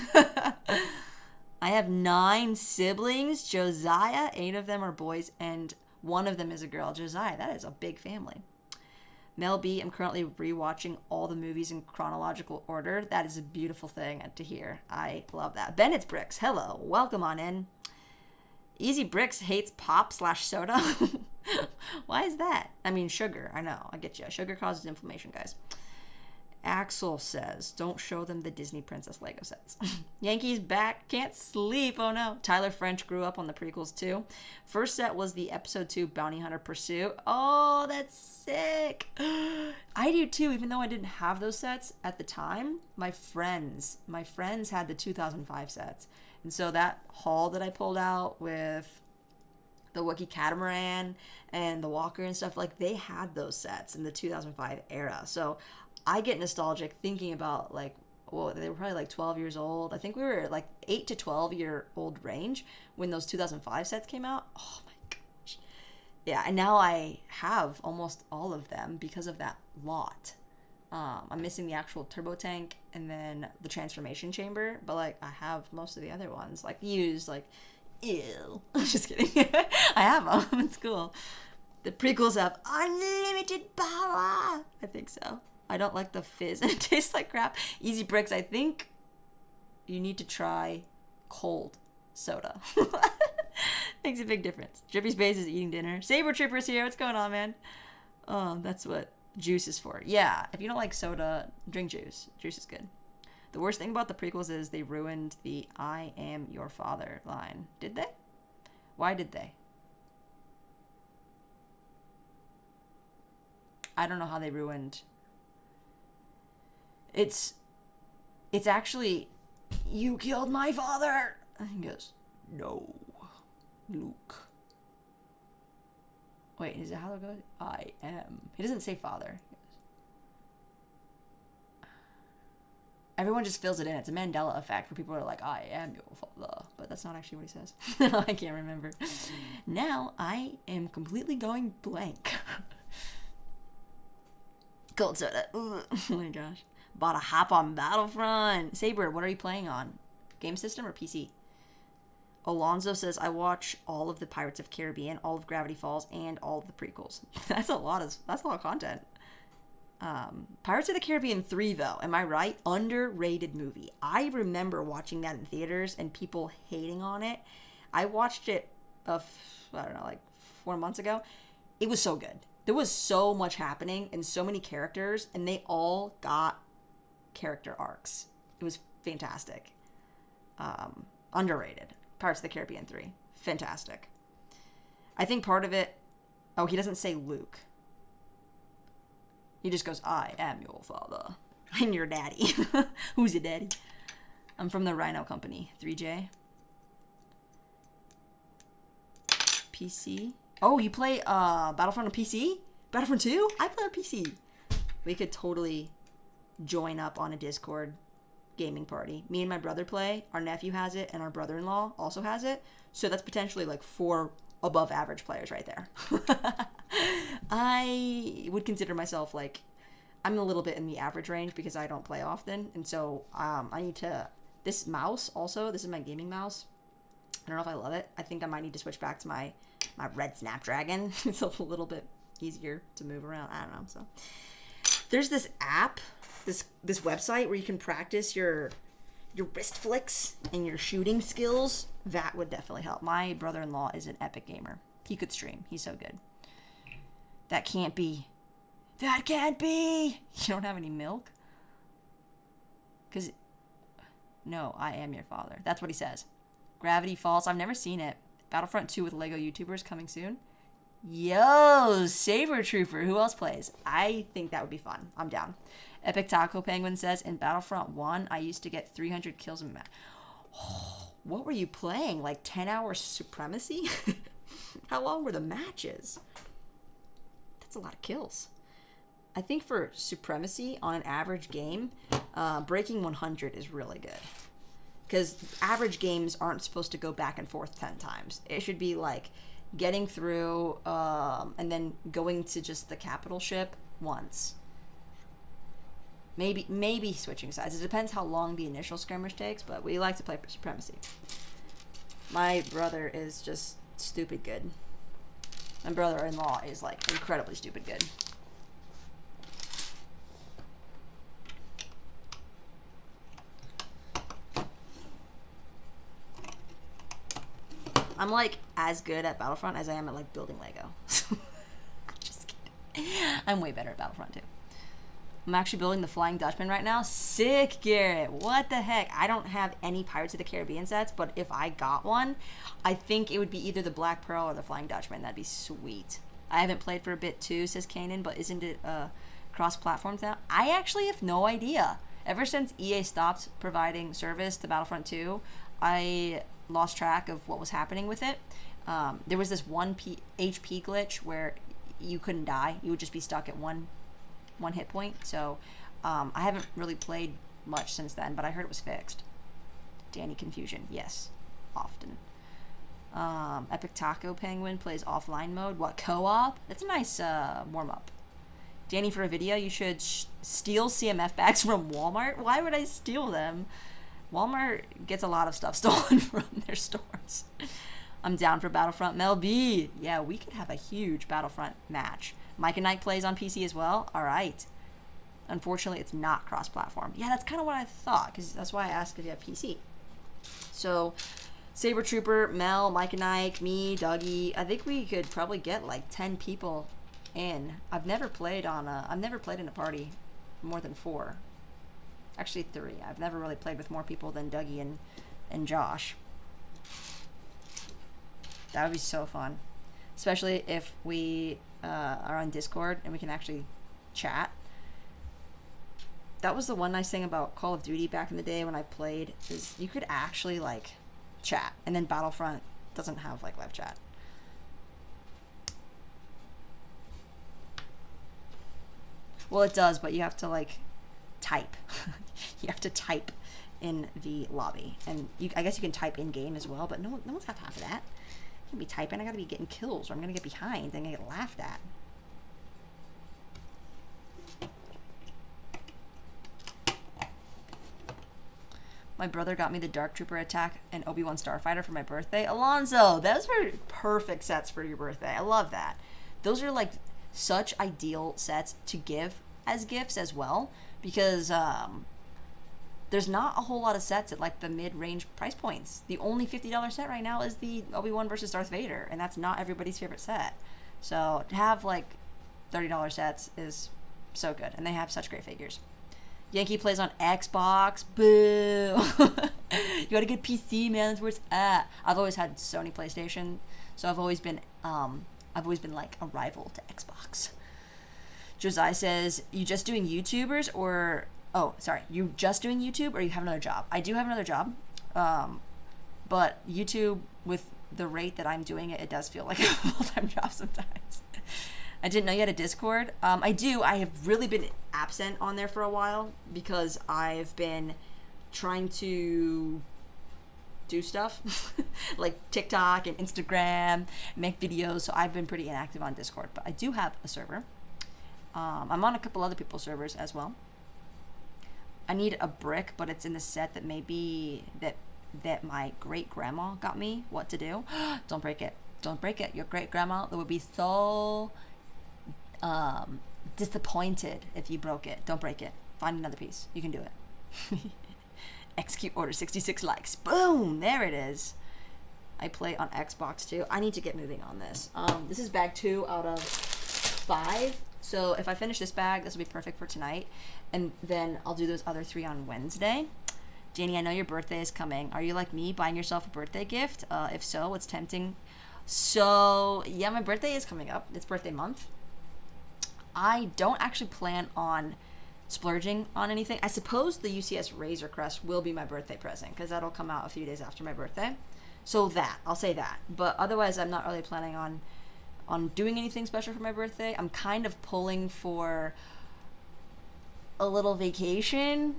I have 9 siblings. Josiah, 8 of them are boys and 1 of them is a girl. Josiah, that is a big family. Mel B, I'm currently rewatching all the movies in chronological order. That is a beautiful thing to hear. I love that. Bennett's Bricks, hello. Welcome on in. Easy Bricks hates pop/soda. Why is that? I mean, sugar. I know. I get you. Sugar causes inflammation, guys. Axel says, don't show them the Disney Princess Lego sets. Yankees back. Can't sleep. Oh, no. Tyler French grew up on the prequels, too. First set was the Episode 2 Bounty Hunter Pursuit. Oh, that's sick. I do, too, even though I didn't have those sets at the time. My friends had the 2005 sets. And so that haul that I pulled out with the Wookiee Catamaran and the Walker and stuff, like, they had those sets in the 2005 era. So I get nostalgic thinking about, like, well, they were probably like 12 years old. I think we were like 8 to 12-year-old range when those 2005 sets came out. Oh my gosh. Yeah, and now I have almost all of them because of that lot. I'm missing the actual turbo tank and then the transformation chamber, but like I have most of the other ones, like used, like, ew. Just kidding. I have them. It's cool. The prequels have unlimited power. I think so. I don't like the fizz and it tastes like crap. Easy Bricks, I think you need to try cold soda. Makes a big difference. Drippy Space is eating dinner. Saber Trooper's here. What's going on, man? Oh, that's what juice is for. Yeah, if you don't like soda, drink juice. Juice is good. The worst thing about the prequels is they ruined the I am your father line. Did they? Why did they? I don't know how they ruined. It's actually, you killed my father. And he goes, no, Luke. Wait, is that how it goes? I am. He doesn't say father. He goes, everyone just fills it in. It's a Mandela effect where people are like, I am your father. But that's not actually what he says. I can't remember. Now I am completely going blank. Cold soda. Ooh. Oh my gosh. Bought a hop on Battlefront. Saber, what are you playing on? Game system or PC? Alonzo says, I watch all of the Pirates of Caribbean, all of Gravity Falls, and all of the prequels. That's a lot of content. Pirates of the Caribbean 3, though, am I right? Underrated movie. I remember watching that in theaters and people hating on it. I watched it, I don't know, like 4 months ago. It was so good. There was so much happening and so many characters, and they all got character arcs. It was fantastic. Underrated. Pirates of the Caribbean 3. Fantastic. I think part of it... Oh, he doesn't say Luke. He just goes, I am your father. I'm your daddy. Who's your daddy? I'm from the Rhino Company. 3J. PC. Oh, you play Battlefront on PC? Battlefront 2? I play on PC. We could totally join up on a Discord gaming party. Me and my brother play. Our nephew has it, and our brother-in-law also has it. So that's potentially like 4 above average players right there. I would consider myself like, I'm a little bit in the average range because I don't play often. And so I need to, this mouse also, this is my gaming mouse. I don't know if I love it. I think I might need to switch back to my red Snapdragon. It's a little bit easier to move around. I don't know. So there's this app, this website where you can practice your wrist flicks and your shooting skills. That would definitely help. My brother-in-law is an epic gamer. He could stream. He's so good. That can't be. That can't be. You don't have any milk? Because, no, I am your father. That's what he says. Gravity Falls. I've never seen it. Battlefront 2 with Lego YouTubers coming soon. Yo, Saber Trooper. Who else plays? I think that would be fun. I'm down. Epic Taco Penguin says, in Battlefront 1, I used to get 300 kills in a match. Oh, what were you playing? Like 10-hour Supremacy? How long were the matches? That's a lot of kills. I think for Supremacy on an average game, breaking 100 is really good. because average games aren't supposed to go back and forth 10 times. It should be like getting through and then going to just the capital ship once. Maybe switching sides. It depends how long the initial skirmish takes, but we like to play Supremacy. My brother is just stupid good. My brother-in-law is like incredibly stupid good. I'm like as good at Battlefront as I am at like building Lego. I'm just kidding. I'm way better at Battlefront too. I'm actually building the Flying Dutchman right now. Sick, Garrett. What the heck? I don't have any Pirates of the Caribbean sets, but if I got one, I think it would be either the Black Pearl or the Flying Dutchman. That'd be sweet. I haven't played for a bit too, says Kanan, but isn't it cross-platforms now? I actually have no idea. Ever since EA stopped providing service to Battlefront 2, I lost track of what was happening with it. There was this one HP glitch where you couldn't die. You would just be stuck at one hit point. So I haven't really played much since then, but I heard it was fixed. Danny Confusion, yes, often. Epic Taco Penguin plays offline mode. What, co-op? That's a nice warm-up. Danny, for a video, you should steal CMF bags from Walmart. Why would I steal them? Walmart gets a lot of stuff stolen from their stores. I'm down for Battlefront. Mel B. Yeah, we could have a huge Battlefront match. Mike and Knight plays on PC as well. All right. Unfortunately, it's not cross-platform. Yeah, that's kind of what I thought, because that's why I asked if you have PC. So, Saber Trooper, Mel, Mike and Ike, me, Dougie. I think we could probably get like 10 people in. I've never played in a party more than 4. Actually 3. I've never really played with more people than Dougie and Josh. That would be so fun. Especially if we are on Discord and we can actually chat. That was the one nice thing about Call of Duty back in the day when I played, is you could actually like chat, and then Battlefront doesn't have like live chat. Well, it does, but you have to like type. You have to type in the lobby, and I guess you can type in game as well, but no one's got time for that. I can't be typing. I gotta be getting kills, or I'm gonna get behind and get laughed at. My brother got me the Dark Trooper attack and Obi-Wan Starfighter for my birthday. Alonzo, those are perfect sets for your birthday. I love that. Those are like such ideal sets to give as gifts as well, because there's not a whole lot of sets at like the mid-range price points. The only $50 set right now is the Obi-Wan versus Darth Vader, and that's not everybody's favorite set. So to have like $30 sets is so good, and they have such great figures. Yankee plays on Xbox. Boo. You got a good PC, man. That's where it's at. I've always had Sony PlayStation, so I've always been like a rival to Xbox. Josiah says, you just doing YouTubers or... Oh, sorry. You just doing YouTube or you have another job? I do have another job. But YouTube, with the rate that I'm doing it, it does feel like a full-time job sometimes. I didn't know you had a Discord. I do. I have really been absent on there for a while because I've been trying to do stuff like TikTok and Instagram, make videos. So I've been pretty inactive on Discord, but I do have a server. I'm on a couple other people's servers as well. I need a brick, but it's in the set that maybe that my great grandma got me what to do. Don't break it. Don't break it. Your great grandma would be so disappointed if you broke it. Don't break it. Find another piece. You can do it. Execute order. 66 likes. Boom. There it is. I play on Xbox too. I need to get moving on this. This is bag 2 out of 5. So if I finish this bag, this will be perfect for tonight. And then I'll do those other 3 on Wednesday. Janie, I know your birthday is coming. Are you like me, buying yourself a birthday gift? If so, what's tempting? So, yeah, my birthday is coming up. It's birthday month. I don't actually plan on splurging on anything. I suppose the UCS Razor Crest will be my birthday present, because that'll come out a few days after my birthday. So I'll say that. But otherwise, I'm not really planning on doing anything special for my birthday. I'm kind of pulling for a little vacation.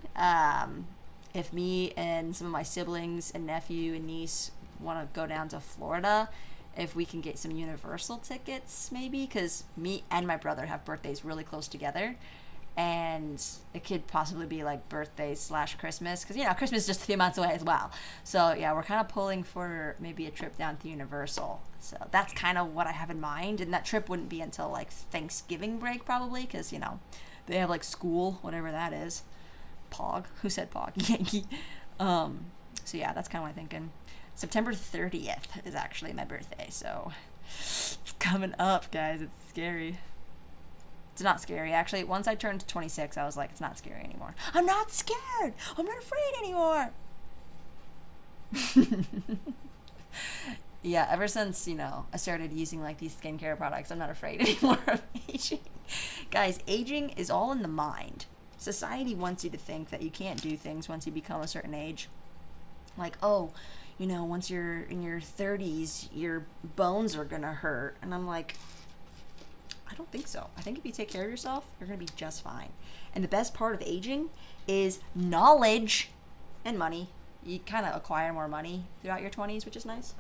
if me and some of my siblings and nephew and niece want to go down to Florida, if we can get some Universal tickets, maybe, because me and my brother have birthdays really close together, and it could possibly be like birthday / Christmas, because Christmas is just a few months away as well. So yeah, we're kind of pulling for maybe a trip down to Universal. So that's kind of what I have in mind, and that trip wouldn't be until like Thanksgiving break probably, because they have like school, whatever that is. Pog. Who said Pog? Yankee. So yeah, that's kind of what I'm thinking. September 30th is actually my birthday, so it's coming up, guys. It's scary. It's not scary. Actually, once I turned 26, I was like, it's not scary anymore. I'm not scared. I'm not afraid anymore. Yeah, ever since, I started using like these skincare products, I'm not afraid anymore of aging. Guys, aging is all in the mind. Society wants you to think that you can't do things once you become a certain age. Like, once you're in your 30s, your bones are gonna hurt. And I'm like, I don't think so. I think if you take care of yourself, you're gonna be just fine. And the best part of aging is knowledge and money. You kind of acquire more money throughout your 20s, which is nice.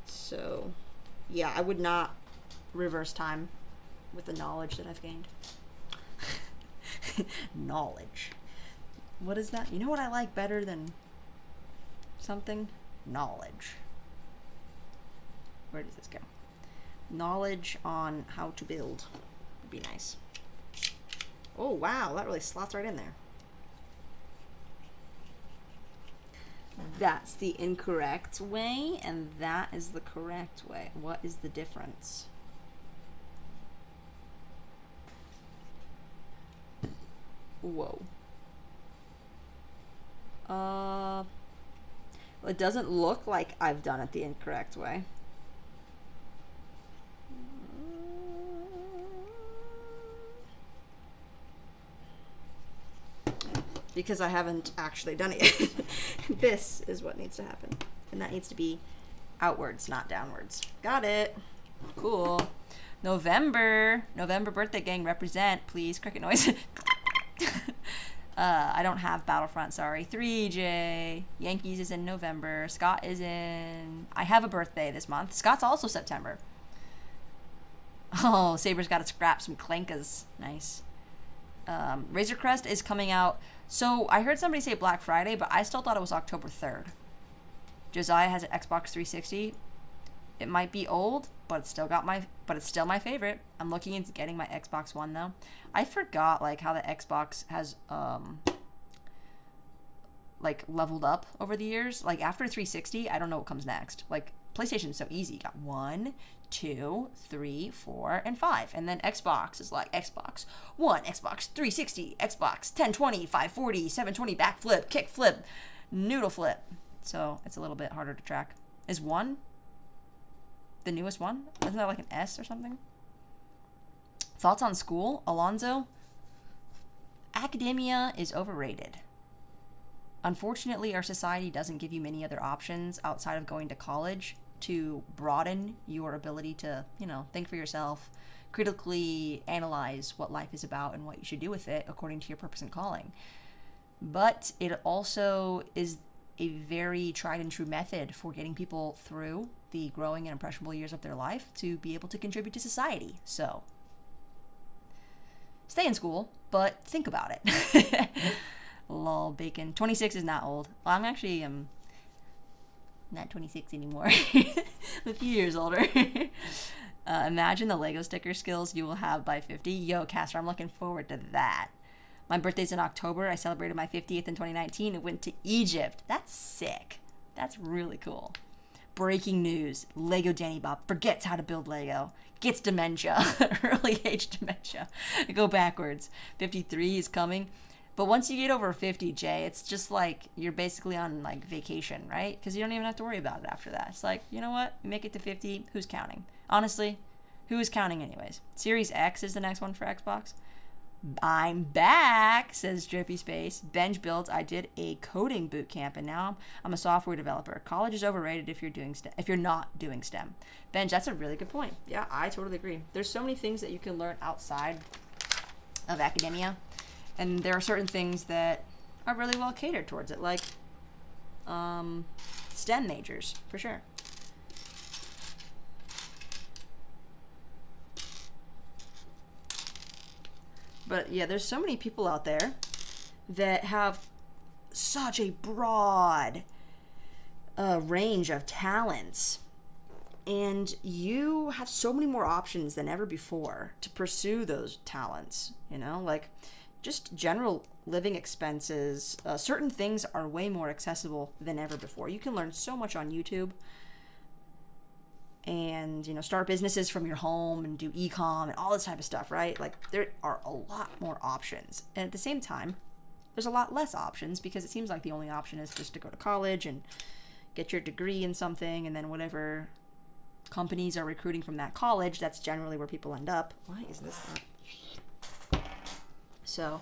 So, yeah, I would not reverse time with the knowledge that I've gained. Knowledge. What is that? You know what I like better than something? Knowledge. Where does this go? Knowledge on how to build would be nice. Oh, wow, that really slots right in there. That's the incorrect way, and that is the correct way. What is the difference? Whoa. Well, it doesn't look like I've done it the incorrect way. Because I haven't actually done it yet. This is what needs to happen. And that needs to be outwards, not downwards. Got it. Cool. November birthday gang, represent, please. Cricket noise. I don't have Battlefront, sorry. 3J. Yankees is in November. Scott is in... I have a birthday this month. Scott's also September. Oh, Saber's got to scrap some clankas. Nice. Razor Crest is coming out... So, I heard somebody say Black Friday, but I still thought it was October 3rd. Josiah has an Xbox 360. It might be old, but it's still my favorite. I'm looking into getting my Xbox One though. I forgot like how the Xbox has like leveled up over the years. Like after 360, I don't know what comes next. Like PlayStation's so easy. You got 1, 2, 3, 4, and 5. And then Xbox is like Xbox One, Xbox 360, Xbox 1020, 540, 720, backflip, kickflip, noodle flip. So it's a little bit harder to track. Is 1 the newest one? Isn't that like an S or something? Thoughts on school? Alonzo? Academia is overrated. Unfortunately, our society doesn't give you many other options outside of going to college to broaden your ability to, think for yourself, critically analyze what life is about and what you should do with it according to your purpose and calling. But it also is a very tried and true method for getting people through the growing and impressionable years of their life to be able to contribute to society. So, stay in school, but think about it. Lol, bacon. 26 is not old. Well, I'm actually not 26 anymore. I'm a few years older. Imagine the Lego sticker skills you will have by 50. Yo, Castor, I'm looking forward to that. My birthday's in October. I celebrated my 50th in 2019 and went to Egypt. That's sick. That's really cool. Breaking news. Lego Danny Bob forgets how to build Lego. Gets dementia. Early age dementia. Go backwards. 53 is coming. But once you get over 50, Jay, it's just like you're basically on like vacation, right? Because you don't even have to worry about it after that. It's like, you know what? You make it to 50. Who's counting? Honestly, who is counting anyways? Series X is the next one for Xbox. I'm back, says Drippy Space. Benj builds. I did a coding boot camp, and now I'm a software developer. College is overrated if you're not doing STEM. Benj, that's a really good point. Yeah, I totally agree. There's so many things that you can learn outside of academia, and there are certain things that are really well catered towards it, like STEM majors, for sure. But yeah, there's so many people out there that have such a broad range of talents, and you have so many more options than ever before to pursue those talents. Like just general living expenses, certain things are way more accessible than ever before. You can learn so much on YouTube, and start businesses from your home and do e-com and all this type of stuff, right? Like there are a lot more options, and at the same time there's a lot less options, because it seems like the only option is just to go to college and get your degree in something, and then whatever companies are recruiting from that college, that's generally where people end up. Why is this not? So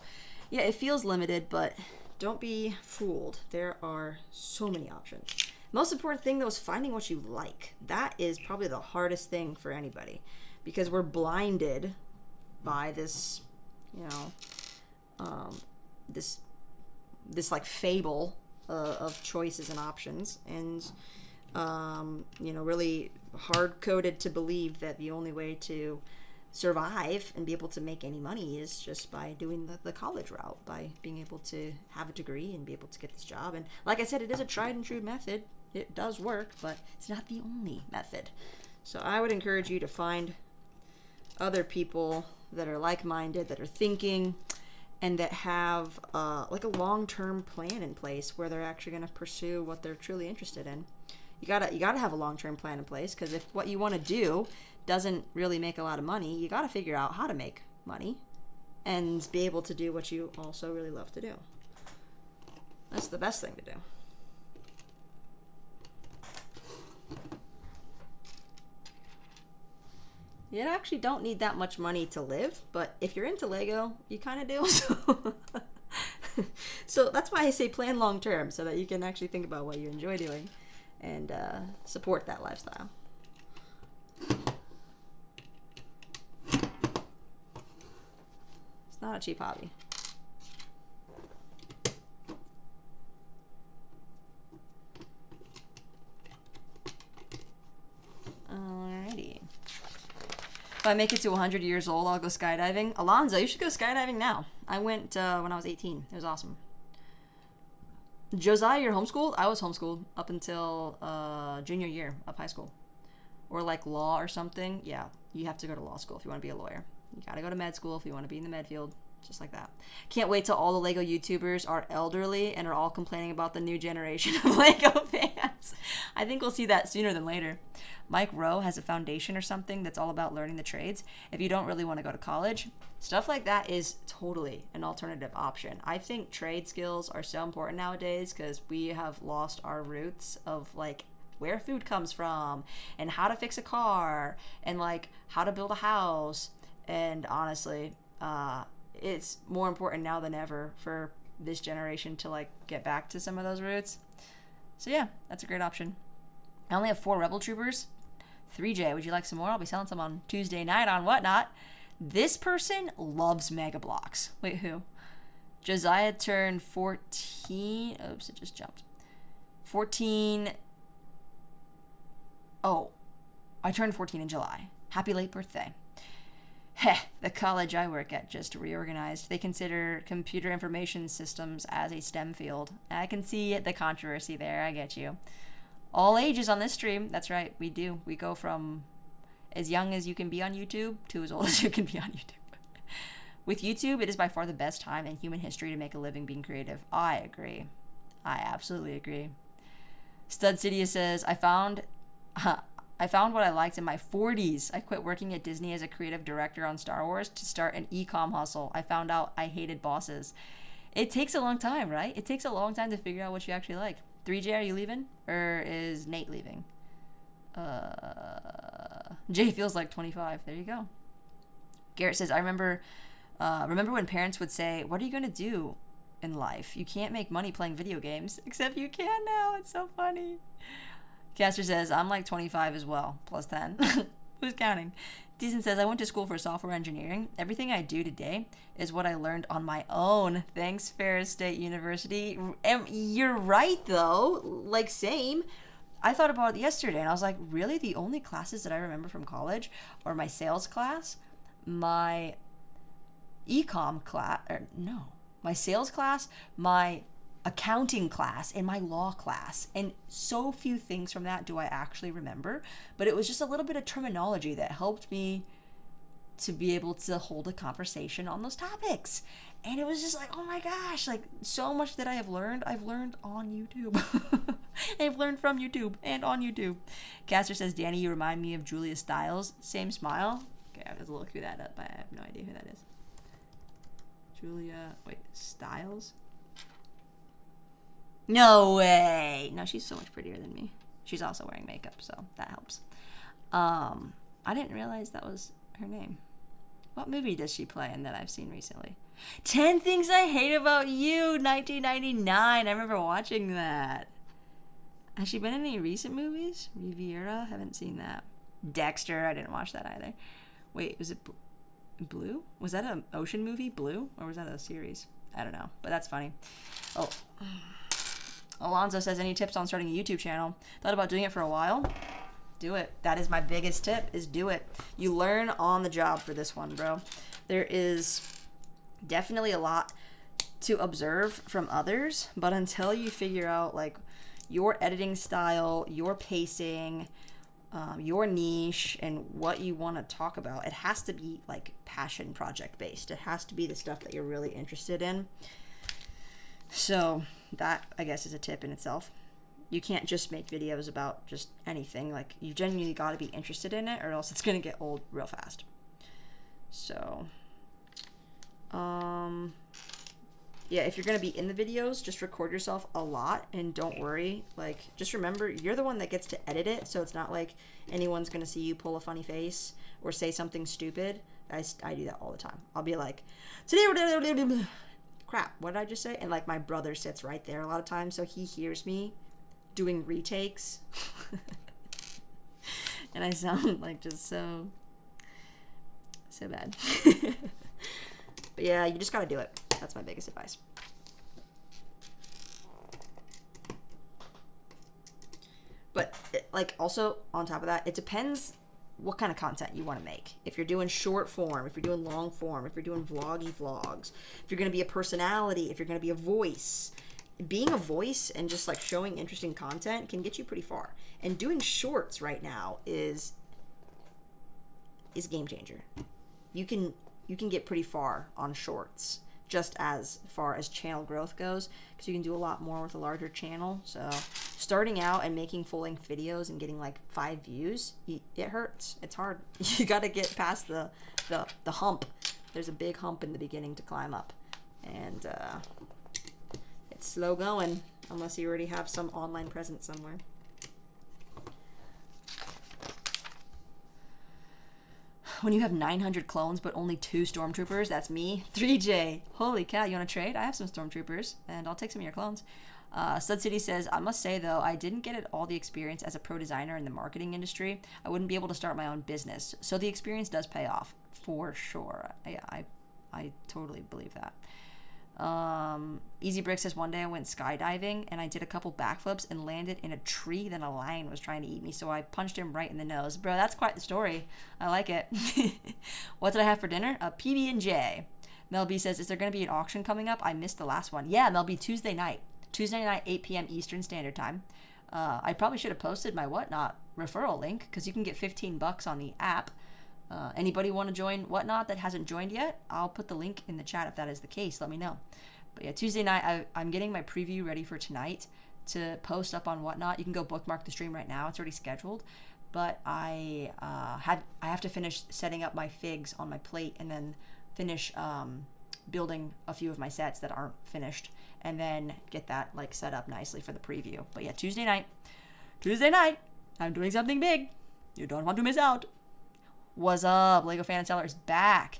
yeah, it feels limited, but don't be fooled. There are so many options. Most important thing though is finding what you like. That is probably the hardest thing for anybody, because we're blinded by this, this like fable of choices and options, and really hard coded to believe that the only way to survive and be able to make any money is just by doing the college route, by being able to have a degree and be able to get this job. And like I said, it is a tried and true method. It does work, but it's not the only method. So I would encourage you to find other people that are like-minded, that are thinking, and that have like a long-term plan in place where they're actually going to pursue what they're truly interested in. You gotta have a long-term plan in place, because if what you want to do doesn't really make a lot of money, you gotta figure out how to make money and be able to do what you also really love to do. That's the best thing to do. You actually don't need that much money to live, but if you're into Lego, you kind of do. So that's why I say plan long term, so that you can actually think about what you enjoy doing and support that lifestyle. It's not a cheap hobby. Alrighty. If I make it to 100 years old, I'll go skydiving. Alonzo, you should go skydiving now. I went when I was 18. It was awesome. Josiah, you're homeschooled? I was homeschooled up until junior year of high school. Or like law or something. Yeah, you have to go to law school if you want to be a lawyer. You gotta go to med school if you want to be in the med field. Just like that. Can't wait till all the Lego YouTubers are elderly and are all complaining about the new generation of Lego fans. I think we'll see that sooner than later. Mike Rowe has a foundation or something that's all about learning the trades. If you don't really want to go to college, stuff like that is totally an alternative option. I think trade skills are so important nowadays, because we have lost our roots of like where food comes from and how to fix a car and like how to build a house. And honestly, it's more important now than ever for this generation to like get back to some of those roots. So yeah, that's a great option. I only have 4 Rebel Troopers. 3J, would you like some more? I'll be selling some on Tuesday night on Whatnot. This person loves Mega Bloks. Wait, who? Josiah turned 14. Oops, it just jumped. 14. Oh, I turned 14 in July. Happy late birthday. Heh, the college I work at just reorganized. They consider computer information systems as a STEM field. I can see the controversy there. I get you. All ages on this stream. That's right, we do. We go from as young as you can be on YouTube to as old as you can be on YouTube. With YouTube, it is by far the best time in human history to make a living being creative. I agree. I absolutely agree. Stud Cydia says, I found what I liked in my 40s. I quit working at Disney as a creative director on Star Wars to start an e-com hustle. I found out I hated bosses. It takes a long time, right? It takes a long time to figure out what you actually like. 3J, are you leaving? Or is Nate leaving? Jay feels like 25. There you go. Garrett says, I remember when parents would say, what are you going to do in life? You can't make money playing video games. Except you can now. It's so funny. Caster says, I'm like 25 as well, plus 10. Who's counting? Decent says, I went to school for software engineering. Everything I do today is what I learned on my own. Thanks, Ferris State University. You're right, though. Like, same. I thought about it yesterday, and I was like, really? The only classes that I remember from college are my sales class, my ecom class, my sales class, my accounting class, and my law class. And so few things from that do I actually remember, but it was just a little bit of terminology that helped me to be able to hold a conversation on those topics. And it was just like, oh my gosh, like so much that I've learned on YouTube. I've learned from YouTube and on YouTube. Caster says, Danny, you remind me of Julia Stiles. Same smile. Okay, I have to look that up. I have no idea who that is. Julia, Stiles? No way. No, she's so much prettier than me. She's also wearing makeup, so that helps. I didn't realize that was her name. What movie does she play in that I've seen recently? 10 Things I Hate About You, 1999. I remember watching that. Has she been in any recent movies? Riviera? Haven't seen that. Dexter? I didn't watch that either. Wait, was it Blue? Was that an ocean movie, Blue? Or was that a series? I don't know, but that's funny. Oh. Alonzo says, any tips on starting a YouTube channel? Thought about doing it for a while. Do it. That is my biggest tip, is do it. You learn on the job for this one, bro. There is definitely a lot to observe from others, but until you figure out like your editing style, your pacing, your niche, and what you want to talk about, it has to be like passion project based. It has to be the stuff that you're really interested in. So that, I guess, is a tip in itself. You can't just make videos about just anything. Like, you genuinely got to be interested in it, or else it's going to get old real fast. So, yeah, if you're going to be in the videos, just record yourself a lot, and don't worry. Like, just remember, you're the one that gets to edit it, so it's not like anyone's going to see you pull a funny face or say something stupid. I do that all the time. I'll be like, today we're crap, what did I just say? And like my brother sits right there a lot of times, so he hears me doing retakes. And I sound like just so bad. But yeah, you just gotta do it. That's my biggest advice. But like, also on top of that, it depends what kind of content you want to make. If you're doing short form, if you're doing long form, if you're doing vloggy vlogs, if you're going to be a personality, if you're going to be a voice, being a voice and just like showing interesting content can get you pretty far. And doing shorts right now is a game changer. You can get pretty far on shorts, just as far as channel growth goes, because you can do a lot more with a larger channel. So starting out and making full-length videos and getting like 5 views, it hurts. It's hard. You got to get past the hump. There's a big hump in the beginning to climb up, and it's slow going unless you already have some online presence somewhere. When you have 900 clones but only 2 stormtroopers, that's me. 3J, holy cow, you want to trade? I have some stormtroopers, and I'll take some of your clones. Stud City says, I must say though, I didn't get all the experience as a pro designer in the marketing industry. I wouldn't be able to start my own business. So the experience does pay off, for sure. Yeah, I totally believe that. Easy Brick says, one day I went skydiving and I did a couple backflips and landed in a tree. Then a lion was trying to eat me, so I punched him right in the nose. Bro, that's quite the story. I like it. What did I have for dinner? A PB&J. Mel B says, is there going to be an auction coming up? I missed the last one. Yeah, Mel B, Tuesday night, 8 p.m. Eastern Standard Time. I probably should have posted my Whatnot referral link, because you can get $15 on the app. Anybody want to join Whatnot that hasn't joined yet? I'll put the link in the chat if that is the case. Let me know. But yeah, Tuesday night, I'm getting my preview ready for tonight to post up on Whatnot. You can go bookmark the stream right now. It's already scheduled. But I have to finish setting up my figs on my plate, and then finish building a few of my sets that aren't finished, and then get that like set up nicely for the preview. But yeah, Tuesday night, I'm doing something big. You don't want to miss out. What's up? Lego Fan and Seller is back.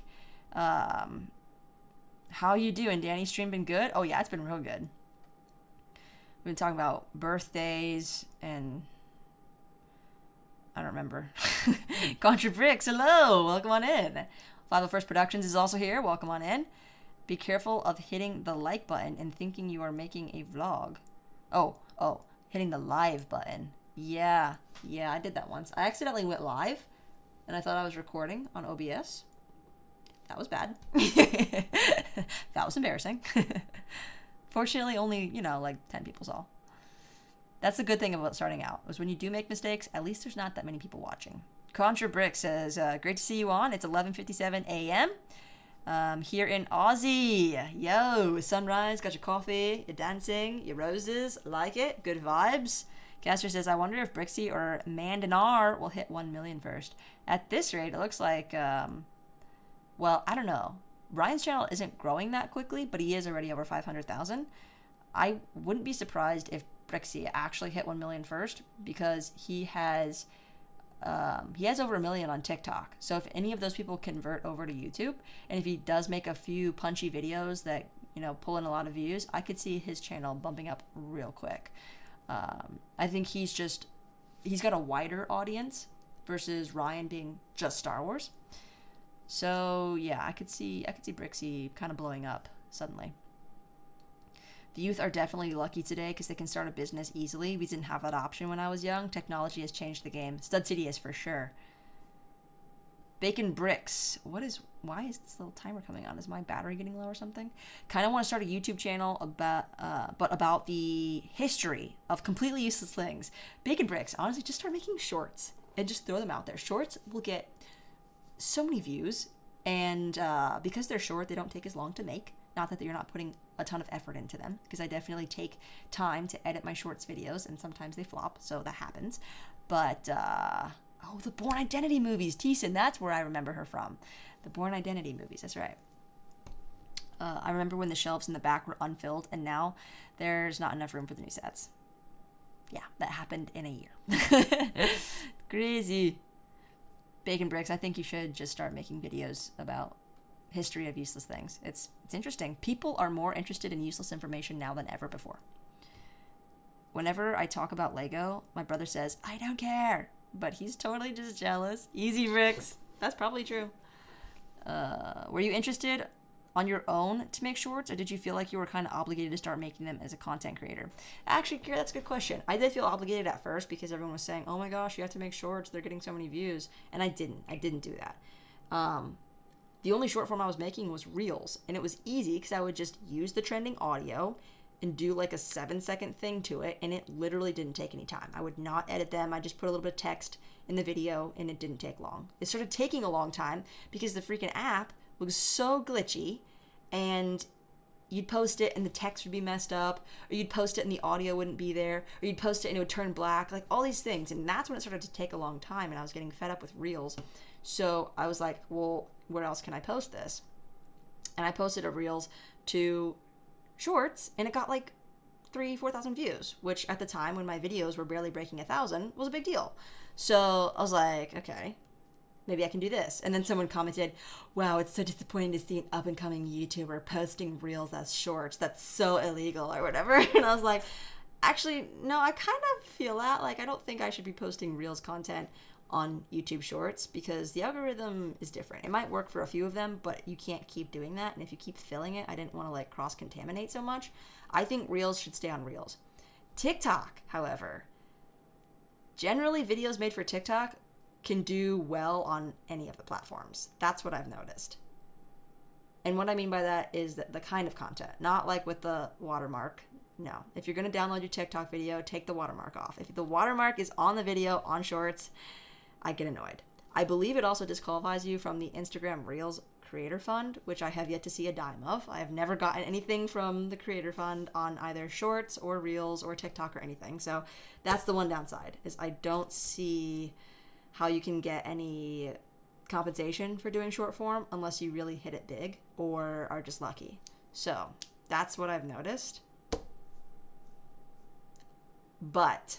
How you doing, Danny? Stream been good? Oh yeah, it's been real good. We've been talking about birthdays and I don't don't remember. Contra Bricks, hello, welcome on in. 501st Productions is also here, welcome on in. Be careful of hitting the like button and thinking you are making a vlog. Oh, hitting the live button. Yeah, I did that once. I accidentally went live, and I thought I was recording on OBS. That was bad. That was embarrassing. Fortunately, only, like 10 people saw. That's the good thing about starting out, is when you do make mistakes, at least there's not that many people watching. Contra Brick says, great to see you on. It's 11:57 a.m. Here in Aussie. Yo, sunrise, got your coffee, you're dancing, your roses, like it, good vibes. Caster says, I wonder if Brixie or Mandanar will hit 1 million first. At this rate, it looks like, well, I don't know. Ryan's channel isn't growing that quickly, but he is already over 500,000. I wouldn't be surprised if Brixie actually hit 1 million first, because he has over 1 million on TikTok. So if any of those people convert over to YouTube, and if he does make a few punchy videos that, pull in a lot of views, I could see his channel bumping up real quick. I think he's got a wider audience versus Ryan being just Star Wars. So yeah, I could see Brixie kind of blowing up suddenly. The youth are definitely lucky today because they can start a business easily. We didn't have that option when I was young. Technology has changed the game. Stud City is for sure. Bacon Bricks. Why is this little timer coming on? Is my battery getting low or something? Kind of want to start a YouTube channel about the history of completely useless things. Bacon Bricks. Honestly, just start making shorts and just throw them out there. Shorts will get so many views, and because they're short, they don't take as long to make. Not that you're not putting a ton of effort into them, because I definitely take time to edit my shorts videos, and sometimes they flop, so that happens. But the Bourne Identity movies, Thiessen, that's where I remember her from. The Bourne Identity movies, that's right. I remember when the shelves in the back were unfilled, and now there's not enough room for the new sets. Yeah, that happened in a year. Crazy. Bacon Bricks, I think you should just start making videos about history of useless things. It's interesting. People are more interested in useless information now than ever before. Whenever I talk about Lego, my brother says, I don't care. But he's totally just jealous. Easy, Bricks. That's probably true. Were you interested on your own to make shorts, or did you feel like you were kind of obligated to start making them as a content creator? Actually, Kira, that's a good question. I did feel obligated at first because everyone was saying, oh my gosh, you have to make shorts, they're getting so many views, and I didn't do that. The only short form I was making was reels, and it was easy because I would just use the trending audio and do like a 7-second thing to it, and it literally didn't take any time. I would not edit them. I just put a little bit of text in the video, and it didn't take long. It started taking a long time because the freaking app was so glitchy, and you'd post it and the text would be messed up, or you'd post it and the audio wouldn't be there, or you'd post it and it would turn black, like all these things. And that's when it started to take a long time, and I was getting fed up with reels. So I was like, well, where else can I post this? And I posted a reels to shorts, and it got like 3,000-4,000 views, which at the time when my videos were barely breaking 1,000 was a big deal. So I was like, okay, maybe I can do this. And then someone commented, wow, it's so disappointing to see an up-and-coming YouTuber posting reels as shorts. That's so illegal or whatever. And I was like, actually, no, I kind of feel that. Like, I don't think I should be posting reels content on YouTube Shorts because the algorithm is different. It might work for a few of them, but you can't keep doing that. And if you keep filling it, I didn't want to like cross-contaminate so much. I think reels should stay on reels. TikTok, however, generally videos made for TikTok can do well on any of the platforms. That's what I've noticed. And what I mean by that is that the kind of content, not like with the watermark. No, if you're going to download your TikTok video, take the watermark off. If the watermark is on the video, on Shorts, I get annoyed. I believe it also disqualifies you from the Instagram Reels Creator Fund, which I have yet to see a dime of. I have never gotten anything from the Creator Fund on either Shorts or Reels or TikTok or anything. So that's the one downside, is I don't see how you can get any compensation for doing short form unless you really hit it big or are just lucky. So that's what I've noticed. But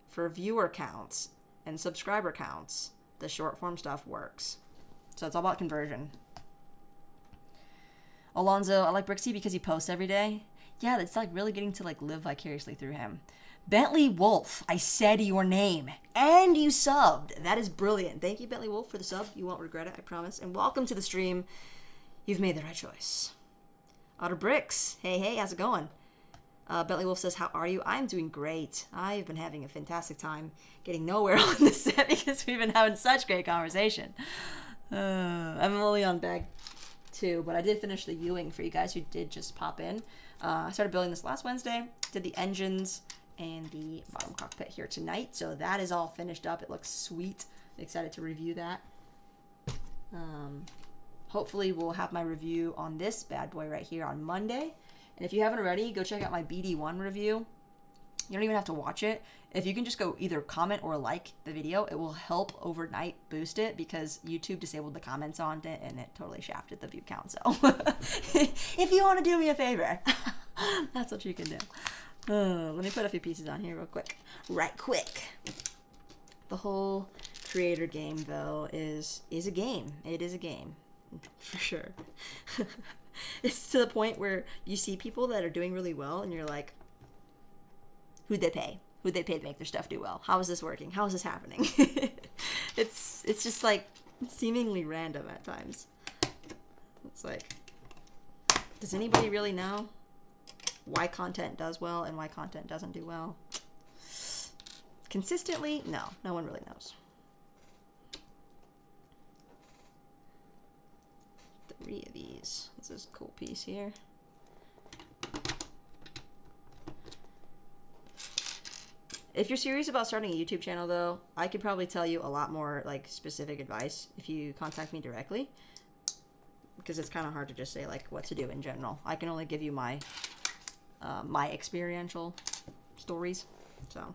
for viewer counts and subscriber counts, the short form stuff works. So it's all about conversion. Alonzo, I like Brixie because he posts every day. Yeah, it's like really getting to like live vicariously through him. Bentley Wolf, I said your name, and you subbed. That is brilliant. Thank you, Bentley Wolf, for the sub. You won't regret it, I promise. And welcome to the stream. You've made the right choice. Otter Bricks, hey, how's it going? Bentley Wolf says, how are you? I'm doing great. I've been having a fantastic time getting nowhere on the set because we've been having such great conversation. I'm only on bag 2, but I did finish the viewing for you guys who did just pop in. I started building this last Wednesday, did the engines and the bottom cockpit here tonight, so that is all finished up. It looks sweet. Excited to review that. Hopefully we'll have my review on this bad boy right here on Monday. And if you haven't already, go check out my BD1 review. You don't even have to watch it. If you can just go either comment or like the video, it will help overnight boost it because YouTube disabled the comments on it and it totally shafted the view count. So if you want to do me a favor, that's what you can do. Let me put a few pieces on here real quick. Right quick. The whole creator game, though, is a game. It is a game. For sure. It's to the point where you see people that are doing really well and you're like, who'd they pay? Who'd they pay to make their stuff do well? How is this working? How is this happening? It's just like seemingly random at times. It's like, does anybody really know why content does well and why content doesn't do well? Consistently, no one really knows. 3 of these. This is a cool piece here. If you're serious about starting a YouTube channel, though, I could probably tell you a lot more like specific advice if you contact me directly, because it's kind of hard to just say like what to do in general. I can only give you my my experiential stories. So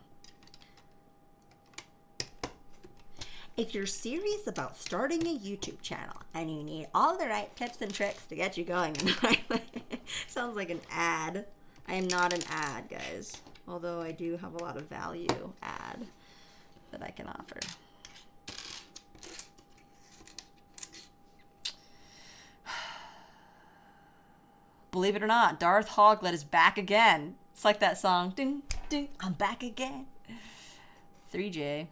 if you're serious about starting a YouTube channel and you need all the right tips and tricks to get you going in the right way, sounds like an ad. I am not an ad, guys. Although I do have a lot of value add that I can offer. Believe it or not, Darth Hoglet is back again. It's like that song, ding, ding, I'm back again. 3J.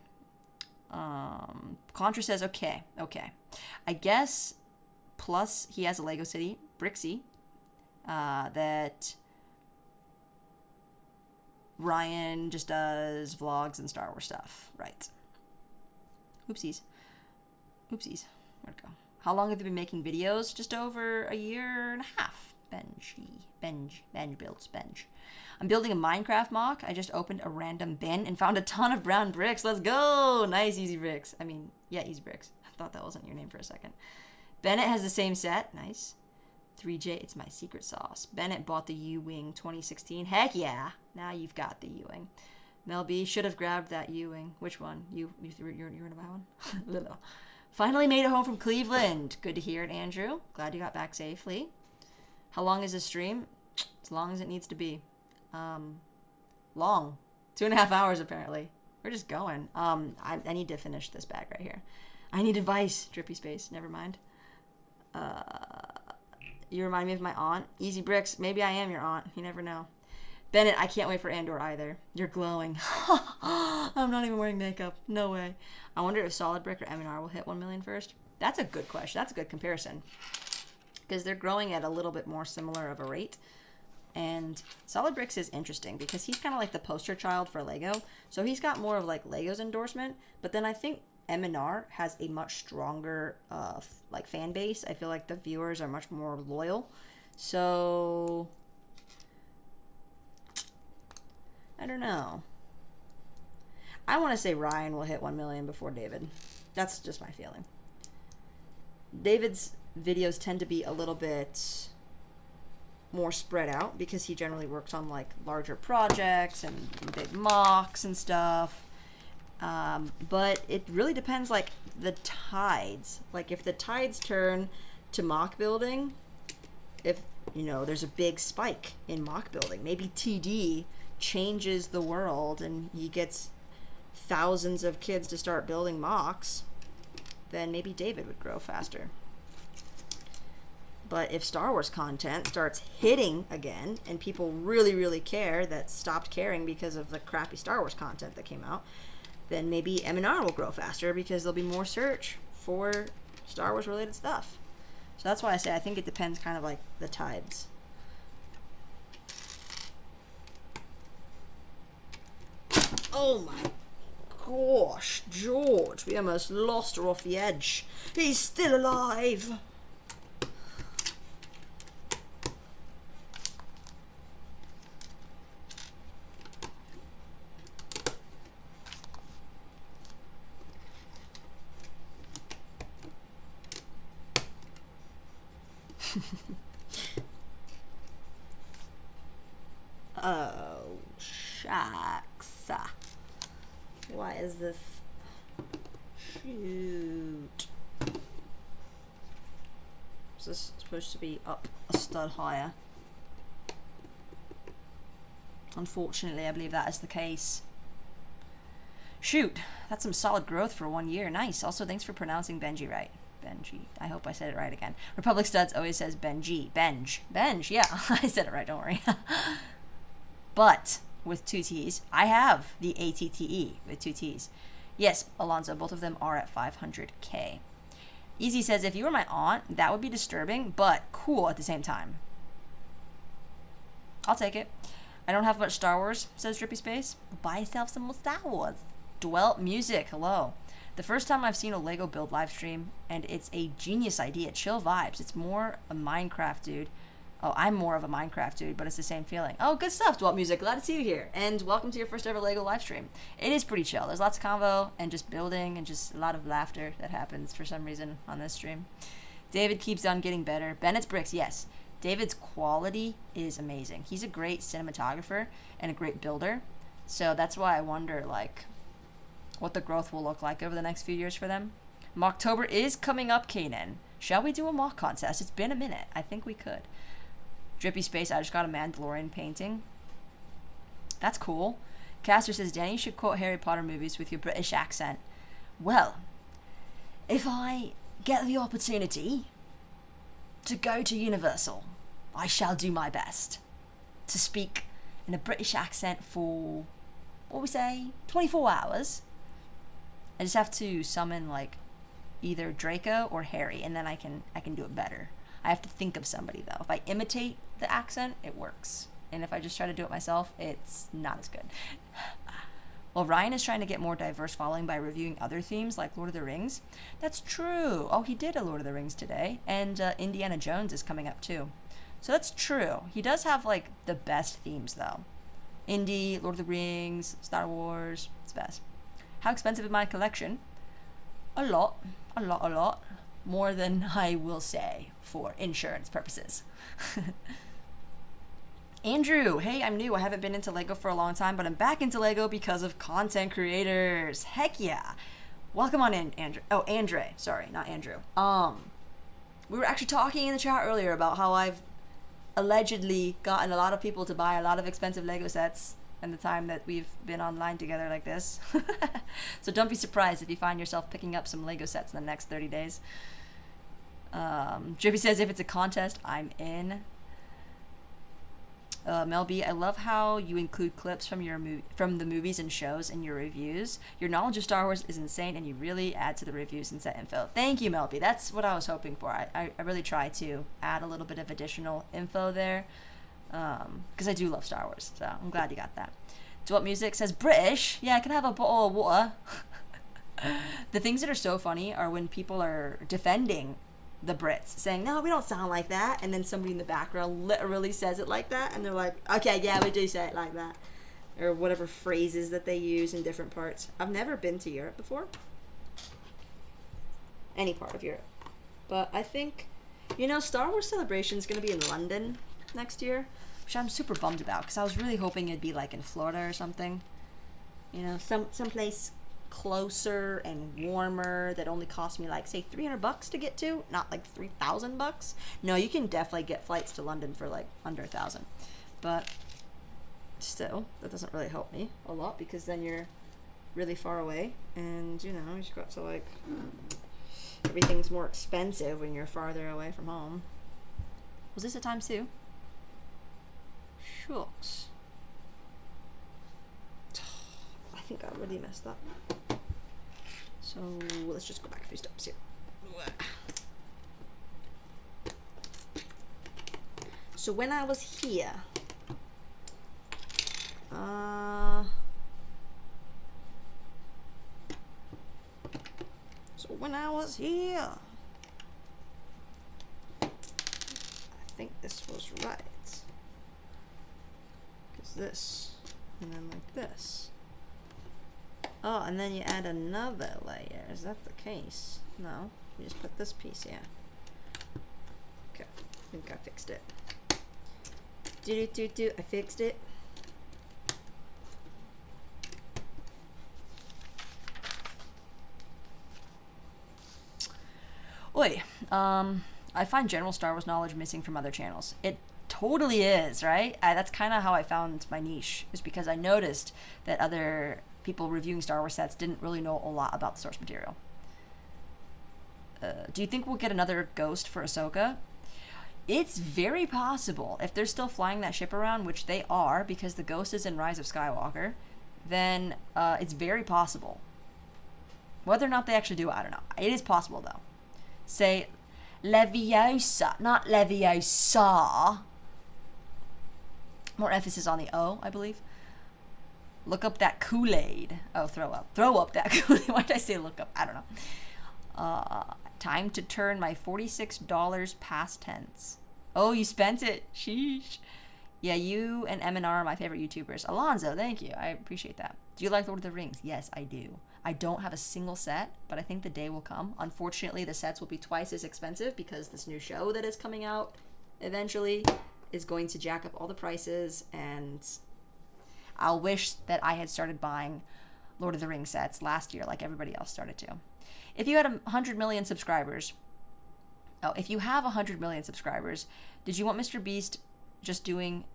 Contra says, okay. I guess, plus he has a Lego City, Brixie, that Ryan just does vlogs and Star Wars stuff. Right. Oopsies. Where'd it go? How long have you been making videos? Just over a year and a half. Benj builds. I'm building a Minecraft mock. I just opened a random bin and found a ton of brown bricks. Let's go! Nice, Easy Bricks. I mean, yeah, Easy Bricks. I thought that wasn't your name for a second. Bennett has the same set. Nice. 3J, it's my secret sauce. Bennett bought the U-Wing 2016. Heck yeah! Now you've got the U-Wing. Mel B should have grabbed that U-Wing. Which one? You're gonna buy one? Little. Finally made it home from Cleveland. Good to hear it, Andrew. Glad you got back safely. How long is this stream? As long as it needs to be. Long. 2.5 hours, apparently. We're just going. I need to finish this bag right here. I need advice. Drippy space. Never mind. You remind me of my aunt. Easy Bricks. Maybe I am your aunt. You never know. Bennett, I can't wait for Andor either. You're glowing. I'm not even wearing makeup. No way. I wonder if Solid Brick or M&R will hit 1 million first. That's a good question. That's a good comparison. Because they're growing at a little bit more similar of a rate. And Solid Bricks is interesting because he's kind of like the poster child for Lego. So he's got more of like Lego's endorsement. But then I think M&R has a much stronger like fan base. I feel like the viewers are much more loyal. So I don't know. I want to say Ryan will hit 1 million before David. That's just my feeling. David's videos tend to be a little bit more spread out because he generally works on like larger projects and big mocks and stuff. But it really depends, like the tides. Like if the tides turn to mock building, if you know there's a big spike in mock building, maybe TD changes the world and he gets thousands of kids to start building mocks, then maybe David would grow faster. But if Star Wars content starts hitting again and people really, really care that stopped caring because of the crappy Star Wars content that came out, then maybe M&R will grow faster because there'll be more search for Star Wars related stuff. So that's why I say I think it depends kind of like the tides. Oh my gosh, George, we almost lost her off the edge. He's still alive. Oh, shucks. Why is this? Shoot. Is this supposed to be up a stud higher? Unfortunately, I believe that is the case. Shoot, that's some solid growth for 1 year. Nice. Also, thanks for pronouncing Benji right. Benji. I hope I said it right again. Republic Studs always says Benji. Benj. Yeah, I said it right. Don't worry. But with 2 T's, I have the ATTE with 2 T's. Yes, Alonzo, both of them are at 500K. Easy says, if you were my aunt, that would be disturbing, but cool at the same time. I'll take it. I don't have much Star Wars, says Drippy Space. Buy yourself some more Star Wars. Dwell Music, hello. The first time I've seen a Lego build live stream, and it's a genius idea. Chill vibes. It's more a Minecraft dude. Oh, I'm more of a Minecraft dude, but it's the same feeling. Oh, good stuff, Dwell Music. Glad to see you here. And welcome to your first ever Lego live stream. It is pretty chill. There's lots of convo and just building and just a lot of laughter that happens for some reason on this stream. David keeps on getting better. Bennett's Bricks, yes. David's quality is amazing. He's a great cinematographer and a great builder. So that's why I wonder, like, what the growth will look like over the next few years for them. Mocktober is coming up, Kanan. Shall we do a mock contest? It's been a minute. I think we could. Drippy Space, I just got a Mandalorian painting. That's cool. Caster says, Danny, you should quote Harry Potter movies with your British accent. Well, if I get the opportunity to go to Universal, I shall do my best to speak in a British accent for, what we say, 24 hours. I just have to summon, like, either Draco or Harry, and then I can do it better. I have to think of somebody, though. If I imitate the accent, it works. And if I just try to do it myself, it's not as good. Well, Ryan is trying to get more diverse following by reviewing other themes like Lord of the Rings. That's true. Oh, he did a Lord of the Rings today. And Indiana Jones is coming up, too. So that's true. He does have, like, the best themes, though. Indy, Lord of the Rings, Star Wars. It's best. How expensive is my collection? A lot. More than I will say for insurance purposes. Andrew, hey, I'm new. I haven't been into Lego for a long time, but I'm back into Lego because of content creators. Heck yeah. Welcome on in, Andrew. Oh, Andre. Sorry, not Andrew. We were actually talking in the chat earlier about how I've allegedly gotten a lot of people to buy a lot of expensive Lego sets in the time that we've been online together like this. So don't be surprised if you find yourself picking up some Lego sets in the next 30 days. Drippy says, if it's a contest, I'm in. Mel B, I love how you include clips from from the movies and shows in your reviews. Your knowledge of Star Wars is insane, and you really add to the reviews and set info. Thank you, Mel B. That's what I was hoping for. I really try to add a little bit of additional info there, because I do love Star Wars, so I'm glad you got that. Dwelt Music says, British? Yeah, I can have a bottle of water. The things that are so funny are when people are defending the Brits, saying, no, we don't sound like that, and then somebody in the background literally says it like that, and they're like, okay, yeah, we do say it like that, or whatever phrases that they use in different parts. I've never been to Europe before, any part of Europe, but I think, Star Wars Celebration is going to be in London next year, which I'm super bummed about, because I was really hoping it'd be like in Florida or something, someplace closer and warmer that only cost me like, say, $300 to get to, not like $3,000. No, you can definitely get flights to London for like under $1,000, but still, that doesn't really help me a lot, because then you're really far away, and you just got to, like, everything's more expensive when you're farther away from home. Was this a times 2? Shucks. I think I already messed up. So let's just go back a few steps here. So when I was here, I think this was right. Because this, and then like this. Oh, and then you add another layer. Is that the case? No. You just put this piece here. Okay. I think I fixed it. I fixed it. Oi. I find general Star Wars knowledge missing from other channels. It totally is, right? That's kind of how I found my niche, is because I noticed that other people reviewing Star Wars sets didn't really know a lot about the source material. Do you think we'll get another ghost for Ahsoka? It's very possible. If they're still flying that ship around, which they are, because the ghost is in Rise of Skywalker, then it's very possible. Whether or not they actually do it, I don't know. It is possible, though. Say Leviosa, not Leviosa. More emphasis on the O, I believe. Look up that Kool-Aid. Oh, throw up. Throw up that Kool-Aid. Why did I say look up? I don't know. Time to turn my $46 past tense. Oh, you spent it. Sheesh. Yeah, you and M&R are my favorite YouTubers. Alonzo, thank you. I appreciate that. Do you like Lord of the Rings? Yes, I do. I don't have a single set, but I think the day will come. Unfortunately, the sets will be twice as expensive because this new show that is coming out eventually is going to jack up all the prices, and I'll wish that I had started buying Lord of the Rings sets last year like everybody else started to. If you had 100 million subscribers, if you have 100 million subscribers, did you want Mr. Beast just doing,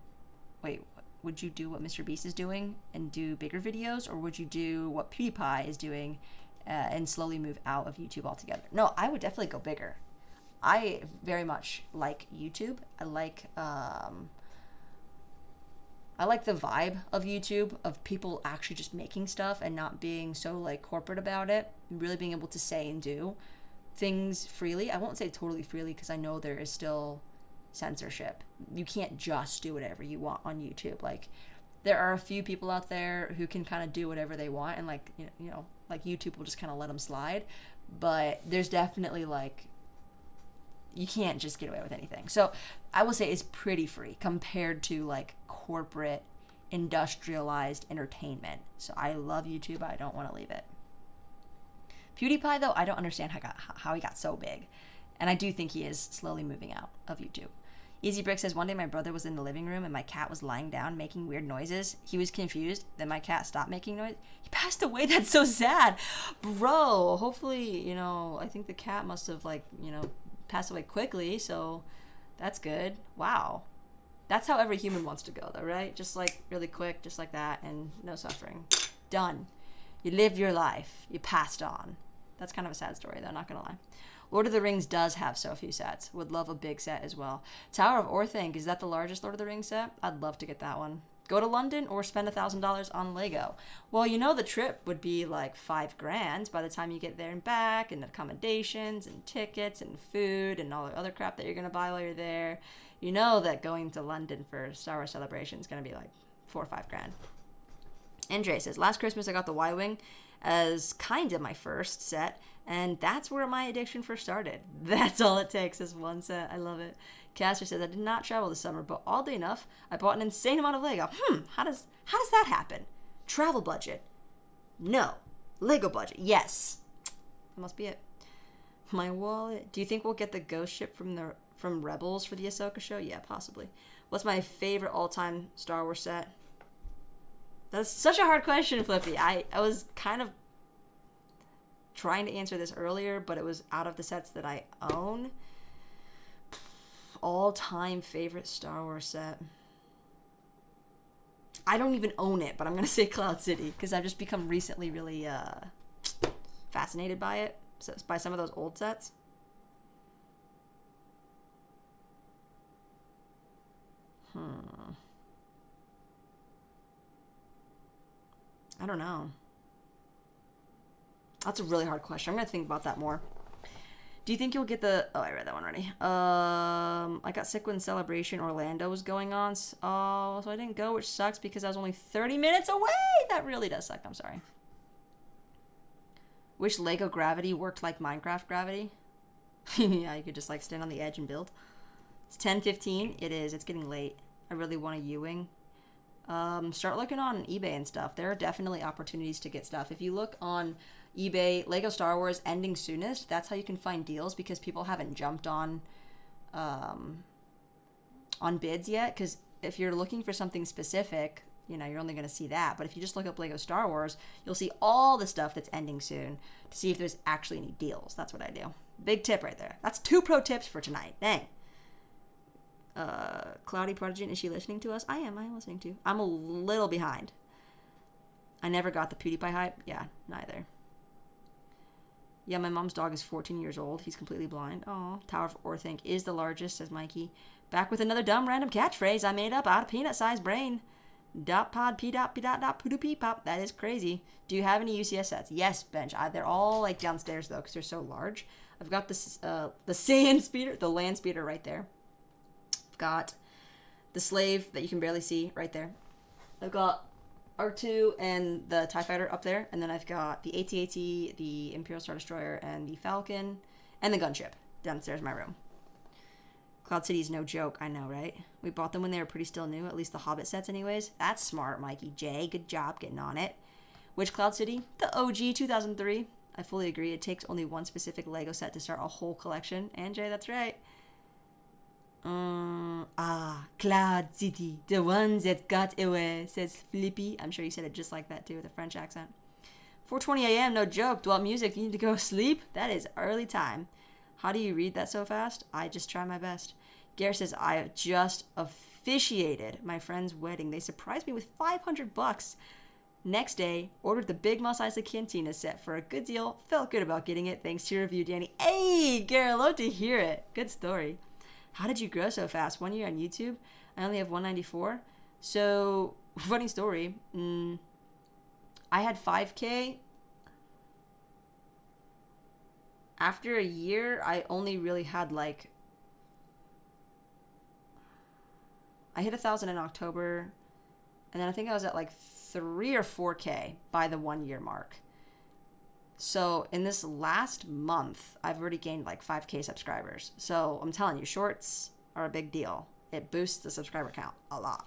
would you do what Mr. Beast is doing and do bigger videos, or would you do what PewDiePie is doing and slowly move out of YouTube altogether? No, I would definitely go bigger. I very much like YouTube. I like the vibe of YouTube, of people actually just making stuff and not being so like corporate about it, and really being able to say and do things freely. I won't say totally freely because I know there is still censorship. You can't just do whatever you want on YouTube. Like, there are a few people out there who can kind of do whatever they want, and like, you know, like YouTube will just kind of let them slide. But there's definitely like, you can't just get away with anything. So I will say it's pretty free compared to like corporate industrialized entertainment. So I love YouTube. I don't want to leave it. PewDiePie, though, I don't understand how he got so big. And I do think he is slowly moving out of YouTube. Easy Brick says, one day my brother was in the living room and my cat was lying down making weird noises. He was confused. Then my cat stopped making noise. He passed away. That's so sad. Bro, hopefully, you know, I think the cat must have, like, you know, passed away quickly. So that's good. Wow. That's how every human wants to go, though, right? Just, like, really quick, just like that, and no suffering. Done. You lived your life. You passed on. That's kind of a sad story, though, not gonna lie. Lord of the Rings does have so few sets. Would love a big set as well. Tower of Orthanc, is that the largest Lord of the Rings set? I'd love to get that one. Go to London or spend $1,000 on Lego. Well, you know the trip would be like $5,000 by the time you get there and back, and accommodations and tickets and food and all the other crap that you're gonna buy while you're there. You know that going to London for Star Wars Celebration is gonna be like $4,000 or $5,000. Andre says, last Christmas I got the Y-Wing as kind of my first set, and that's where my addiction first started. That's all it takes is one set. I love it. Caster says, I did not travel this summer, but oddly enough, I bought an insane amount of Lego. How does that happen? Travel budget? No. Lego budget? Yes. That must be it. My wallet. Do you think we'll get the ghost ship from Rebels for the Ahsoka show? Yeah, possibly. What's my favorite all-time Star Wars set? That's such a hard question, Flippy. I was kind of trying to answer this earlier, but it was out of the sets that I own. All-time favorite Star Wars set. I don't even own it, but I'm going to say Cloud City because I've just become recently really fascinated by it, by some of those old sets. I don't know. That's a really hard question. I'm going to think about that more. Do you think you'll get the... Oh, I read that one already. I got sick when Celebration Orlando was going on. So I didn't go, which sucks because I was only 30 minutes away. That really does suck. I'm sorry. Wish Lego Gravity worked like Minecraft Gravity. Yeah, you could just like stand on the edge and build. It's 10:15. It is. It's getting late. I really want a U-Wing. Start looking on eBay and stuff. There are definitely opportunities to get stuff. If you look on eBay, Lego Star Wars ending soonest, that's how you can find deals because people haven't jumped on bids yet. Because if you're looking for something specific, you know, you're only going to see that. But if you just look up Lego Star Wars, you'll see all the stuff that's ending soon to see if there's actually any deals. That's what I do. Big tip right there. That's 2 pro tips for tonight. Dang. Cloudy Prodigy, is she listening to us? I am listening to. I'm a little behind. I never got the PewDiePie hype. Yeah, neither. Yeah, my mom's dog is 14 years old. He's completely blind. Oh, Tower of Orthanc is the largest, says Mikey. Back with another dumb random catchphrase I made up out of peanut-sized brain. Dot pod p dot p dot dot poodoo pee pop. That is crazy. Do you have any UCS sets? Yes, Bench. They're all like downstairs though because they're so large. I've got this the sand speeder, the land speeder right there. I've got the slave that you can barely see right there. I've got R2 and the TIE Fighter up there, and then I've got the AT-AT, the Imperial Star Destroyer, and the Falcon, and the gunship downstairs in my room. Cloud City is no joke, I know, right? We bought them when they were pretty still new, at least the Hobbit sets anyways. That's smart, Mikey J. Good job getting on it. Which Cloud City? The OG 2003. I fully agree. It takes only one specific Lego set to start a whole collection. And Jay, that's right. Cloud City, the ones that got away, says Flippy. I'm sure you said it just like that too with a French accent. 4:20 a.m., no joke. Dwelt music, you need to go sleep? That is early time. How do you read that so fast? I just try my best. Gare says, I have just officiated my friend's wedding. They surprised me with $500. Next day, ordered the Big Mos Eisley Cantina set for a good deal. Felt good about getting it. Thanks to your review, Danny. Hey, Gare, love to hear it. Good story. How did you grow so fast? 1 year on YouTube? I only have 194. So, funny story. I had 5K. After a year, I only really had like... I hit 1,000 in October. And then I think I was at like 3 or 4K by the 1 year mark. So in this last month, I've already gained like 5K subscribers. So I'm telling you, shorts are a big deal. It boosts the subscriber count a lot.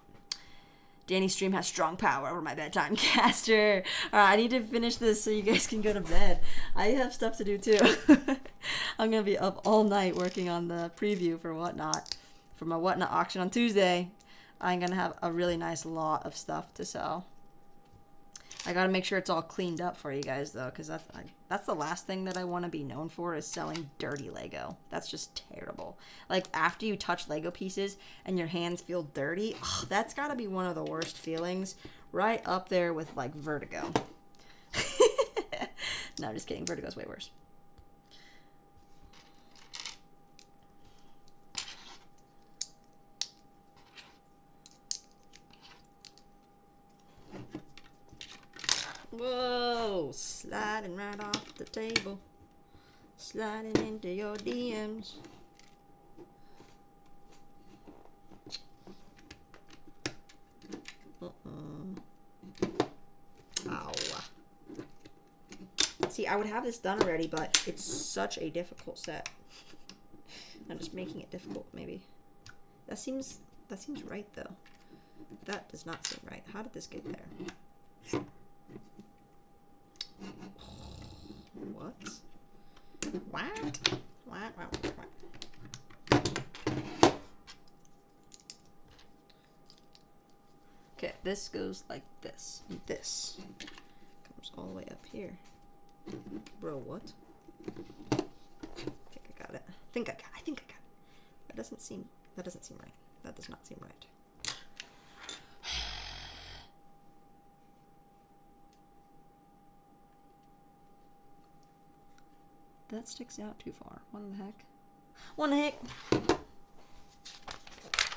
Danny's stream has strong power over my bedtime caster. All right, I need to finish this so you guys can go to bed. I have stuff to do too. I'm going to be up all night working on the preview for Whatnot. For my Whatnot auction on Tuesday. I'm going to have a really nice lot of stuff to sell. I got to make sure it's all cleaned up for you guys though, because that's the last thing that I want to be known for is selling dirty Lego. That's just terrible. Like after you touch Lego pieces and your hands feel dirty, that's got to be one of the worst feelings, right up there with like vertigo. No, just kidding. Vertigo's way worse. Whoa, sliding right off the table, sliding into your DMs. Ow. See, I would have this done already, but it's such a difficult set. I'm just making it difficult, maybe. That seems right, though. That does not seem right. How did this get there? What? Okay, this goes like this. And this comes all the way up here. Bro, what? I think I got it. I think I got it. That doesn't seem right. That does not seem right. That sticks out too far. What the heck?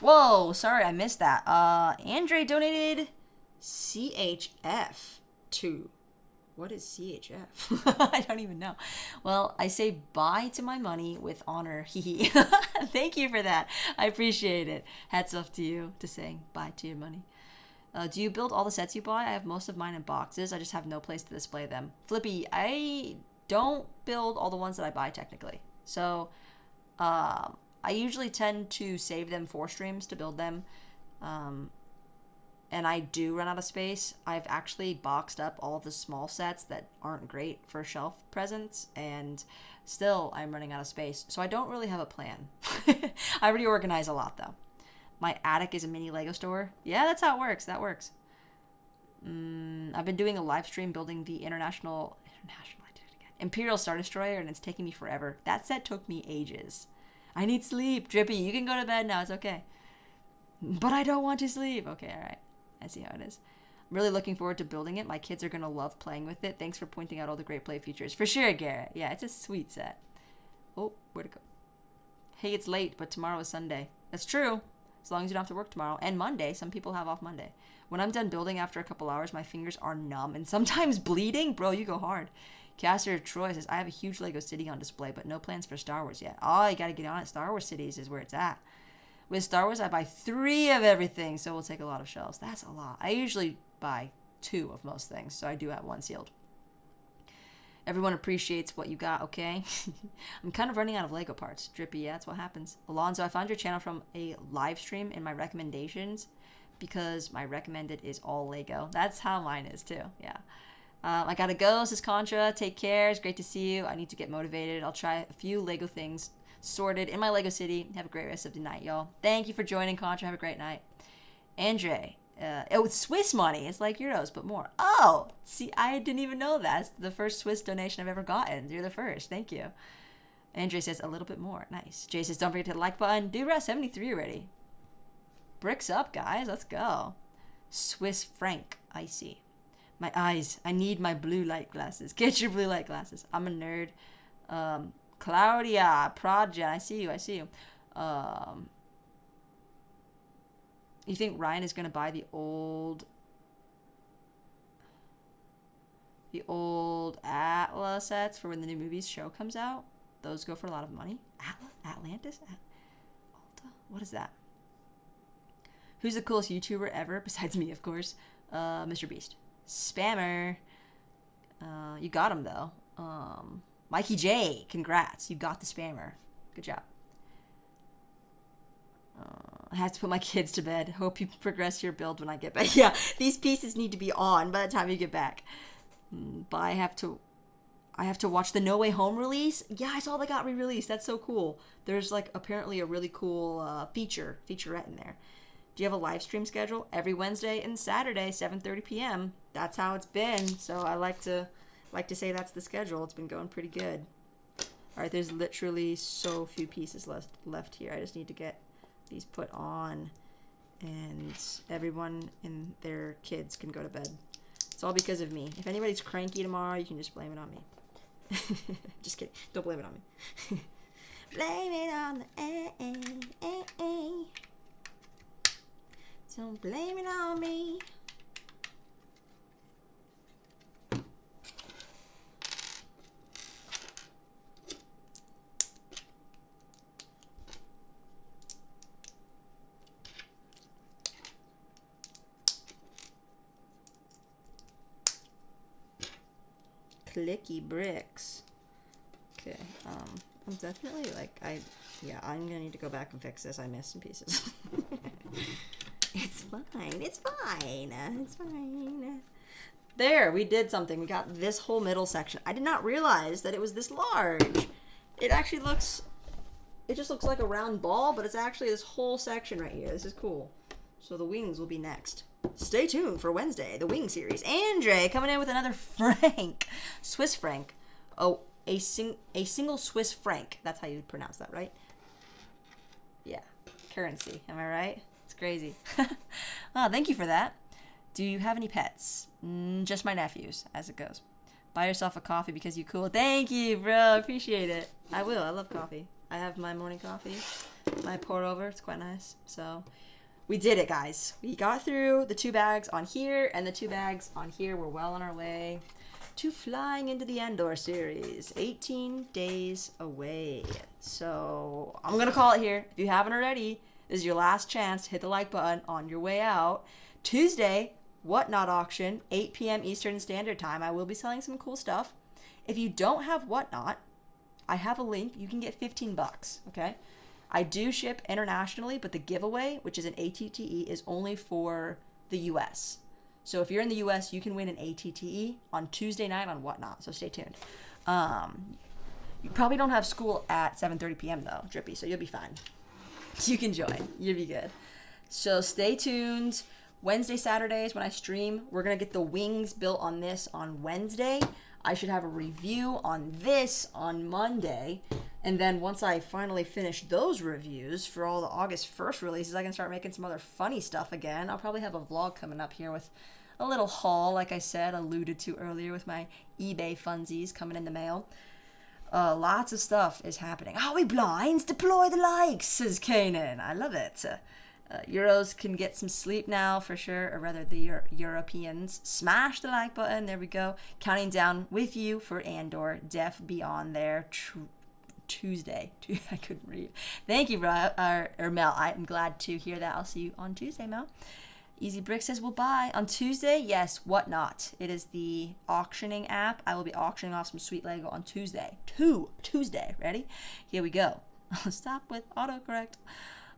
Whoa, sorry, I missed that. Andre donated CHF to... What is CHF? I don't even know. Well, I say bye to my money with honor. Thank you for that. I appreciate it. Hats off to you to saying bye to your money. Do you build all the sets you buy? I have most of mine in boxes. I just have no place to display them. Flippy, I don't build all the ones that I buy technically. So I usually tend to save them for streams to build them. And I do run out of space. I've actually boxed up all of the small sets that aren't great for shelf presence, and still I'm running out of space. So I don't really have a plan. I reorganize a lot though. My attic is a mini Lego store. Yeah, that's how it works. That works. I've been doing a live stream building the I did it again. Imperial Star Destroyer, and it's taking me forever. That set took me ages. I need sleep. Drippy, you can go to bed now. It's okay. But I don't want to sleep. Okay, all right. I see how it is. I'm really looking forward to building it. My kids are going to love playing with it. Thanks for pointing out all the great play features. For sure, Garrett. Yeah, it's a sweet set. Oh, where'd it go? Hey, it's late, but tomorrow is Sunday. That's true. As long as you don't have to work tomorrow. And Monday. Some people have off Monday. When I'm done building after a couple hours, my fingers are numb and sometimes bleeding. Bro, you go hard. Caster Troy says, I have a huge Lego city on display, but no plans for Star Wars yet. Oh, you got to get on it. Star Wars cities is where it's at. With Star Wars, I buy 3 of everything, so we'll take a lot of shelves. That's a lot. I usually buy 2 of most things, so I do have 1 sealed. Everyone appreciates what you got, okay? I'm kind of running out of Lego parts. Drippy, yeah, that's what happens. Alonzo, I found your channel from a live stream in my recommendations because my recommended is all Lego. That's how mine is, too, yeah. I gotta go, says Contra. Take care. It's great to see you. I need to get motivated. I'll try a few Lego things sorted in my Lego city. Have a great rest of the night, y'all. Thank you for joining, Contra. Have a great night. Andre, it's Swiss money. It's like euros, but more. Oh, see, I didn't even know that. It's the first Swiss donation I've ever gotten. You're the first. Thank you. Andre says a little bit more. Nice. Jay says, don't forget to hit the like button. Dude, we're at 73 already. Bricks up, guys. Let's go. Swiss franc. I see. My eyes. I need my blue light glasses. Get your blue light glasses. I'm a nerd. Claudia, Project, I see you. You think Ryan is going to buy the old Atlas sets for when the new movies show comes out? Those go for a lot of money. Atlantis? Alta? What is that? Who's the coolest YouTuber ever? Besides me, of course. Mr. Beast. Spammer. You got him, though. Mikey J, congrats. You got the spammer. Good job. I have to put my kids to bed. Hope you progress your build when I get back. Yeah, these pieces need to be on by the time you get back. But I have to watch the No Way Home release. Yeah, I saw they got re-released. That's so cool. There's like apparently a really cool featurette in there. Do you have a live stream schedule? Every Wednesday and Saturday, 7:30 p.m. That's how it's been. So I like to say that's the schedule. It's been going pretty good. All right, there's literally so few pieces left here. I just need to get these put on, and everyone and their kids can go to bed. It's all because of me. If anybody's cranky tomorrow, you can just blame it on me. Just kidding. Don't blame it on me. Blame it on the A. Don't blame it on me. Clicky bricks. Okay, I'm definitely I'm gonna need to go back and fix this. I missed some pieces. It's fine. There, we did something. We got this whole middle section. I did not realize that it was this large. It just looks like a round ball, but it's actually this whole section right here. This is cool. So the wings will be next. Stay tuned for Wednesday, the wing series. Andre coming in with another franc. Swiss franc. Oh, a single Swiss franc. That's how you would pronounce that, right? Yeah. Currency. Am I right? It's crazy. Oh, thank you for that. Do you have any pets? Just my nephews, as it goes. Buy yourself a coffee because you cool. Thank you, bro. Appreciate it. I will. I love coffee. I have my morning coffee. my pour over. It's quite nice. So we did it, guys. We got through the 2 bags on here and the 2 bags on here. We're well on our way to flying into the Andor series. 18 days away. So I'm going to call it here. If you haven't already, this is your last chance to hit the like button on your way out. Tuesday, Whatnot auction, 8 p.m. Eastern Standard Time. I will be selling some cool stuff. If you don't have Whatnot, I have a link. You can get $15, okay? I do ship internationally, but the giveaway, which is an ATTE, is only for the US. So if you're in the US, you can win an ATTE on Tuesday night on Whatnot. So stay tuned. You probably don't have school at 7:30 p.m. though, Drippy, so you'll be fine. You can join. You'll be good. So stay tuned. Wednesday, Saturdays when I stream, we're going to get the wings built on this on Wednesday. I should have a review on this on Monday. And then once I finally finish those reviews for all the August 1st releases, I can start making some other funny stuff again. I'll probably have a vlog coming up here with a little haul, like I said, alluded to earlier with my eBay funsies coming in the mail. Lots of stuff is happening. Are we blinds? Deploy the likes, says Kanan. I love it. Euros can get some sleep now for sure, or rather the Europeans. Smash the like button. There we go. Counting down with you for Andor. Def be on there. Tuesday. I couldn't read. Thank you, Mel. I'm glad to hear that. I'll see you on Tuesday, Mel. Easy Brick says we'll buy on Tuesday. Yes, Whatnot. It is the auctioning app. I will be auctioning off some sweet Lego on Tuesday. Tuesday. Ready? Here we go. Stop with autocorrect.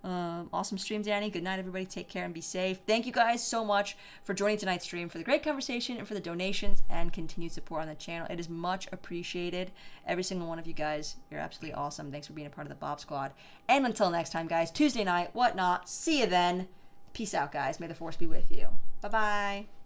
Awesome stream, Danny. Good night, everybody. Take care and be safe. Thank you guys so much for joining tonight's stream, for the great conversation, and for the donations and continued support on the channel. It is much appreciated. Every single one of you guys, you're absolutely awesome. Thanks for being a part of the Bob Squad. And until next time, guys, Tuesday night, Whatnot. See you then. Peace out, guys. May the Force be with you. Bye-bye.